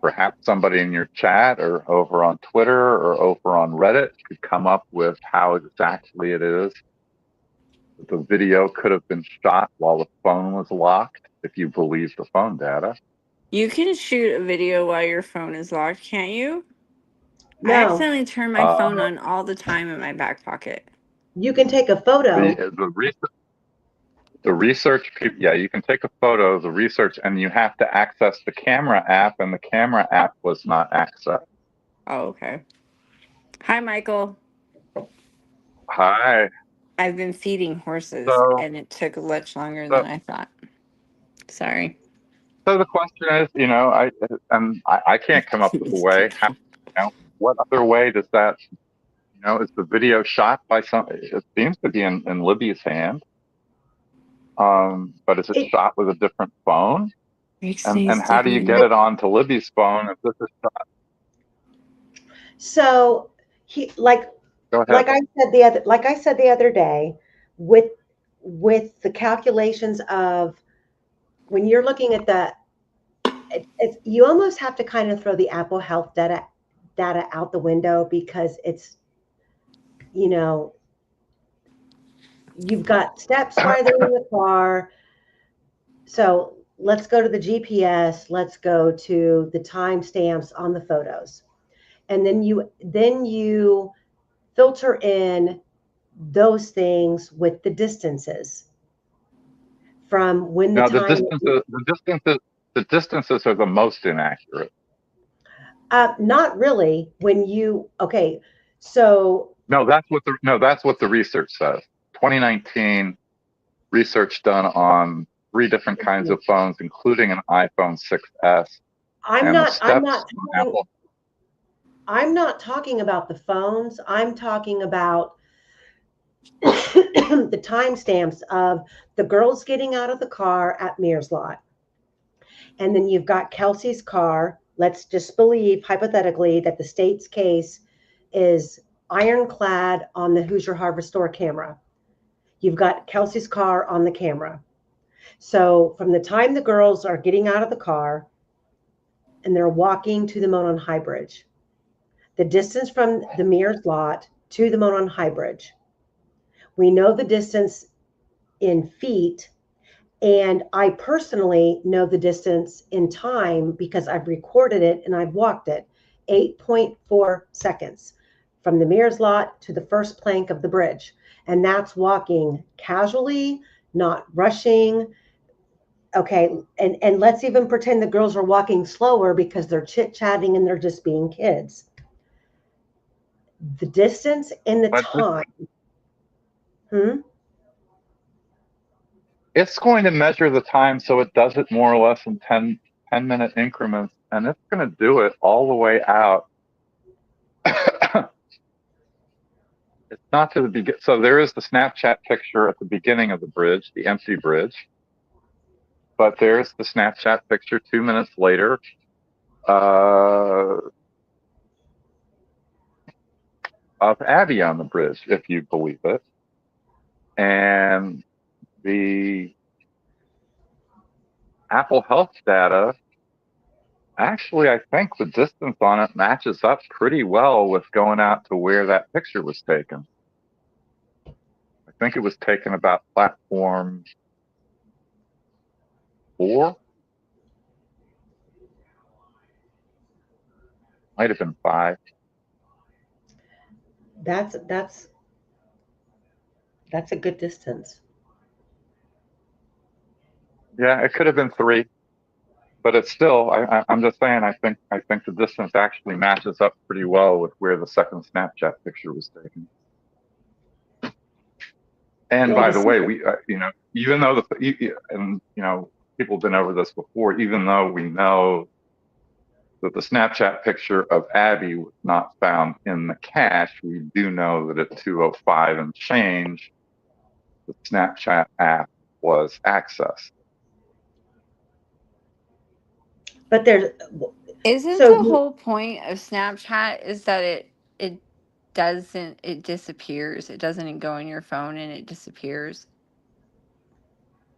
Perhaps somebody in your chat or over on Twitter or over on Reddit could come up with how exactly it is that the video could have been shot while the phone was locked, if you believe the phone data. You can shoot a video while your phone is locked, can't you? No. I accidentally turn my phone on all the time in my back pocket. You can take a photo. The research, yeah, you can take a photo of the research, and you have to access the camera app, and the camera app was not accessed. Oh, okay. Hi, Michael. Hi. I've been feeding horses, and it took much longer than I thought. Sorry. So the question is, I can't come up with a way. What other way does that? Is the video shot by some? It seems to be in Libby's hand. But is it shot with a different phone? And how do you get it onto Libby's phone if this is shot? So like I said the other day, with the calculations of when you're looking at you almost have to kind of throw the Apple Health data out the window, because it's, you've got steps while they're in the car. So let's go to the GPS. Let's go to the timestamps on the photos. And then you filter in those things with the distances from when the distances are the most inaccurate. Not really. So No, that's what the research says. 2019 research done on 3 different kinds of phones, including an iPhone 6s. I'm And the not. I'm steps not from talking. Apple. I'm not talking about the phones. I'm talking about the timestamps of the girls getting out of the car at Mears Lot. And then you've got Kelsey's car. Let's just believe, hypothetically, that the state's case is ironclad on the Hoosier Hardware Store camera. You've got Kelsey's car on the camera. So from the time the girls are getting out of the car and they're walking to the Monon High Bridge, the distance from the Mears Lot to the Monon High Bridge, we know the distance in feet. And I personally know the distance in time because I've recorded it and I've walked it. 8.4 seconds from the Mears Lot to the first plank of the bridge. And that's walking casually, not rushing. Okay, and let's even pretend the girls are walking slower because they're chit-chatting and they're just being kids. The distance and the time. It's going to measure the time, so it does it more or less in 10-minute increments, and it's going to do it all the way out. It's not to the beginning. So there is the Snapchat picture at the beginning of the bridge, the empty bridge. But there's the Snapchat picture 2 minutes later. Of Abby on the bridge, if you believe it. And the Apple Health data, actually, I think the distance on it matches up pretty well with going out to where that picture was taken. I think it was taken about platform 4. Might have been 5. That's a good distance. Yeah, it could have been 3, but it's still. I'm just saying. I think the distance actually matches up pretty well with where the second Snapchat picture was taken. And Yeah, by the way, we even though people have been over this before. Even though we know that the Snapchat picture of Abby was not found in the cache, we do know that at 2:05 and change, the Snapchat app was accessed. But there's Isn't so the whole point of Snapchat is that it disappears. It doesn't go in your phone and it disappears.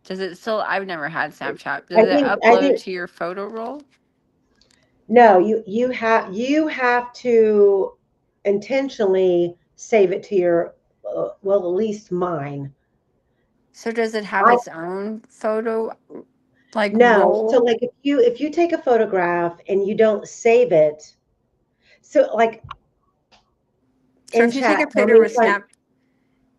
Does it still? I've never had Snapchat. Does it upload to your photo roll? No, you have to intentionally save it to your well, at least mine. So does it have its own photo No. roll? So like if you take a photograph and you don't save it, so like So in if you chat, take a picture with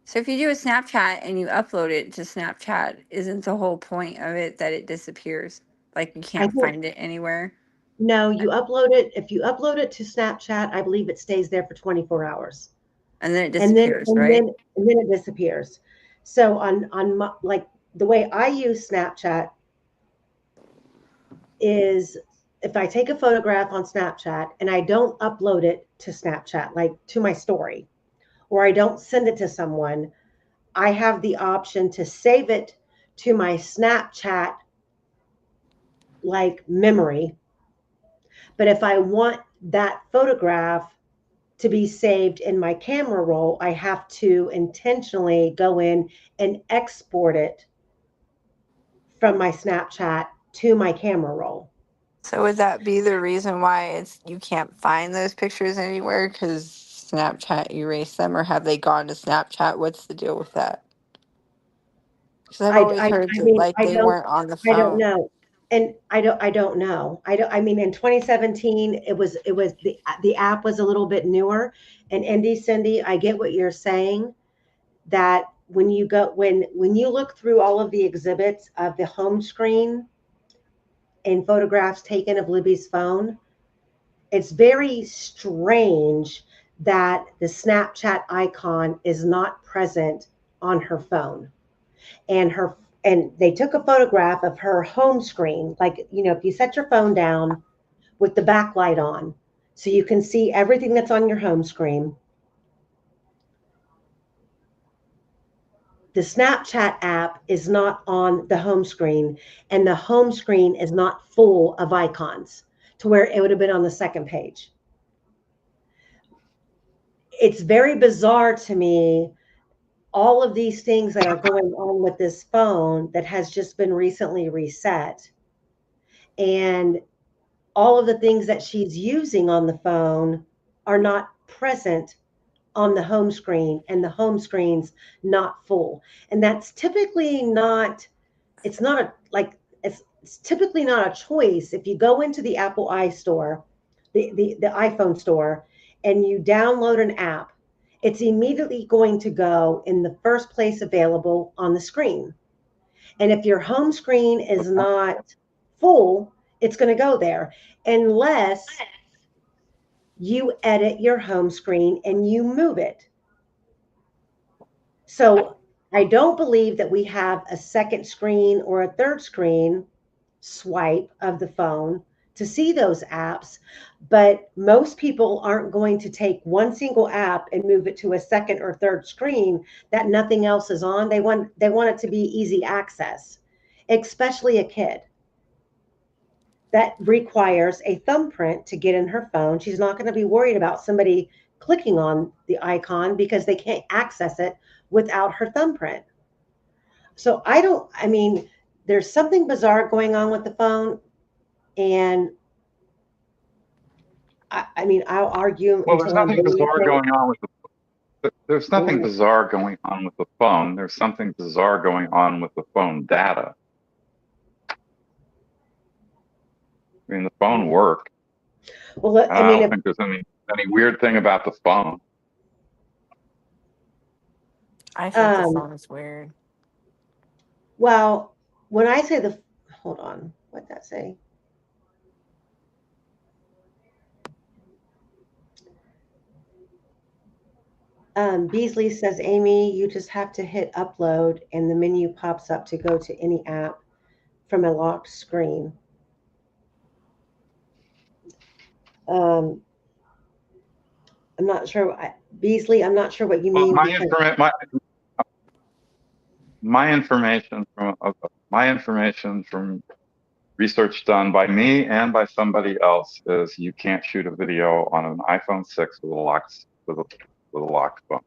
so if you do a Snapchat and you upload it to Snapchat, isn't the whole point of it that it disappears? Like you can't find it anywhere? No, you upload it. If you upload it to Snapchat, I believe it stays there for 24 hours. And then it disappears, right? And then it disappears. So on my, like the way I use Snapchat is if I take a photograph on Snapchat and I don't upload it to Snapchat, like to my story, or I don't send it to someone, I have the option to save it to my Snapchat like memory. But if I want that photograph to be saved in my camera roll, I have to intentionally go in and export it from my Snapchat to my camera roll. So would that be the reason why you can't find those pictures anywhere because Snapchat erased them, or have they gone to Snapchat? What's the deal with that? Because I've always heard that they weren't on the phone. I don't know. And I don't know. I mean, in 2017, it was the app was a little bit newer. And Indy, Cindy, I get what you're saying, that when you look through all of the exhibits of the home screen and photographs taken of Libby's phone, it's very strange that the Snapchat icon is not present on her phone. And they took a photograph of her home screen, like, you know, if you set your phone down with the backlight on, so you can see everything that's on your home screen. The Snapchat app is not on the home screen, and the home screen is not full of icons to where it would have been on the second page. It's very bizarre to me, all of these things that are going on with this phone that has just been recently reset, and all of the things that she's using on the phone are not present on the home screen, and the home screen's not full. And that's typically not, it's not a, like, it's typically not a choice. If you go into the Apple iStore, the iPhone store, and you download an app, it's immediately going to go in the first place available on the screen. And if your home screen is not full, it's going to go there, unless you edit your home screen and you move it. So I don't believe that we have a second screen or a third screen swipe of the phone to see those apps, but most people aren't going to take one single app and move it to a second or third screen that nothing else is on. They want it to be easy access, especially a kid. That requires a thumbprint to get in her phone. She's not going to be worried about somebody clicking on the icon because they can't access it without her thumbprint. So I mean, there's something bizarre going on with the phone. And I mean, I'll argue. Well, there's nothing bizarre going on with there's nothing bizarre going on with the phone. There's something bizarre going on with the phone data. I mean, the phone worked. Well, I don't think there's any weird thing about the phone. I think the phone is weird. Well, when I say hold on, what'd that say? Beasley says, Amy, you just have to hit upload and the menu pops up to go to any app from a locked screen. I'm not sure, Beasley, I'm not sure what you mean. My information from research done by me and by somebody else is you can't shoot a video on an iPhone 6 with a locked phone.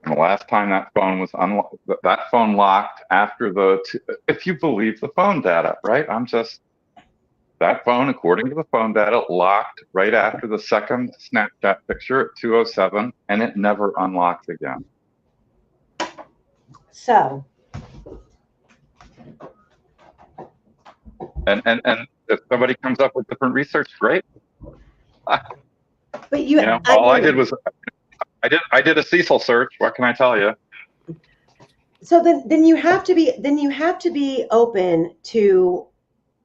And the last time that phone was unlocked, that phone locked after if you believe the phone data, right? That phone, according to the phone data, locked right after the second Snapchat picture at 2:07, and it never unlocked again. So. And if somebody comes up with different research, great. But you know, all I did was I did a Cecil search. What can I tell you? So then you have to be open to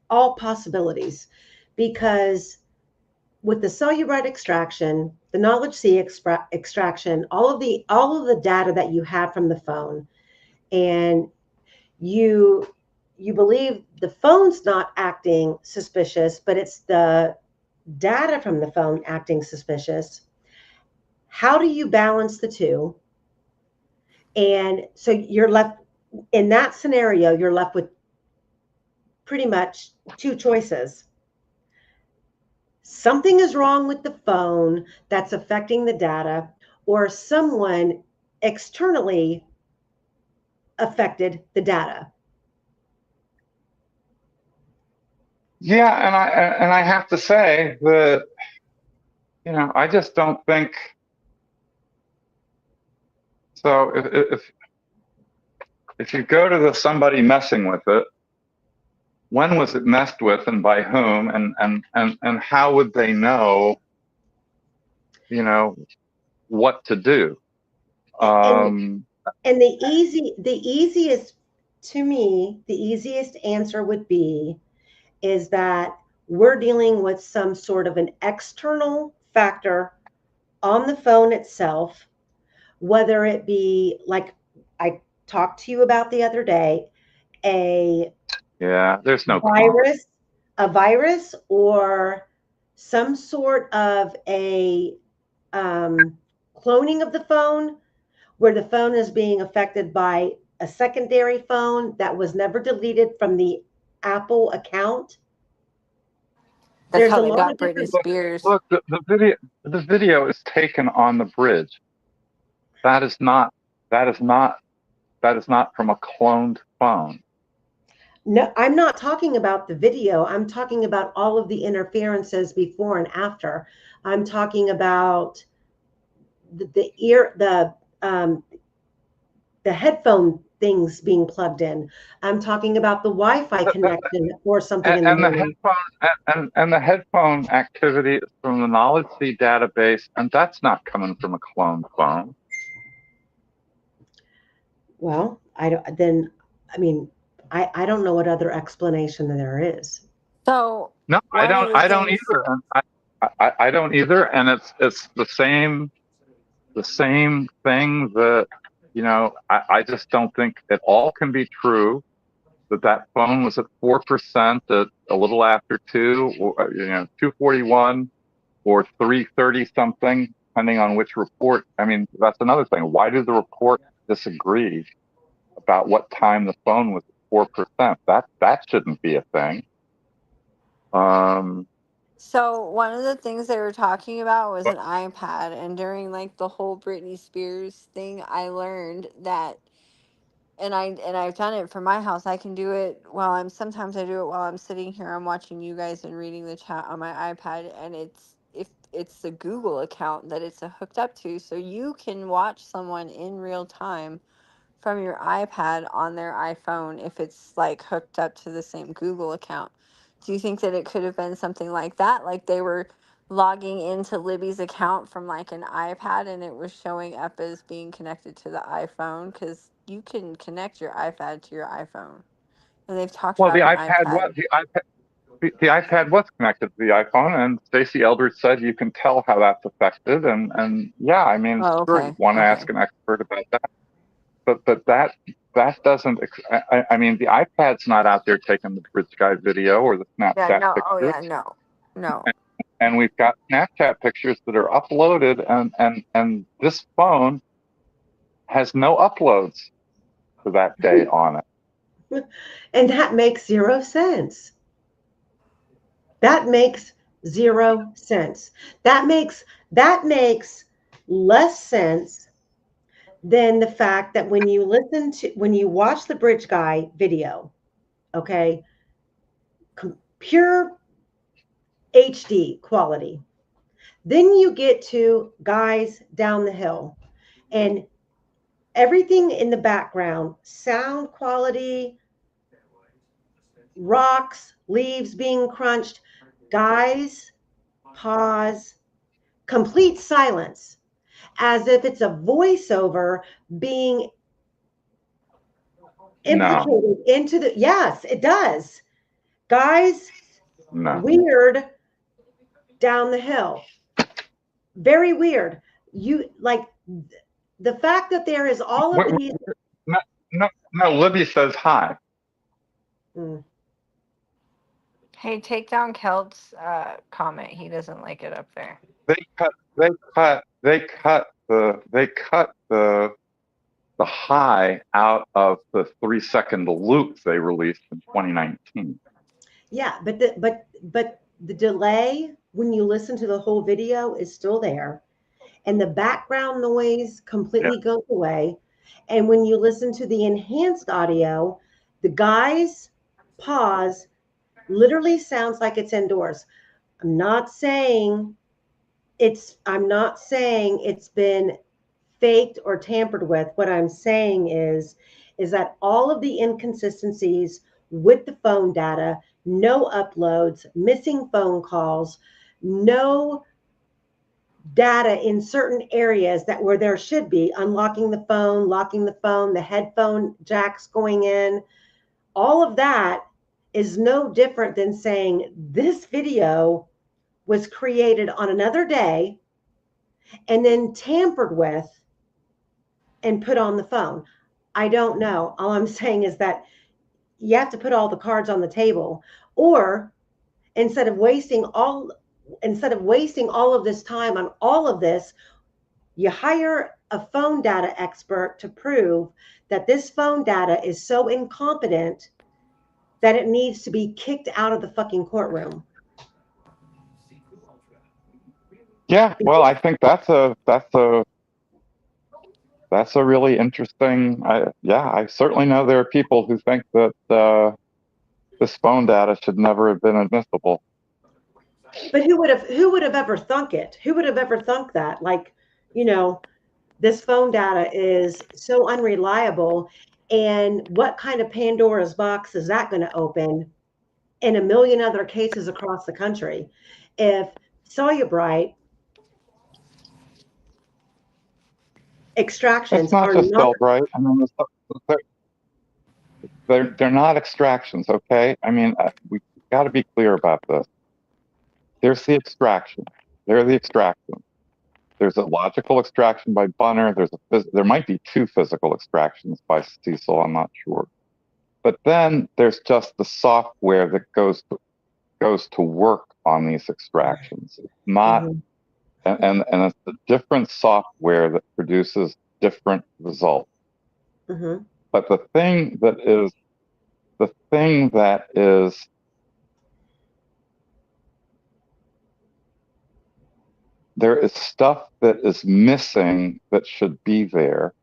all possibilities, because with the Celluloid extraction, the knowledge C extraction, all of the data that you have from the phone, and you believe the phone's not acting suspicious, but it's the data from the phone acting suspicious. How do you balance the two? And so you're left in that scenario, you're left with pretty much two choices. Something is wrong with the phone that's affecting the data, or someone externally affected the data. Yeah, and I have to say that, I just don't think so. If you go to somebody messing with it, when was it messed with and by whom, and how would they know, what to do? And the easiest to me, the easiest answer would be is that we're dealing with some sort of an external factor on the phone itself, whether it be like I talked to you about the other day, Yeah, there's no clone. a virus or some sort of a cloning of the phone, where the phone is being affected by a secondary phone that was never deleted from the Apple account. That's There's how a they lot got of Britney different. Spears. Look, the video is taken on the bridge. That is not from a cloned phone. No, I'm not talking about the video. I'm talking about all of the interferences before and after. I'm talking about the headphone things being plugged in. I'm talking about the Wi-Fi connection or something in the And the morning. headphone and the headphone activity is from the knowledge seed database, and that's not coming from a cloned phone. Well, I don't know what other explanation there is. So No, one of the I don't things, either. I don't either, and it's the same thing that, I just don't think it all can be true that phone was at 4% at a little after 2, or 2:41 or 3:30 something, depending on which report. I mean, that's another thing. Why do the reports disagree about what time the phone was at 4%? That shouldn't be a thing. so one of the things they were talking about was an iPad, and during like the whole Britney Spears thing, I learned that, and I've done it for my house. I can do it sometimes I do it while I'm sitting here. I'm watching you guys and reading the chat on my iPad, and it's the Google account that it's hooked up to, so you can watch someone in real time from your iPad on their iPhone if it's like hooked up to the same Google account. Do you think that it could have been something like that? Like they were logging into Libby's account from like an iPad and it was showing up as being connected to the iPhone, because you can connect your iPad to your iPhone. And they've talked Well, about an iPad. the iPad was connected to the iPhone, and Stacey Eldridge said you can tell how that's affected. And yeah, I mean, Oh, sure, you okay. want to Okay. ask an expert about that, but that doesn't. I mean, the iPad's not out there taking the Bridge Guy video or the Yeah, Snapchat no. Oh, pictures. yeah, no. And we've got Snapchat pictures that are uploaded, and this phone has no uploads for that day on it. And that makes zero sense. That makes zero sense. That makes less sense than the fact that when you watch the Bridge Guy video, okay, pure HD quality, then you get to Guys Down the Hill, and everything in the background, sound quality, rocks, leaves being crunched, guys, pause, complete silence, as if it's a voiceover being implicated into the. Yes, it does. Guys, weird down the hill. Very weird. You like the fact that there is all of these. No, Libby says hi. Hey, take down Kelt's comment. He doesn't like it up there. They cut the high out of the 3-second loop they released in 2019. Yeah, but the delay when you listen to the whole video is still there, and the background noise completely goes away. And when you listen to the enhanced audio, the guys pause literally sounds like it's indoors. I'm not saying it's been faked or tampered with. What I'm saying is that all of the inconsistencies with the phone data, no uploads, missing phone calls, no data in certain areas that where there should be, unlocking the phone, locking the phone, the headphone jacks going in, all of that is no different than saying this video was created on another day and then tampered with and put on the phone? I don't know. All I'm saying is that you have to put all the cards on the table, or instead of wasting all of this time on all of this, you hire a phone data expert to prove that this phone data is so incompetent that it needs to be kicked out of the fucking courtroom. Yeah, well, I think that's a really interesting. I certainly know there are people who think that this phone data should never have been admissible. But who would have ever thunk it? Who would have ever thunk that? Like, this phone data is so unreliable, and what kind of Pandora's box is that going to open in a million other cases across the country? If Cellubrite extractions It's not are just not Cellubrite. I mean, they're not extractions, okay? I mean, we got to be clear about this. There's the extraction. There are the extractions. There's a logical extraction by Bunner. There might be two physical extractions by Cecil. I'm not sure. But then there's just the software that goes to work on these extractions. It's not, and it's the different software that produces different results. Mm-hmm. But the thing that is there is stuff that is missing that should be there,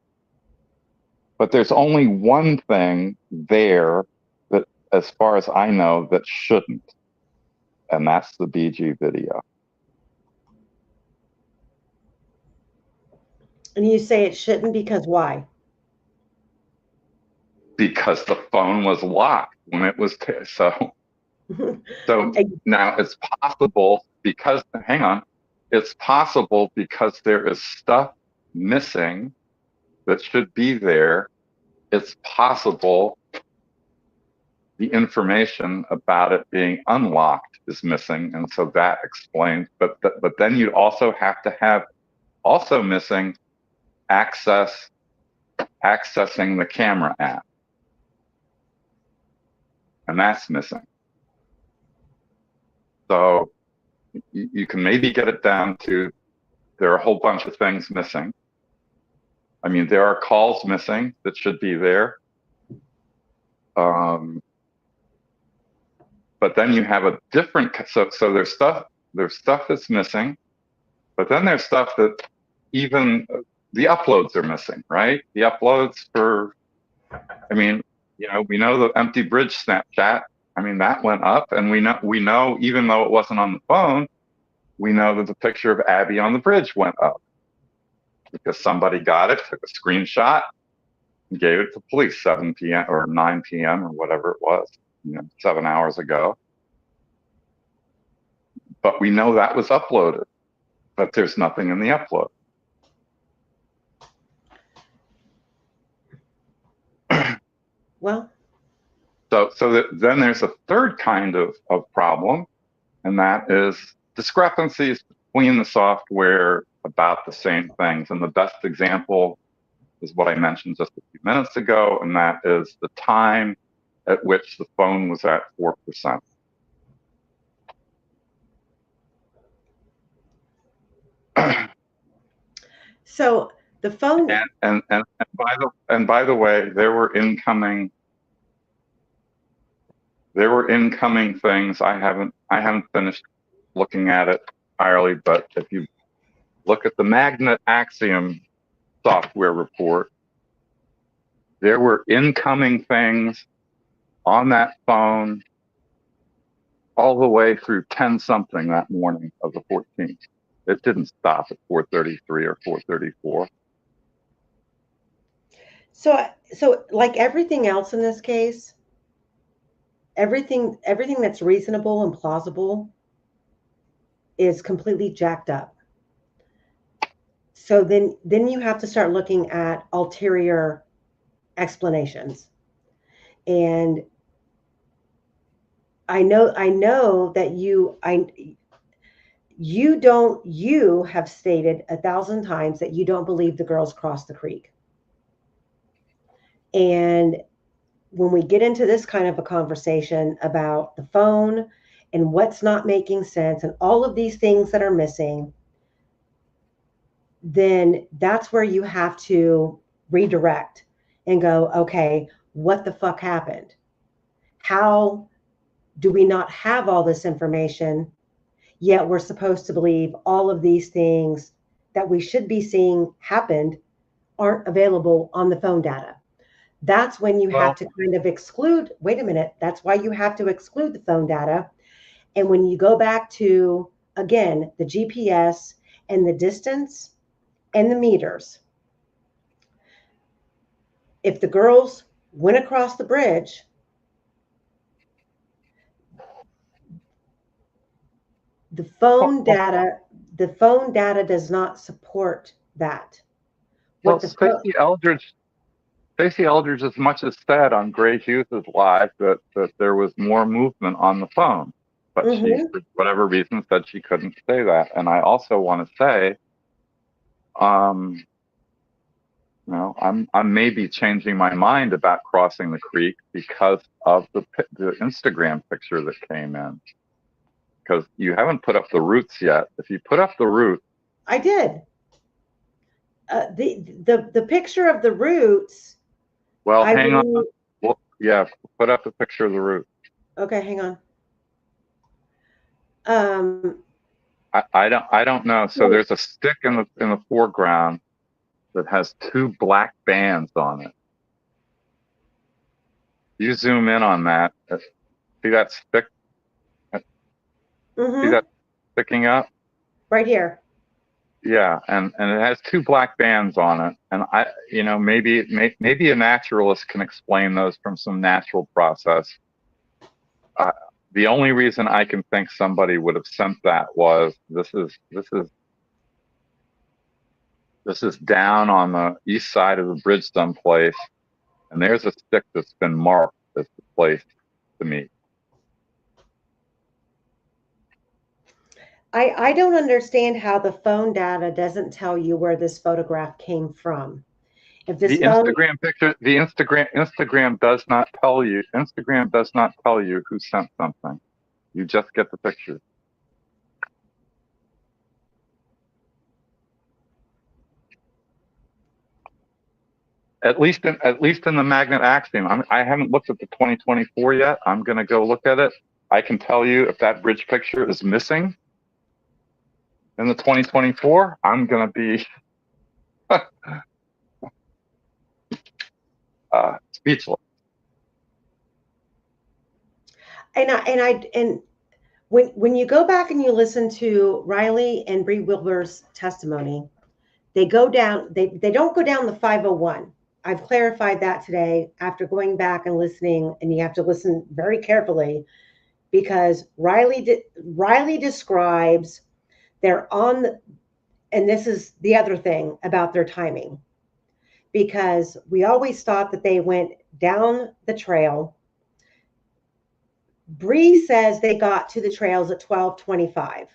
but there's only one thing there that, as far as I know, that shouldn't, and that's the BG video. And you say it shouldn't because why? Because the phone was locked when it was so now it's possible because, hang on, it's possible because there is stuff missing that should be there. It's possible the information about it being unlocked is missing, and so that explains. But then you'd also have to have also missing accessing the camera app, and that's missing. So you can maybe get it down to there are a whole bunch of things missing. I mean, there are calls missing that should be there. But then you have a different, so there's stuff that's missing, but then there's stuff that even the uploads are missing, right? The uploads I mean, we know the empty bridge Snapchat. I mean, that went up, and we know even though it wasn't on the phone, we know that the picture of Abby on the bridge went up because somebody got it, took a screenshot, and gave it to police 7 p.m. or 9 p.m. or whatever it was, 7 hours ago. But we know that was uploaded, but there's nothing in the upload. Well, then there's a third kind of problem, and that is discrepancies between the software about the same things. And the best example is what I mentioned just a few minutes ago, and that is the time at which the phone was at 4%. so the phone and by the way, there were incoming things. I haven't finished looking at it entirely, but if you look at the Magnet Axiom software report, there were incoming things on that phone all the way through 10-something that morning of the 14th. It didn't stop at 4:33 or 4:34. So like everything else in this case, everything that's reasonable and plausible is completely jacked up. So then you have to start looking at ulterior explanations. And I know that You have stated 1,000 times that you don't believe the girls crossed the creek. And when we get into this kind of a conversation about the phone and what's not making sense and all of these things that are missing, then that's where you have to redirect and go, okay, what the fuck happened? How do we not have all this information, yet we're supposed to believe all of these things that we should be seeing happened aren't available on the phone data? That's when you have to kind of exclude, wait a minute, that's why you have to exclude the phone data. And when you go back to, again, the GPS and the distance and the meters, if the girls went across the bridge, the phone data does not support that. Well, Stacey Eldridge as much as said on Gray Hughes' live that there was more movement on the phone, but she, for whatever reason, said she couldn't say that. And I also want to say, I'm maybe changing my mind about crossing the creek because of the Instagram picture that came in. Because you haven't put up the routes yet. If you put up the route, I did. The picture of the routes. Well, hang on. Well, yeah, put up the picture of the route. Okay, hang on. I don't know. So there's a stick in the foreground that has 2 black bands on it. You zoom in on that. See that stick? See that sticking up? Right here. Yeah, and it has 2 black bands on it. And maybe a naturalist can explain those from some natural process. The only reason I can think somebody would have sent that was this is down on the east side of the bridge someplace, and there's a stick that's been marked as the place to meet. I don't understand how the phone data doesn't tell you where this photograph came from. If this Instagram picture, Instagram does not tell you. Instagram does not tell you who sent something. You just get the picture. At least in the magnet axiom. I haven't looked at the 2024 yet. I'm going to go look at it. I can tell you if that bridge picture is missing in the 2024, I'm going to be speechless. And when you go back and you listen to Riley and Bree Wilbur's testimony, they go down. They don't go down the 501. I've clarified that today after going back and listening, and you have to listen very carefully because Riley describes they're on, and this is the other thing about their timing, because we always thought that they went down the trail. Bree says they got to the trails at 12:25.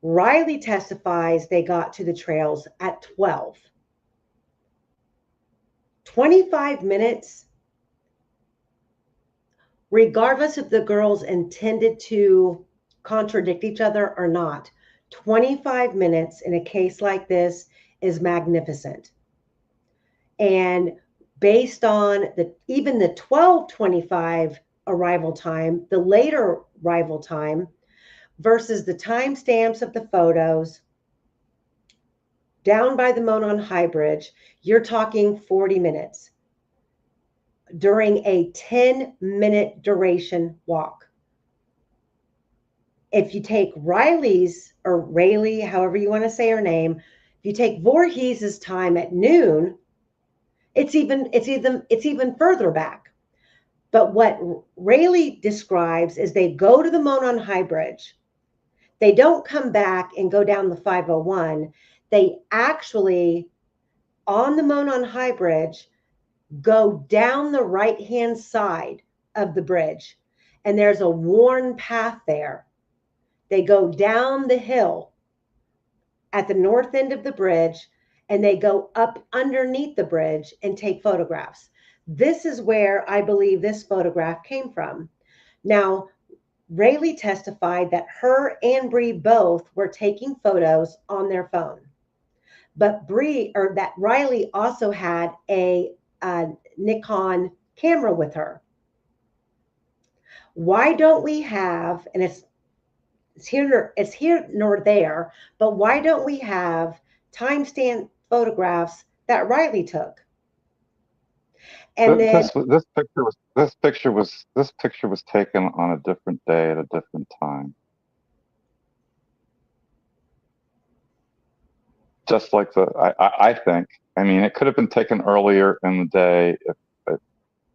Riley testifies they got to the trails at 12. 25 minutes, regardless if the girls intended to contradict each other or not, 25 minutes in a case like this is magnificent. And based on even the 12:25 arrival time, the later arrival time, versus the timestamps of the photos down by the Monon High Bridge, you're talking 40 minutes during a 10-minute duration walk. If you take Riley's, or Rayleigh, however you want to say her name, if you take Voorhees' time at noon, it's even further back. But what Rayleigh describes is they go to the Monon High Bridge. They don't come back and go down the 501. They actually, on the Monon High Bridge, go down the right-hand side of the bridge. And there's a worn path there They go down the hill at the north end of the bridge, and they go up underneath the bridge and take photographs. This is where I believe this photograph came from. Now, Rayleigh testified that her and Bree both were taking photos on their phone. But that Riley also had a Nikon camera with her. Why don't we have, and it's here nor there, but why don't we have timestamp photographs that Riley took? And this picture was taken on a different day at a different time. Just like I think, I mean, it could have been taken earlier in the day.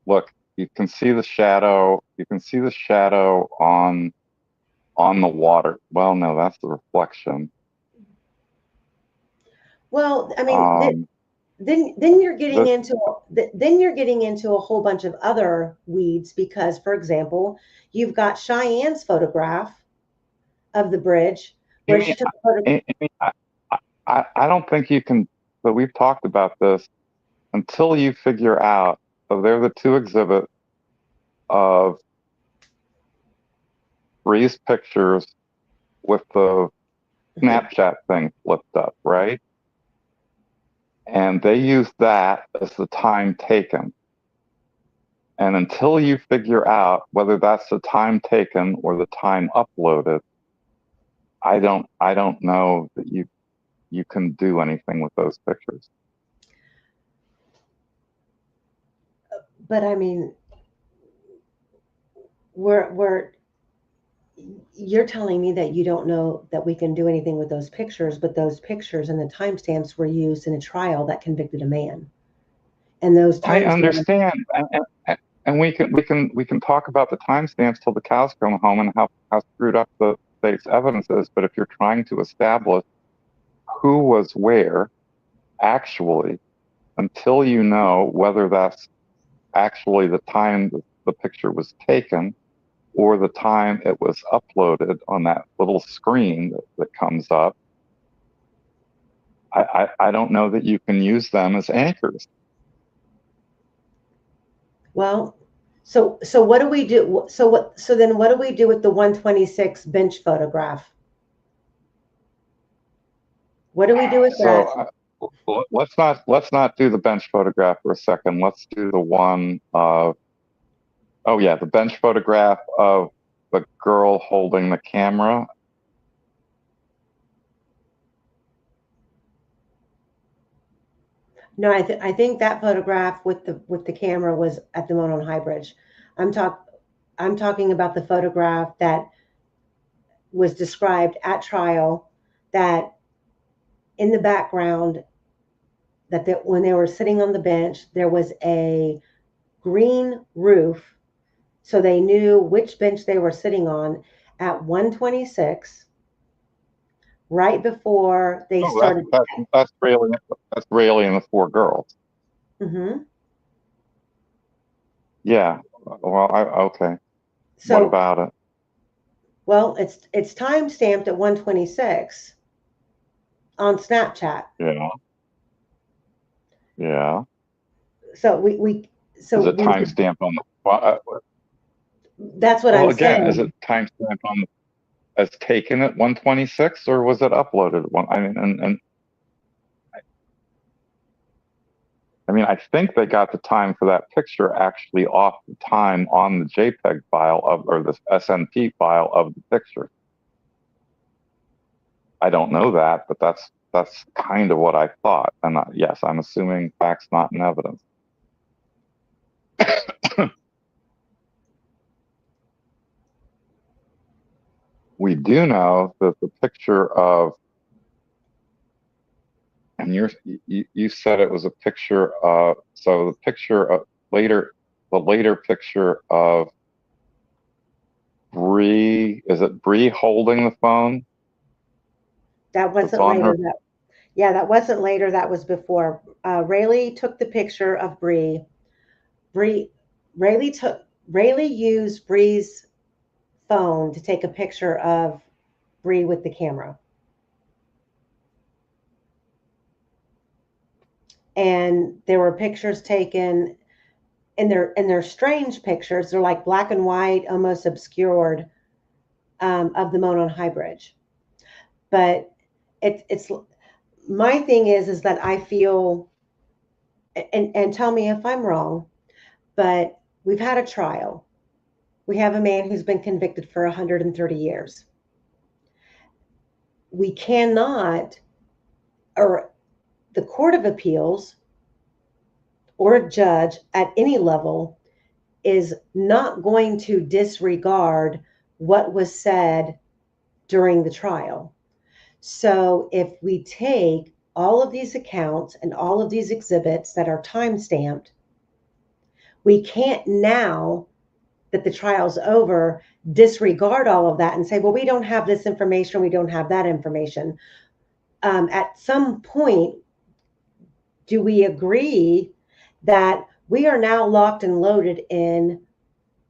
Look, you can see the shadow. You can see the shadow on the water. Well, no, that's the reflection. Well, I mean, then you're getting into a whole bunch of other weeds because, for example, you've got Cheyenne's photograph of the bridge where she took a photograph. I don't think you can, but we've talked about this until you figure out, so they're the two exhibits of Bree's pictures with the Snapchat thing flipped up, right? And they use that as the time taken. And until you figure out whether that's the time taken or the time uploaded, I don't know that you can do anything with those pictures. But I mean, you're telling me that you don't know that we can do anything with those pictures, but those pictures and the timestamps were used in a trial that convicted a man. And those timestamps. I understand, and we can talk about the timestamps till the cows come home and how screwed up the state's evidence is. But if you're trying to establish who was where, actually, until you know whether that's actually the time the picture was taken or the time it was uploaded on that little screen that comes up, I don't know that you can use them as anchors. Well, so what do we do? So then what do we do with the 126 bench photograph? What do we do with that? Let's not do the bench photograph for a second. Let's do the one of, oh yeah, the bench photograph of the girl holding the camera. No, I think that photograph with the camera was at the Monon High Bridge. I'm talking about the photograph that was described at trial, that in the background, that when they were sitting on the bench, there was a green roof, so they knew which bench they were sitting on at 126, right before they started. That's Rayleigh and the four girls. Mm-hmm. Yeah. Well, okay. So, what about it? Well, it's time stamped at 126 on Snapchat. Yeah. Yeah. So is it time stamped on the? That's what I'm saying. Is it time stamped on as taken at 126, or was it uploaded at one? I mean, I think they got the time for that picture actually off the time on the JPEG file or the SNP file of the picture. I don't know that, but that's kind of what I thought. And yes, I'm assuming facts, not in evidence. We do know that the picture of, and you said it was a picture of, so the picture of the later picture of Bree, is it Bree holding the phone? That wasn't later. That wasn't later. That was before. Rayleigh took the picture of Bree. Rayleigh used Bree's phone to take a picture of Bree with the camera. And there were pictures taken, and they're strange pictures. They're like black and white, almost obscured, of the Monon High Bridge. But it's my thing is that I feel, and tell me if I'm wrong, but we've had a trial. We have a man who's been convicted for 130 years. We cannot, or the Court of Appeals or a judge at any level is not going to disregard what was said during the trial. So if we take all of these accounts and all of these exhibits that are time-stamped, we can't, now that the trial's over, disregard all of that and say, well, we don't have this information, we don't have that information. At some point, do we agree that we are now locked and loaded in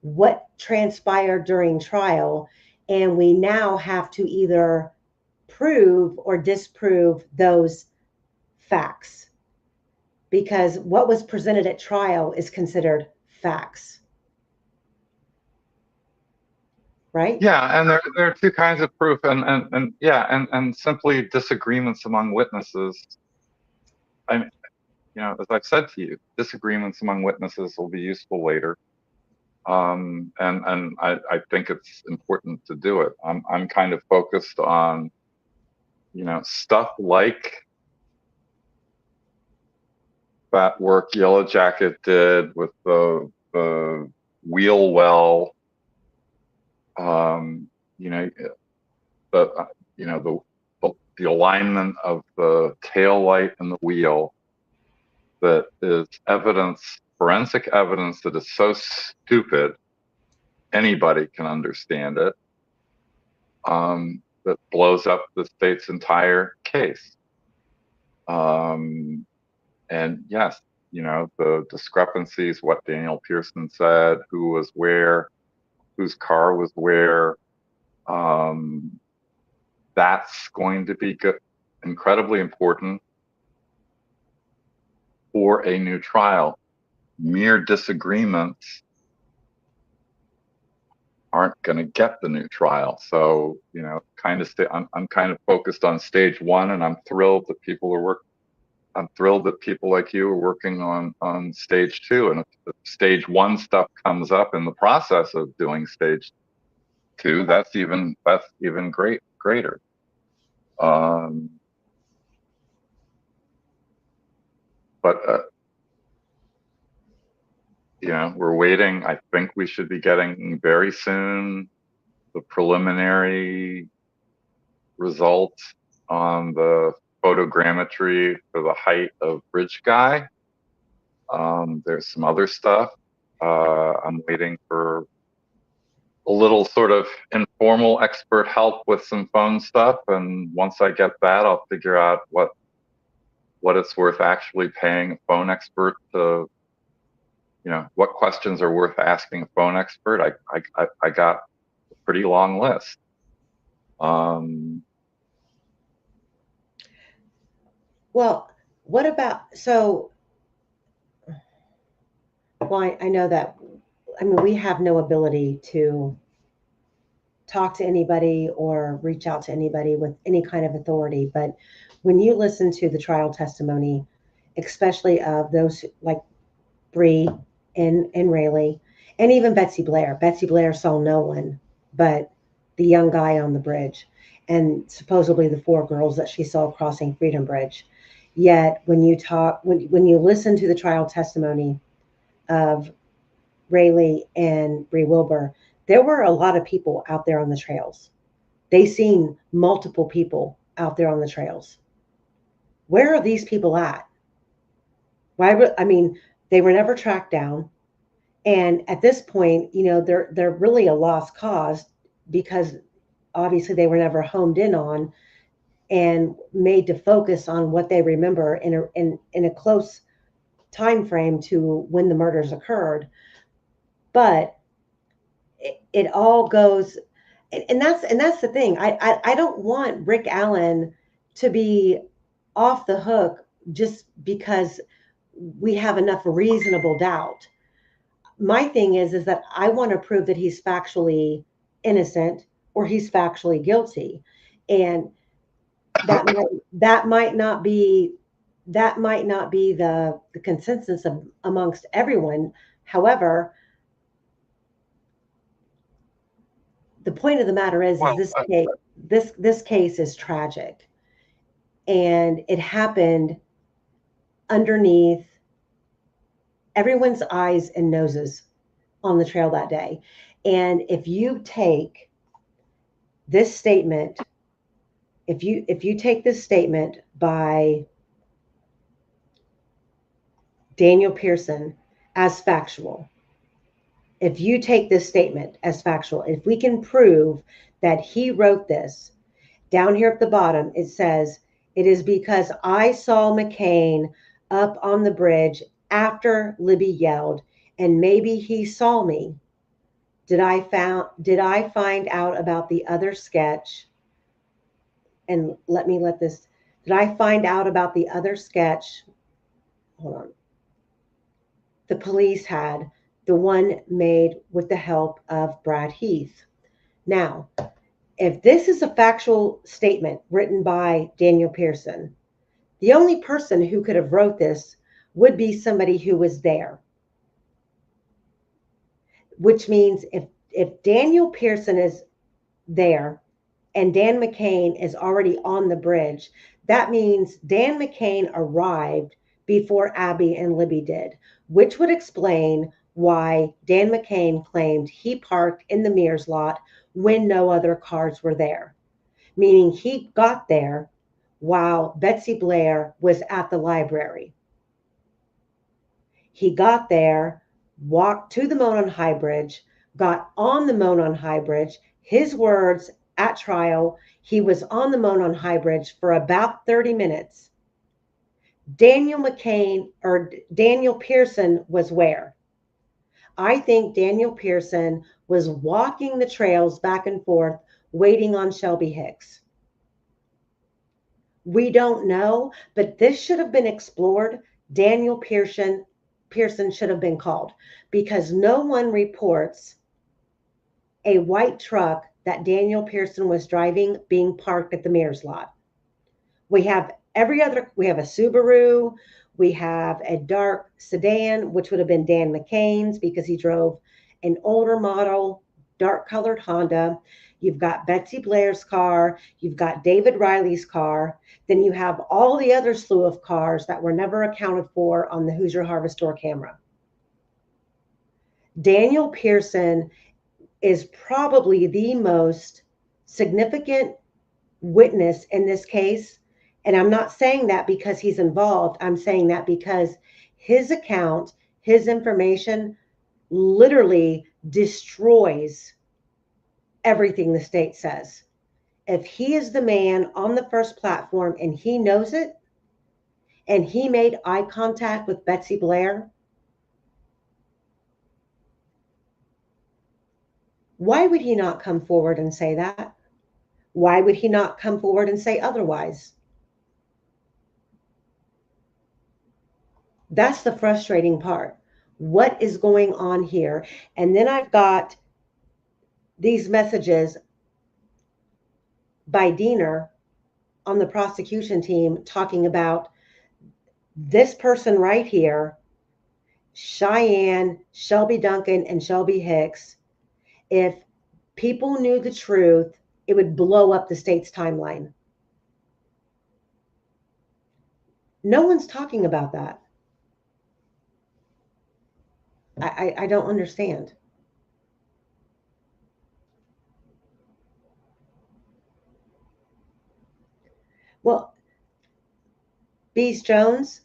what transpired during trial, and we now have to either prove or disprove those facts? Because what was presented at trial is considered facts. Right? Yeah, and there are two kinds of proof, and simply disagreements among witnesses. I mean, as I've said to you, disagreements among witnesses will be useful later. And I think it's important to do it. I'm kind of focused on, stuff like that work Yellow Jacket did with the wheel well. The alignment of the tail light and the wheel, that is evidence, forensic evidence that is so stupid anybody can understand it, that blows up the state's entire case. And yes, the discrepancies, what Daniel Pearson said, who was where, whose car was where, that's going to be incredibly important for a new trial. Mere disagreements aren't going to get the new trial. So, I'm kind of focused on stage one, and I'm thrilled that people like you are working on stage two. And if stage one stuff comes up in the process of doing stage two, that's even greater. We're waiting. I think we should be getting very soon the preliminary results on the photogrammetry for the height of Bridge Guy. There's some other stuff. I'm waiting for a little sort of informal expert help with some phone stuff, and once I get that, I'll figure out what it's worth actually paying a phone expert to, what questions are worth asking a phone expert. I got a pretty long list. Well, what about, I know that, we have no ability to talk to anybody or reach out to anybody with any kind of authority, but when you listen to the trial testimony, especially of those like Bree and Rayleigh, and even Betsy Blair saw no one but the young guy on the bridge, and supposedly the 4 girls that she saw crossing Freedom Bridge. Yet when you listen to the trial testimony of Rayleigh and Bree Wilbur, there were a lot of people out there on the trails. They seen multiple people out there on the trails. Where are these people at? They were never tracked down. And at this point, they're really a lost cause, because obviously they were never homed in on and made to focus on what they remember in a close time frame to when the murders occurred. But it all goes, and that's the thing. I don't want Rick Allen to be off the hook just because we have enough reasonable doubt. My thing is that I want to prove that he's factually innocent or he's factually guilty, and that might not be the consensus amongst everyone. However, the point of the matter is this case is tragic, and it happened underneath everyone's eyes and noses on the trail that day. And if you take this statement, if you take this statement by Daniel Pearson as factual, if you take this statement as factual, if we can prove that he wrote this, down here at the bottom, it says, "It is because I saw McCain up on the bridge after Libby yelled, and maybe he saw me. Did I find out about the other sketch? And did I find out about the other sketch? Hold on. The police had, the one made with the help of Brad Heath." Now, if this is a factual statement written by Daniel Pearson, the only person who could have wrote this would be somebody who was there. Which means if Daniel Pearson is there and Dan McCain is already on the bridge, that means Dan McCain arrived before Abby and Libby did, which would explain why Dan McCain claimed he parked in the Mears lot when no other cars were there, meaning he got there while Betsy Blair was at the library. He got there, walked to the Monon High Bridge, got on the Monon High Bridge. His words at trial, he was on the Monon High Bridge for about 30 minutes. Daniel Pearson was where? I think Daniel Pearson was walking the trails back and forth, waiting on Shelby Hicks. We don't know, but this should have been explored. Daniel Pearson should have been called, because no one reports a white truck that Daniel Pearson was driving being parked at the Mears lot. We have a Subaru, we have a dark sedan, which would have been Dan McCain's because he drove an older model, dark colored Honda. You've got Betsy Blair's car, you've got David Riley's car, then you have all the other slew of cars that were never accounted for on the Hoosier Harvest Store camera. Daniel Pearson is probably the most significant witness in this case. And I'm not saying that because he's involved. I'm saying that because his account, his information literally destroys everything the state says. If he is the man on the first platform and he knows it, and he made eye contact with Betsy Blair, why would he not come forward and say that? Why would he not come forward and say otherwise? That's the frustrating part. What is going on here? And then I've got these messages by Diener on the prosecution team talking about this person right here, Cheyenne, Shelby Duncan, and Shelby Hicks. If people knew the truth, it would blow up the state's timeline. No one's talking about that. I don't understand. Well, Bees Jones,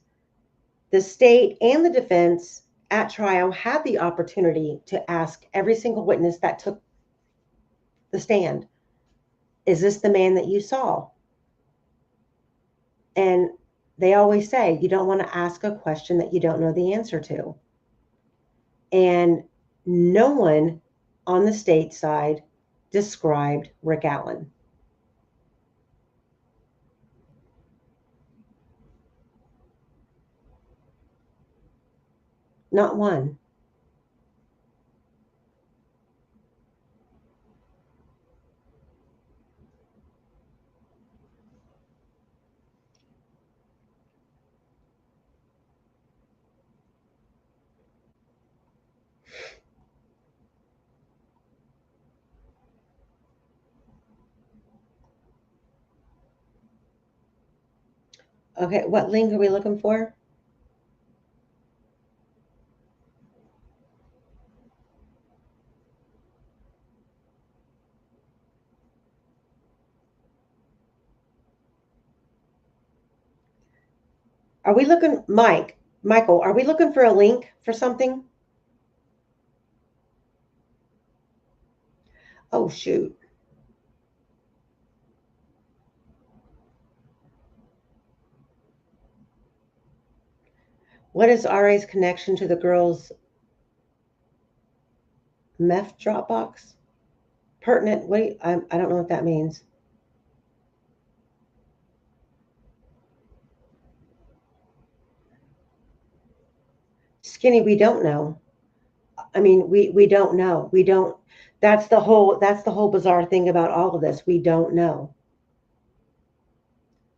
the state and the defense at trial had the opportunity to ask every single witness that took the stand, is this the man that you saw? And they always say, you don't want to ask a question that you don't know the answer to. And no one on the state side described Rick Allen? Not one. Okay, what link are we looking for? Are we looking, Michael, are we looking for a link for something? Oh, shoot. What is RA's connection to the girl's meth Dropbox? Pertinent, wait, I don't know what that means. Skinny, we don't know. I mean, we don't know. We don't, that's the whole bizarre thing about all of this. We don't know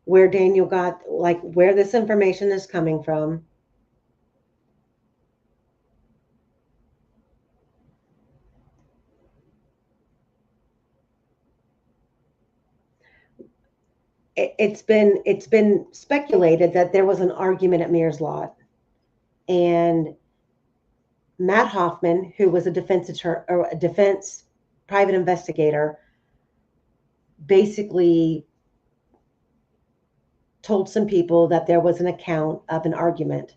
where Daniel got, like, where this information is coming from. It's been speculated that there was an argument at Mears Lot, and Matt Hoffman, who was a defense attorney or a defense private investigator, basically told some people that there was an account of an argument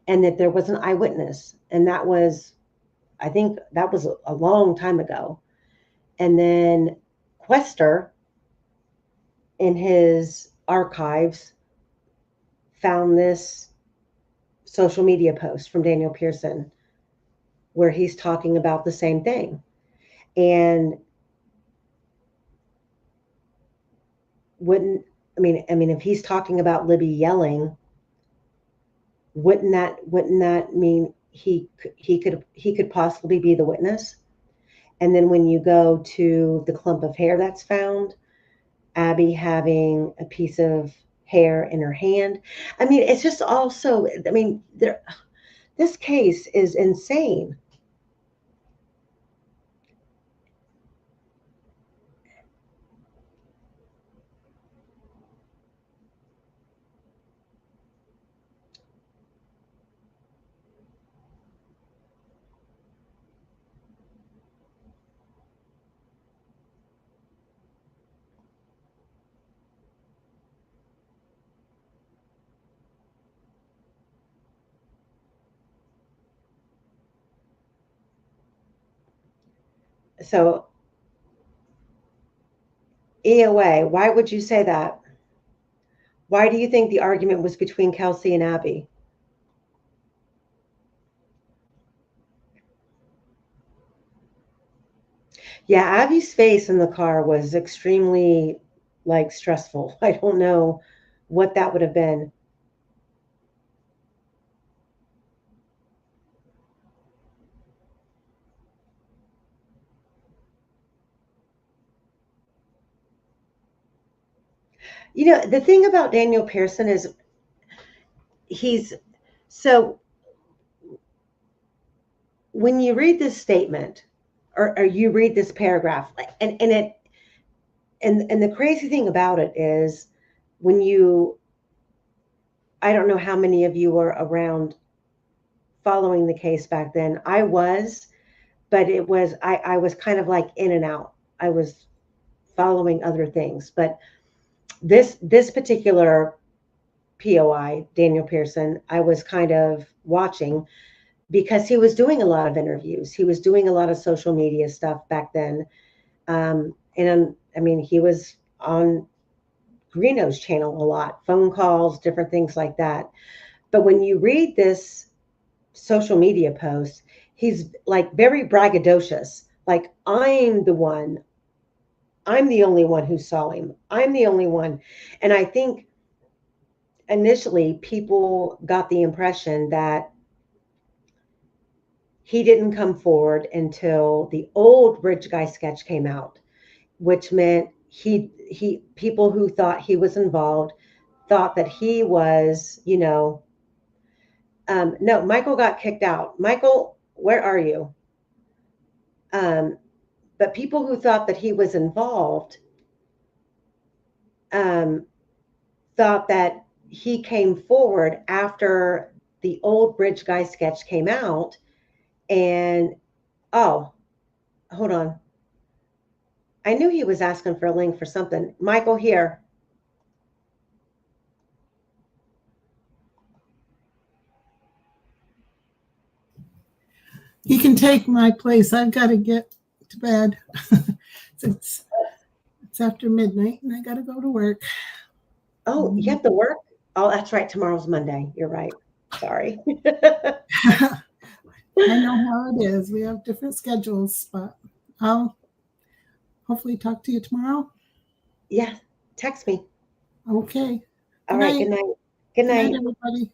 and that there was an eyewitness. And that was, I think that was a long time ago. And then Quester, in his archives, found this social media post from Daniel Pearson where he's talking about the same thing. And I mean, if he's talking about Libby yelling, wouldn't that mean he could possibly be the witness? And then when you go to the clump of hair that's found, Abby having a piece of hair in her hand. I mean, it's just also, I mean, this case is insane. So, EOA, why would you say that? Why do you think the argument was between Kelsey and Abby? Yeah, Abby's face in the car was extremely, like, stressful. I don't know what that would have been. You know, the thing about Daniel Pearson is so when you read this statement or you read this paragraph, and the crazy thing about it is I don't know how many of you were around following the case back then. I was, but I was kind of like in and out. I was following other things, but this particular POI, Daniel Pearson, I was kind of watching because he was doing a lot of interviews. He was doing a lot of social media stuff back then. And I mean, he was on Greeno's channel a lot, phone calls, different things like that. But when you read this social media post, he's like very braggadocious. Like, I'm the one I'm the only one who saw him. I'm the only one. And I think initially people got the impression that he didn't come forward until the old rich guy sketch came out, which meant he people who thought he was involved thought that he was, no, Michael got kicked out. Michael, where are you? But people who thought that he was involved thought that he came forward after the old bridge guy sketch came out. And oh, hold on. I knew he was asking for a link for something. Michael, here. He can take my place. I've got to get to bed. it's after midnight and I got to go to work. Oh, you have to work? Oh, that's right. Tomorrow's Monday. You're right. Sorry. I know how it is. We have different schedules, but I'll hopefully talk to you tomorrow. Yeah. Text me. Okay. All right. Good night. Good night. Good night, everybody.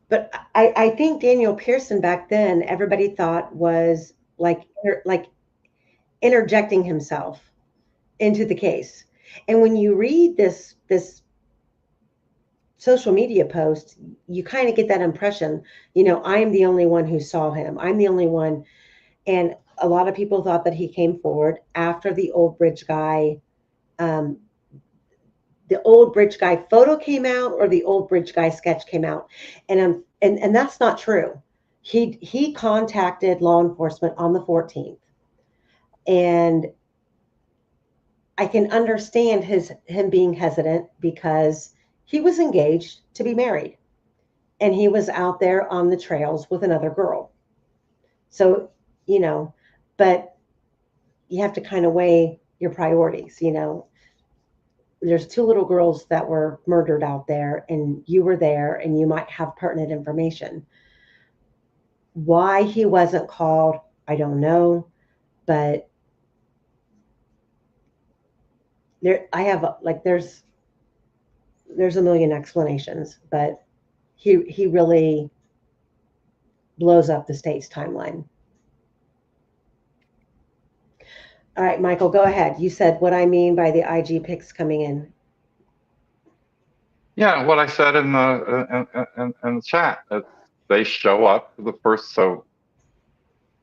But I think Daniel Pearson back then, everybody thought was like interjecting himself into the case. And when you read this social media post, you kind of get that impression, I'm the only one who saw him. I'm the only one. And a lot of people thought that he came forward after the old bridge guy, photo came out or the old bridge guy sketch came out. And that's not true. He contacted law enforcement on the 14th. And I can understand him being hesitant because he was engaged to be married and he was out there on the trails with another girl. So, but you have to kind of weigh your priorities, There's 2 little girls that were murdered out there and you were there and you might have pertinent information. Why he wasn't called, I don't know, but there's a million explanations, but he really blows up the state's timeline. All right, Michael, go ahead. You said what I mean by the IG pics coming in. Yeah, what I said in the chat. They show up for the first. So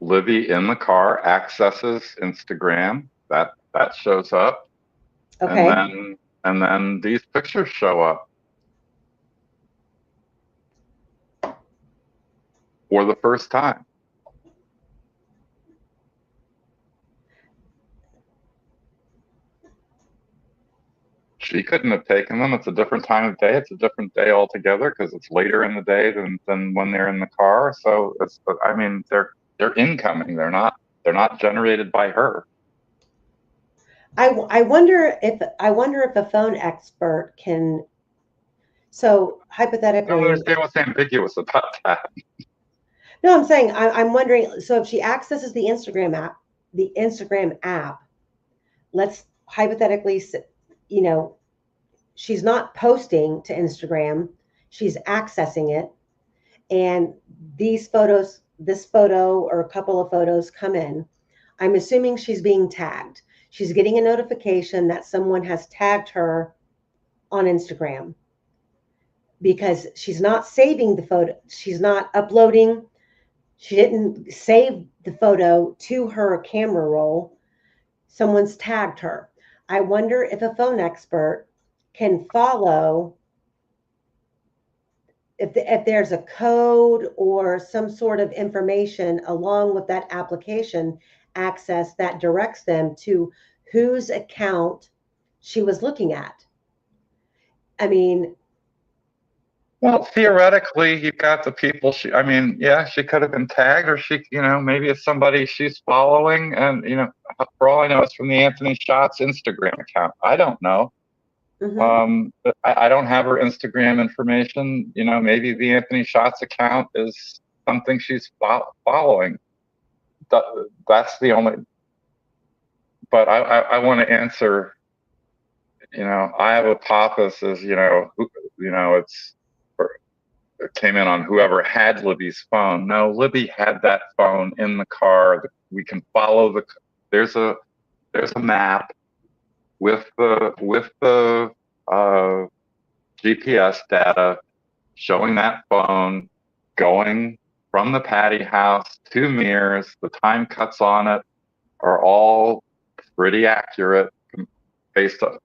Libby in the car accesses Instagram. That shows up. Okay. And then these pictures show up for the first time. She couldn't have taken them. It's a different time of day. It's a different day altogether because it's later in the day than when they're in the car. So they're incoming. They're not generated by her. I wonder if a phone expert can. So hypothetically, I don't understand what's ambiguous about that. No, I'm saying I'm wondering. So if she accesses the Instagram app, let's hypothetically, she's not posting to Instagram, she's accessing it, and this photo or a couple of photos come in. I'm assuming she's being tagged. She's getting a notification that someone has tagged her on Instagram because she's not saving the photo. She's not uploading. She didn't save the photo to her camera roll. Someone's tagged her. I wonder if a phone expert can follow if there's a code or some sort of information along with that application access that directs them to whose account she was looking at. I mean, well, theoretically, you've got the people. She could have been tagged, or maybe it's somebody she's following, and for all I know, it's from the Anthony Schatz Instagram account. I don't know. mm-hmm. But I don't have her Instagram information. Maybe the Anthony Schatz account is something she's following. that's the only. But I want to answer. I have a hypothesis. It came in on whoever had Libby's phone. No, Libby had that phone in the car. We can follow there's a map with the GPS data showing that phone going from the Patty house to Mears. The time cuts on it are all pretty accurate, based on,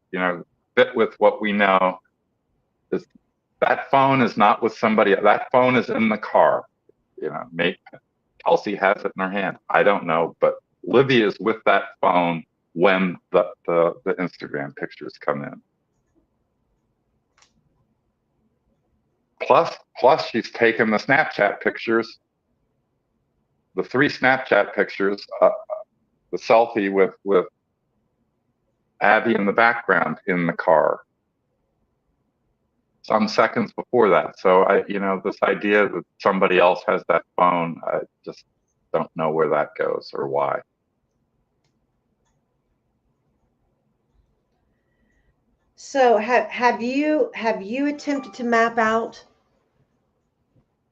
fit with what we know. That phone is not with somebody. That phone is in the car. Kelsey has it in her hand. I don't know, but Libby is with that phone when the Instagram pictures come in. Plus she's taken the Snapchat pictures, the 3 Snapchat pictures, the selfie with Abby in the background in the car, some seconds before that. So this idea that somebody else has that phone, I just don't know where that goes or why. So have you attempted to map out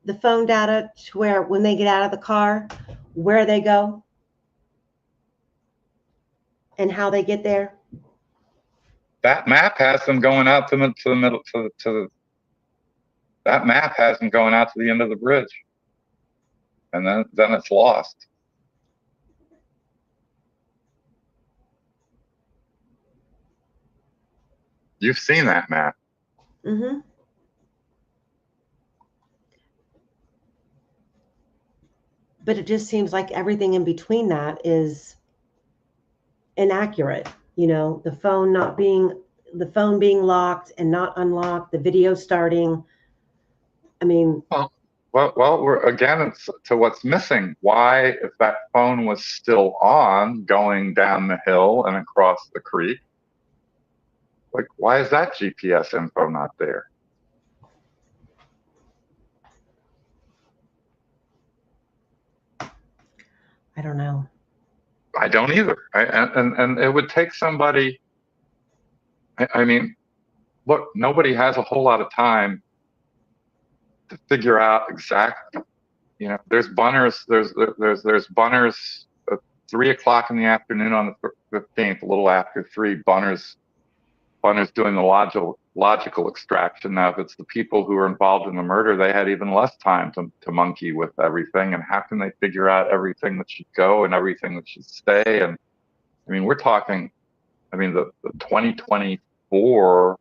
the phone data to where when they get out of the car, where they go and how they get there? That map has them going out to the middle that map has them going out to the end of the bridge, and then it's lost. You've seen that map. Mm-hmm. But it just seems like everything in between that is inaccurate. The phone being locked and not unlocked, the video starting. I mean, well, it's to what's missing. Why, if that phone was still on, going down the hill and across the creek, why is that GPS info not there? I don't know. I don't either. And it would take somebody. I mean, look, nobody has a whole lot of time to figure out exactly. There's bunners. There's bunners at 3:00 in the afternoon on the 15th, a little after 3. Bunners doing the logical extraction. Now, if it's the people who are involved in the murder, they had even less time to monkey with everything. And how can they figure out everything that should go and everything that should stay? And I mean, we're talking. I mean, the 2024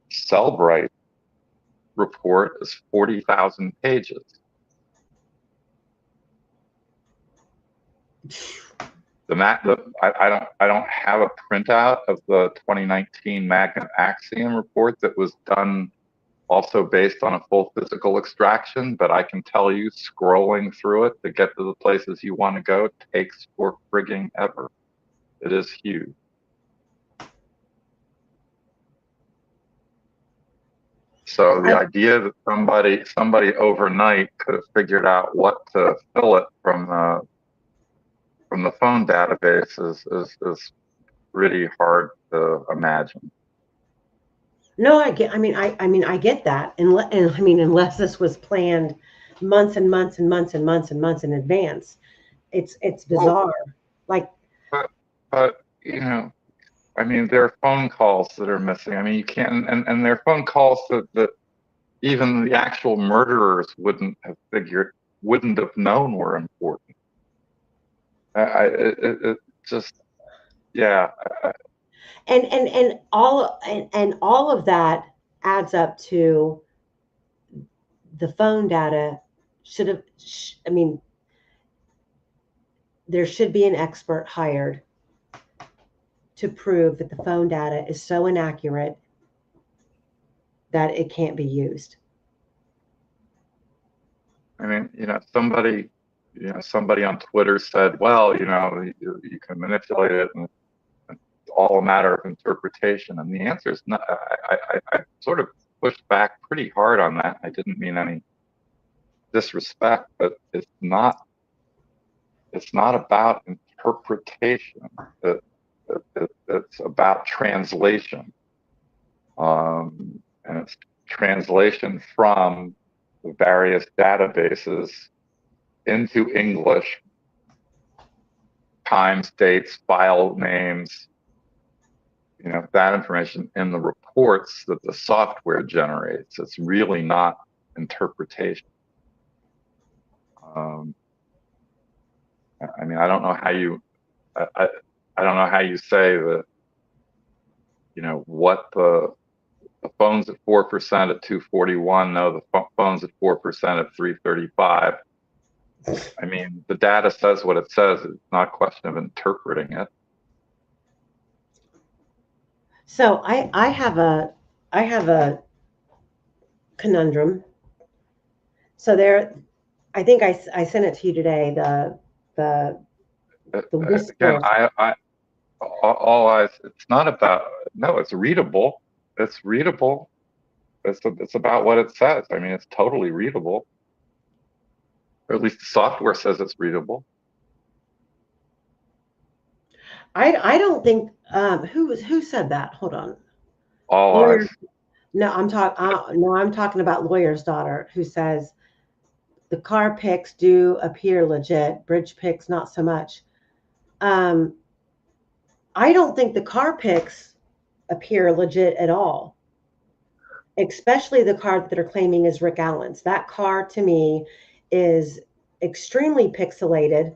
Cellbrite report is 40,000 pages. I don't have a printout of the 2019 Magnet Axiom report that was done also based on a full physical extraction, but I can tell you, scrolling through it to get to the places you want to go takes for frigging ever. It is huge. So the idea that somebody overnight could have figured out what to fill it from the phone database is really hard to imagine. No, I get that. Unless this was planned months and months and months and months and months in advance, it's bizarre. But there are phone calls that are missing. I mean, you can't, and there are phone calls that even the actual murderers wouldn't have known were important. It just, yeah. And all of that adds up to the phone data there should be an expert hired to prove that the phone data is so inaccurate that it can't be used. I mean, somebody on Twitter said, well, you can manipulate it and it's all a matter of interpretation. And the answer is not. I sort of pushed back pretty hard on that. I didn't mean any disrespect, but it's not it's not about interpretation. It's about translation. And it's translation from the various databases into English, times, dates, file names, that information in the reports that the software generates. It's really not interpretation. I mean, I don't know how you, I don't know how you say that, what the phone's at 4% at 241. No, the phone's at 4% at 335. I mean, the data says what it says. It's not a question of interpreting it. So I have a conundrum. So I think I sent it to you today. The Again, it's not about, no, it's readable. It's readable. It's about what it says. I mean, it's totally readable. Or at least the software says it's readable. I don't think who said that? Hold on. All eyes. No, I'm talking about lawyer's daughter who says the car pics do appear legit, bridge pics not so much. I don't think the car pics appear legit at all, especially the car that they're claiming is Rick Allen's. That car to me is extremely pixelated,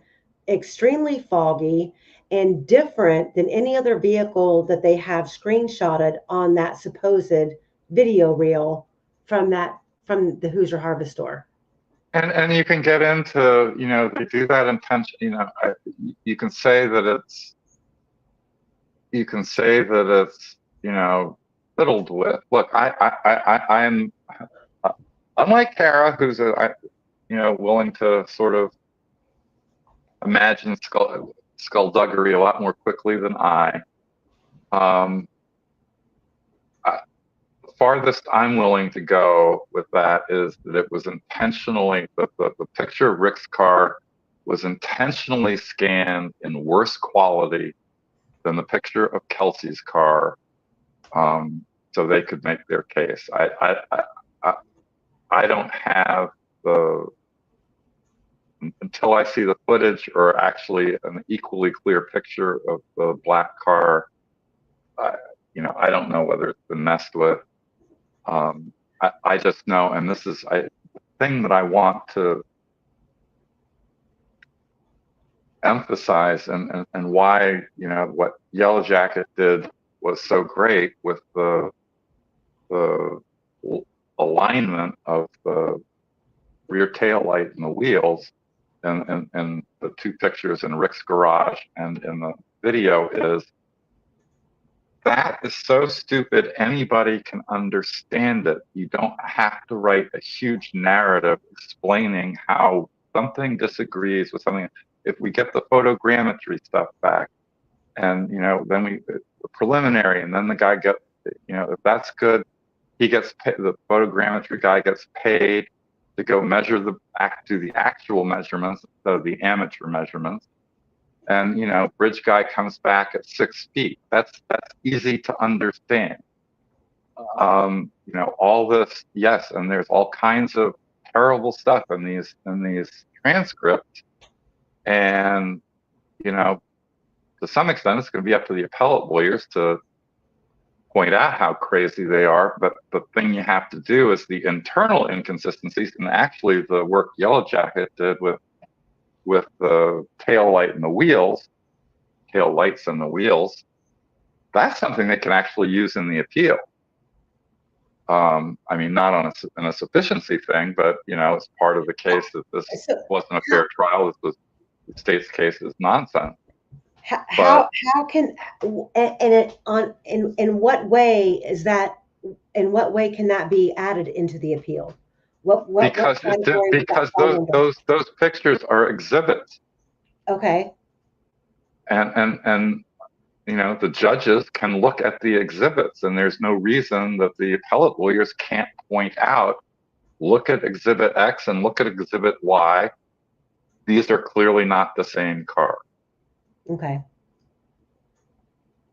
extremely foggy, and different than any other vehicle that they have screenshotted on that supposed video reel from the Hoosier Harvest store. And you can get into, they do that intention. You can say that it's, fiddled with. Look, I'm unlike Kara, who's willing to sort of imagine skullduggery a lot more quickly than I. The farthest I'm willing to go with that is that it was intentionally, the picture of Rick's car was intentionally scanned in worse quality than the picture of Kelsey's car, so they could make their case. I don't have until I see the footage or actually an equally clear picture of the black car, I don't know whether it's been messed with. I just know, and this is the thing that I want to emphasize, and why, what Yellow Jacket did was so great with the alignment of the rear tail light and the wheels, and the two pictures in Rick's garage and in the video is, that is so stupid anybody can understand it. You don't have to write a huge narrative explaining how something disagrees with something. If we get the photogrammetry stuff back, and then the preliminary, and then the guy gets, if that's good, he gets paid, the photogrammetry guy gets paid to go measure do the actual measurements instead of the amateur measurements. And bridge guy comes back at 6 feet. That's easy to understand. All this, yes, and there's all kinds of terrible stuff in these transcripts, and to some extent, it's going to be up to the appellate lawyers to point out how crazy they are. But the thing you have to do is the internal inconsistencies, and actually the work Yellow Jacket did with the tail light and the wheels, tail lights and the wheels, that's something they can actually use in the appeal. I mean, not in a sufficiency thing, but it's part of the case that this wasn't a fair trial. This was the state's case is nonsense. How can in what way is that? In what way can that be added into the appeal? Because those pictures are exhibits. Okay. And the judges can look at the exhibits, and there's no reason that the appellate lawyers can't point out, look at exhibit X and look at exhibit Y. these are clearly not the same car. Okay.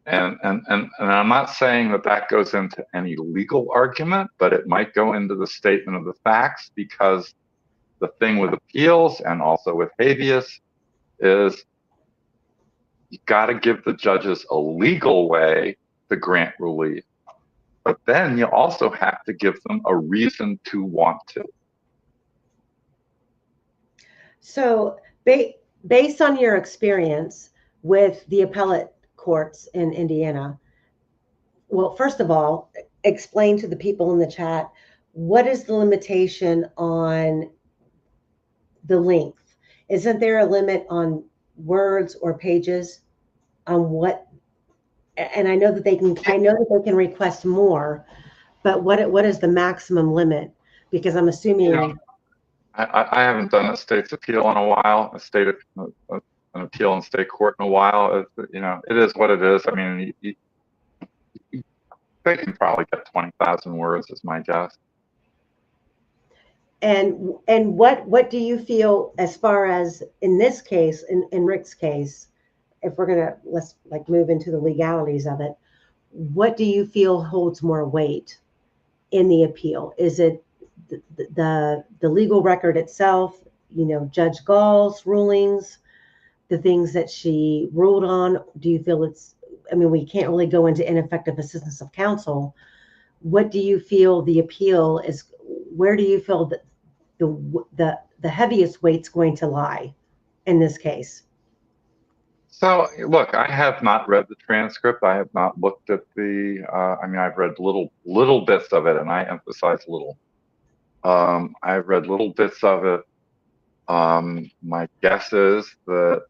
And I'm not saying that that goes into any legal argument, but it might go into the statement of the facts, because the thing with appeals and also with habeas is you got to give the judges a legal way to grant relief, but then you also have to give them a reason to want to. So based on your experience with the appellate courts in Indiana, well, first of all, explain to the people in the chat, what is the limitation on the length? Isn't there a limit on words or pages on what? And I know that they can request more, but what is the maximum limit? Because I'm assuming. I haven't done a state's appeal in a while, an appeal in state court in a while. It is what it is. I mean, they can probably get 20,000 words, is my guess. And what do you feel, as far as in this case, in Rick's case, if we're gonna let's move into the legalities of it, what do you feel holds more weight in the appeal? Is it the legal record itself, Judge Gall's rulings, the things that she ruled on? Do you feel we can't really go into ineffective assistance of counsel. What do you feel the appeal is? Where do you feel that the heaviest weight's going to lie in this case? So look, I have not read the transcript. I have not looked at I've read little bits of it, and I emphasize little. I've read little bits of it. My guess is that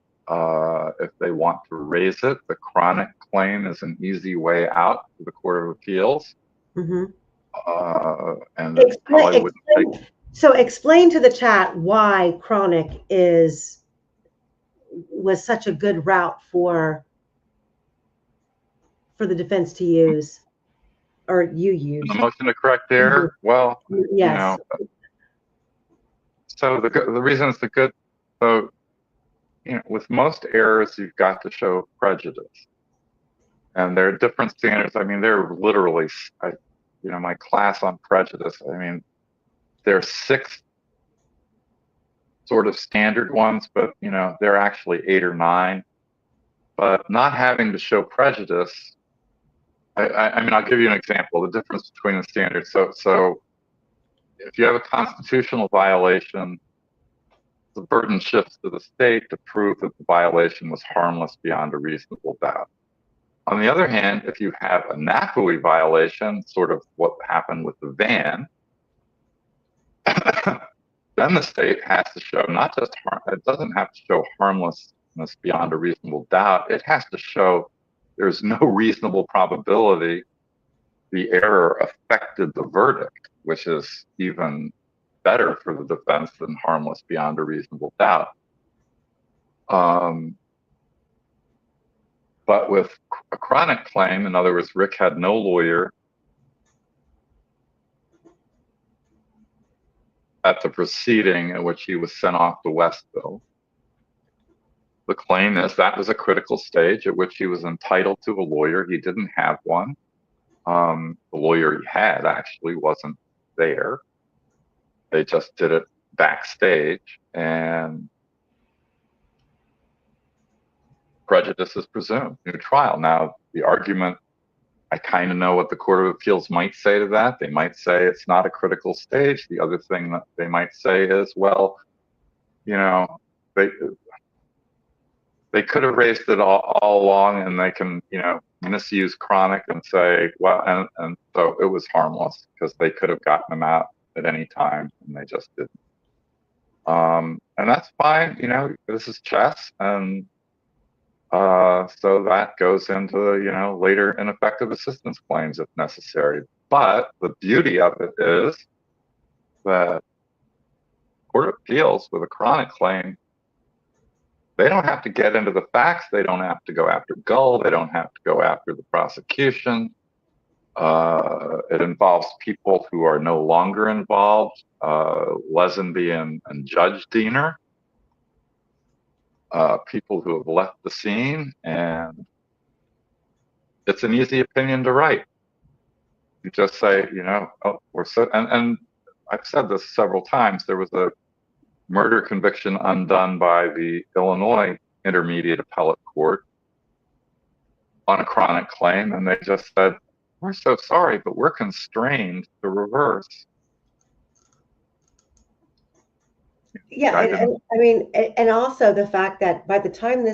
if they want to raise it, the chronic claim is an easy way out to the Court of Appeals. Mm-hmm. And it probably wouldn't take. So explain to the chat why chronic was such a good route for the defense to use, or you use. The motion to correct error. Mm-hmm. Well, yes. So the reason it's good. So with most errors, you've got to show prejudice, and there are different standards. I mean, there are literally, my class on prejudice. I mean, there are 6 sort of standard ones, but there are actually 8 or 9. But not having to show prejudice. I mean, I'll give you an example. The difference between the standards. So if you have a constitutional violation, the burden shifts to the state to prove that the violation was harmless beyond a reasonable doubt. On the other hand, if you have a NAPUI violation, sort of what happened with the van, then the state has to show not just it doesn't have to show harmlessness beyond a reasonable doubt. It has to show there's no reasonable probability the error affected the verdict, which is even better for the defense than harmless beyond a reasonable doubt. But with a chronic claim, in other words, Rick had no lawyer at the proceeding in which he was sent off to Westville. The claim is that was a critical stage at which he was entitled to a lawyer. He didn't have one. The lawyer he had actually wasn't there. They just did it backstage, and prejudice is presumed. New trial. Now, the argument, I kind of know what the Court of Appeals might say to that. They might say it's not a critical stage. The other thing that they might say is, well, they could have raised it all along, and they can, misuse chronic and say, well, and so it was harmless because they could have gotten him out at any time, and they just didn't. And that's fine. This is chess, and so that goes into later ineffective assistance claims if necessary. But the beauty of it is that Court of Appeals with a chronic claim, they don't have to get into the facts. They don't have to go after Gull. They don't have to go after the prosecution. It involves people who are no longer involved, Lesenby and Judge Diener. people who have left the scene, and it's an easy opinion to write. You just say, oh, we're so, and I've said this several times. There was a murder conviction undone by the Illinois Intermediate Appellate Court on a chronic claim, and they just said, we're so sorry, but we're constrained to reverse. Yeah, and I mean, and also the fact that by the time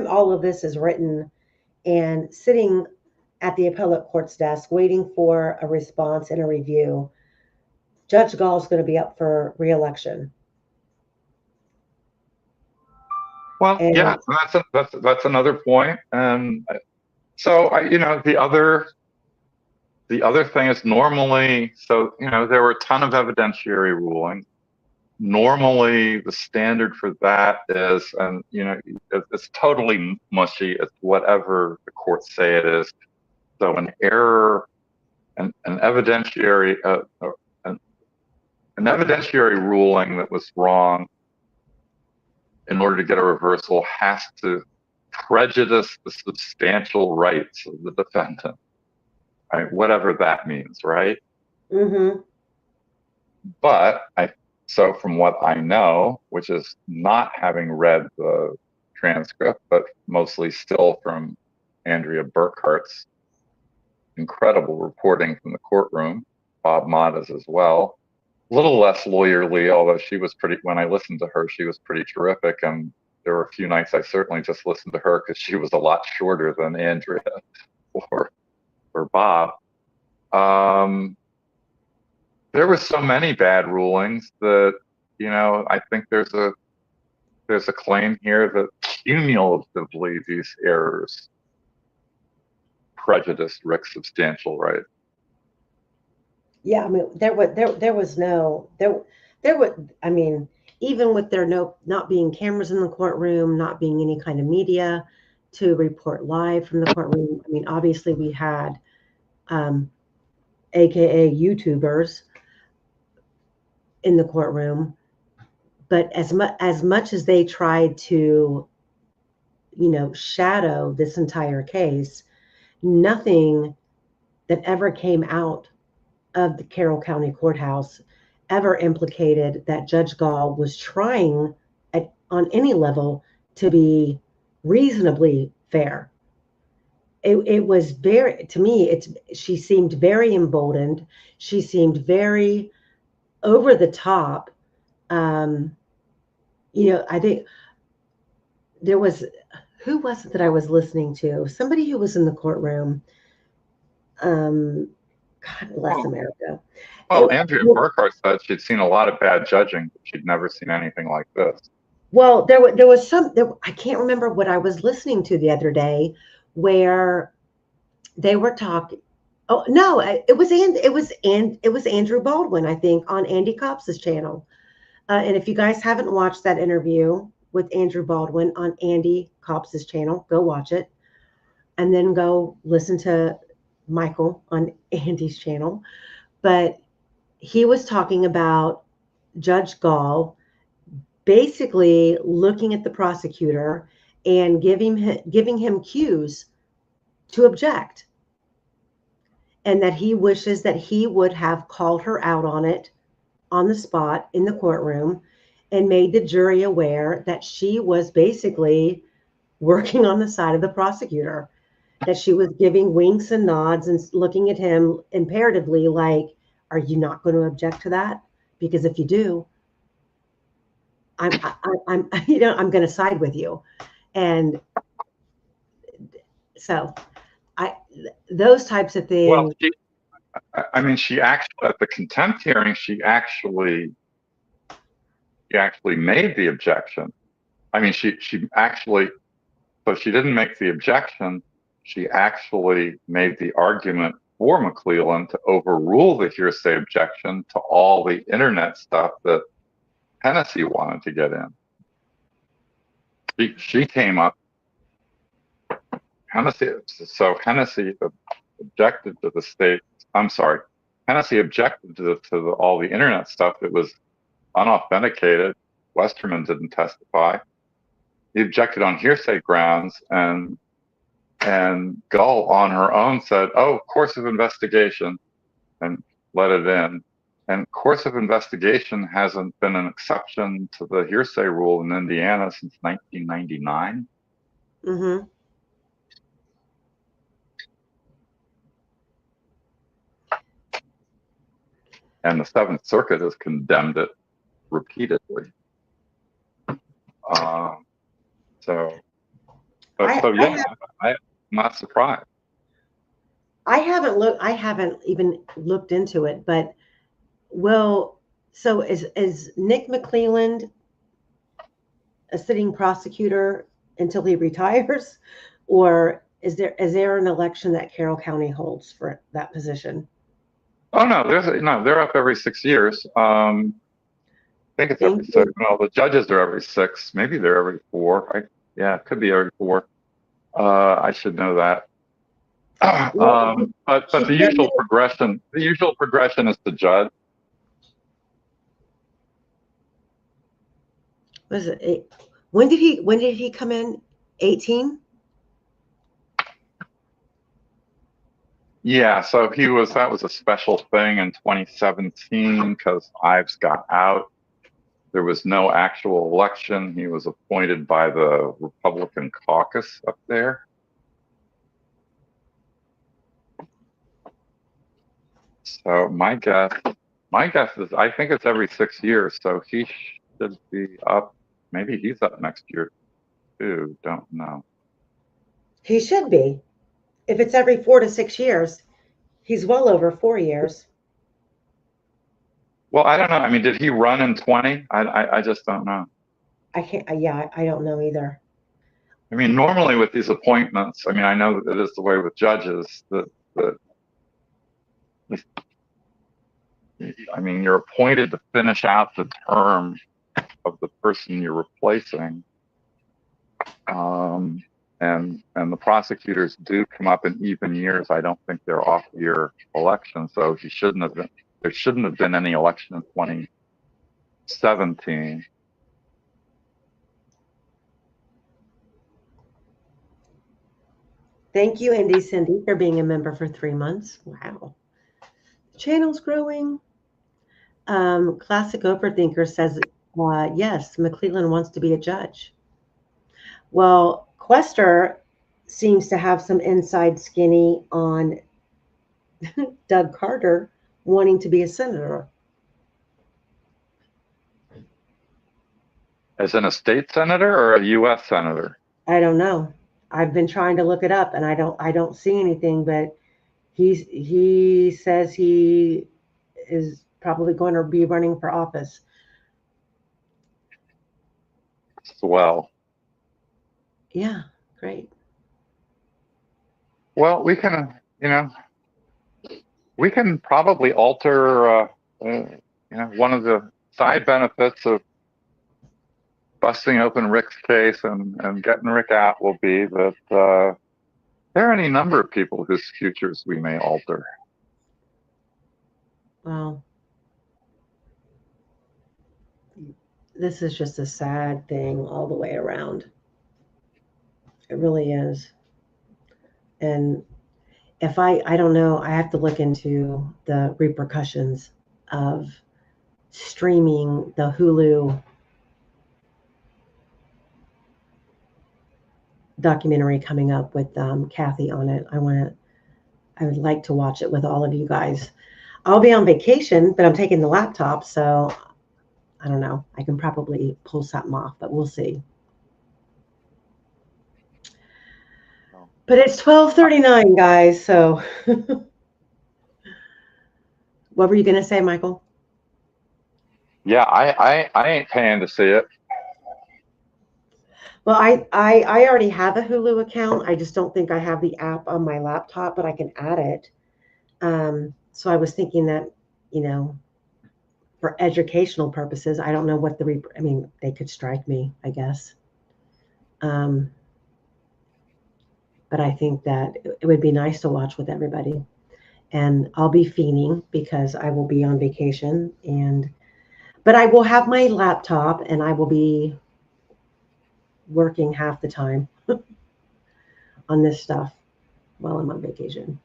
all of this is written and sitting at the appellate court's desk waiting for a response and a review, Judge Gall's going to be up for re-election. Well, and yeah, that's another point. And so the other thing is normally, there were a ton of evidentiary rulings. Normally, the standard for that is, and it's totally mushy. It's whatever the courts say it is. So an error, an evidentiary ruling that was wrong in order to get a reversal has to prejudice the substantial rights of the defendant, right? Whatever that means, right? Mm-hmm. But so from what I know, which is not having read the transcript, but mostly still from Andrea Burkhart's incredible reporting from the courtroom, Bob Motta's as well, a little less lawyerly, although when I listened to her, she was pretty terrific. And there were a few nights I certainly just listened to her because she was a lot shorter than Andrea or Bob. There were so many bad rulings that, I think there's a claim here that cumulatively these errors prejudiced Rick's substantial right. Yeah, I mean, even with there not being cameras in the courtroom, not being any kind of media to report live from the courtroom. I mean, obviously we had, AKA YouTubers in the courtroom, but as much as they tried to, shadow this entire case, nothing that ever came out of the Carroll County Courthouse ever implicated that Judge Gall was trying on any level to be reasonably fair. It was very, to me, she seemed very emboldened. She seemed very over the top. I think there was, who was it that I was listening to? Somebody who was in the courtroom. God bless America. Well, Andrea Burkhart said she'd seen a lot of bad judging, but she'd never seen anything like this. Well, there was I can't remember what I was listening to the other day, where they were talking. Oh no, it was Andrew Baldwin, I think, on Andy Copp's channel. And if you guys haven't watched that interview with Andrew Baldwin on Andy Copp's channel, go watch it, and then go listen to Michael on Andy's channel. But he was talking about Judge Gall basically looking at the prosecutor and giving him cues to object, and that he wishes that he would have called her out on it on the spot in the courtroom and made the jury aware that she was basically working on the side of the prosecutor, that she was giving winks and nods and looking at him imperatively like, are you not going to object to that? Because if you do, I'm going to side with you. And so those types of things. Well, she actually, at the contempt hearing, she actually made the objection. I mean, she actually, but she didn't make the objection. She actually made the argument for McClellan to overrule the hearsay objection to all the internet stuff that Hennessy wanted to get in. She came up. Hennessy objected to the state. I'm sorry. Hennessy objected to all the internet stuff that was unauthenticated. Westerman didn't testify. he objected on hearsay grounds, and Gull on her own said, "Oh, course of investigation," and let it in. And course of investigation hasn't been an exception to the hearsay rule in Indiana since 1999. Mm-hmm. And the Seventh Circuit has condemned it repeatedly. I'm not surprised. I haven't even looked into it, but so is Nick McClelland a sitting prosecutor until he retires, or is there an election that Carroll County holds for that position? Oh no, they're up every 6 years. I think it's every 6. No, the judges are every 6. Maybe they're every 4. It could be every 4. I should know that. But the usual progression is the judge. Was it when did he come in? 18? Yeah, so that was a special thing in 2017 because Ives got out. There was no actual election. He was appointed by the Republican caucus up there. So my guess is I think it's every 6 years. So he should be up. Maybe he's up next year too. Don't know. He should be. If it's every 4 to 6 years, he's well over 4 years. Well, I don't know. I mean, did he run in 20? I just don't know. I can't. Yeah, I don't know either. I mean, normally with these appointments, I mean, I know that it is the way with judges I mean, you're appointed to finish out the term of the person you're replacing. And the prosecutors do come up in even years. I don't think they're off-year elections, so there shouldn't have been any election in 2017. Thank you, Indy Cindy, for being a member for 3 months. Wow. The channel's growing. Classic Overthinker says, yes, McClelland wants to be a judge. Well, Quester seems to have some inside skinny on Doug Carter wanting to be a senator. As in a state senator or a U.S. senator? I don't know. I've been trying to look it up, and I don't see anything. But he says he is probably going to be running for office. Swell. Yeah, great. Well, we can probably alter, one of the side benefits of busting open Rick's case and getting Rick out will be that there are any number of people whose futures we may alter. Well, this is just a sad thing all the way around. It really is. And if I don't know, I have to look into the repercussions of streaming the Hulu documentary coming up with Kathy on it. I would like to watch it with all of you guys. I'll be on vacation, but I'm taking the laptop, so I don't know. I can probably pull something off, but we'll see. But it's 12:39, guys, so what were you going to say, Michael? Yeah, I ain't paying to see it. Well, I already have a Hulu account. I just don't think I have the app on my laptop, but I can add it. So I was thinking that, for educational purposes, I don't know what they could strike me, I guess. But I think that it would be nice to watch with everybody. And I'll be fiending because I will be on vacation, but I will have my laptop and I will be working half the time on this stuff while I'm on vacation.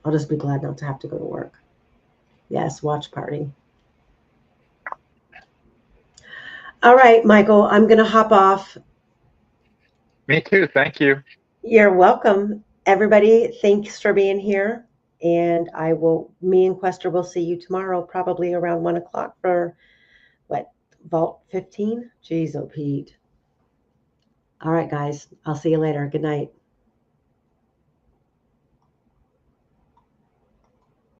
I'll just be glad not to have to go to work. Yes, watch party. All right, Michael, I'm going to hop off. Me too. Thank you. You're welcome. Everybody, thanks for being here. And me and Quester will see you tomorrow, probably around 1 o'clock for what, Vault 15? Jeez, oh, Pete. All right, guys, I'll see you later. Good night.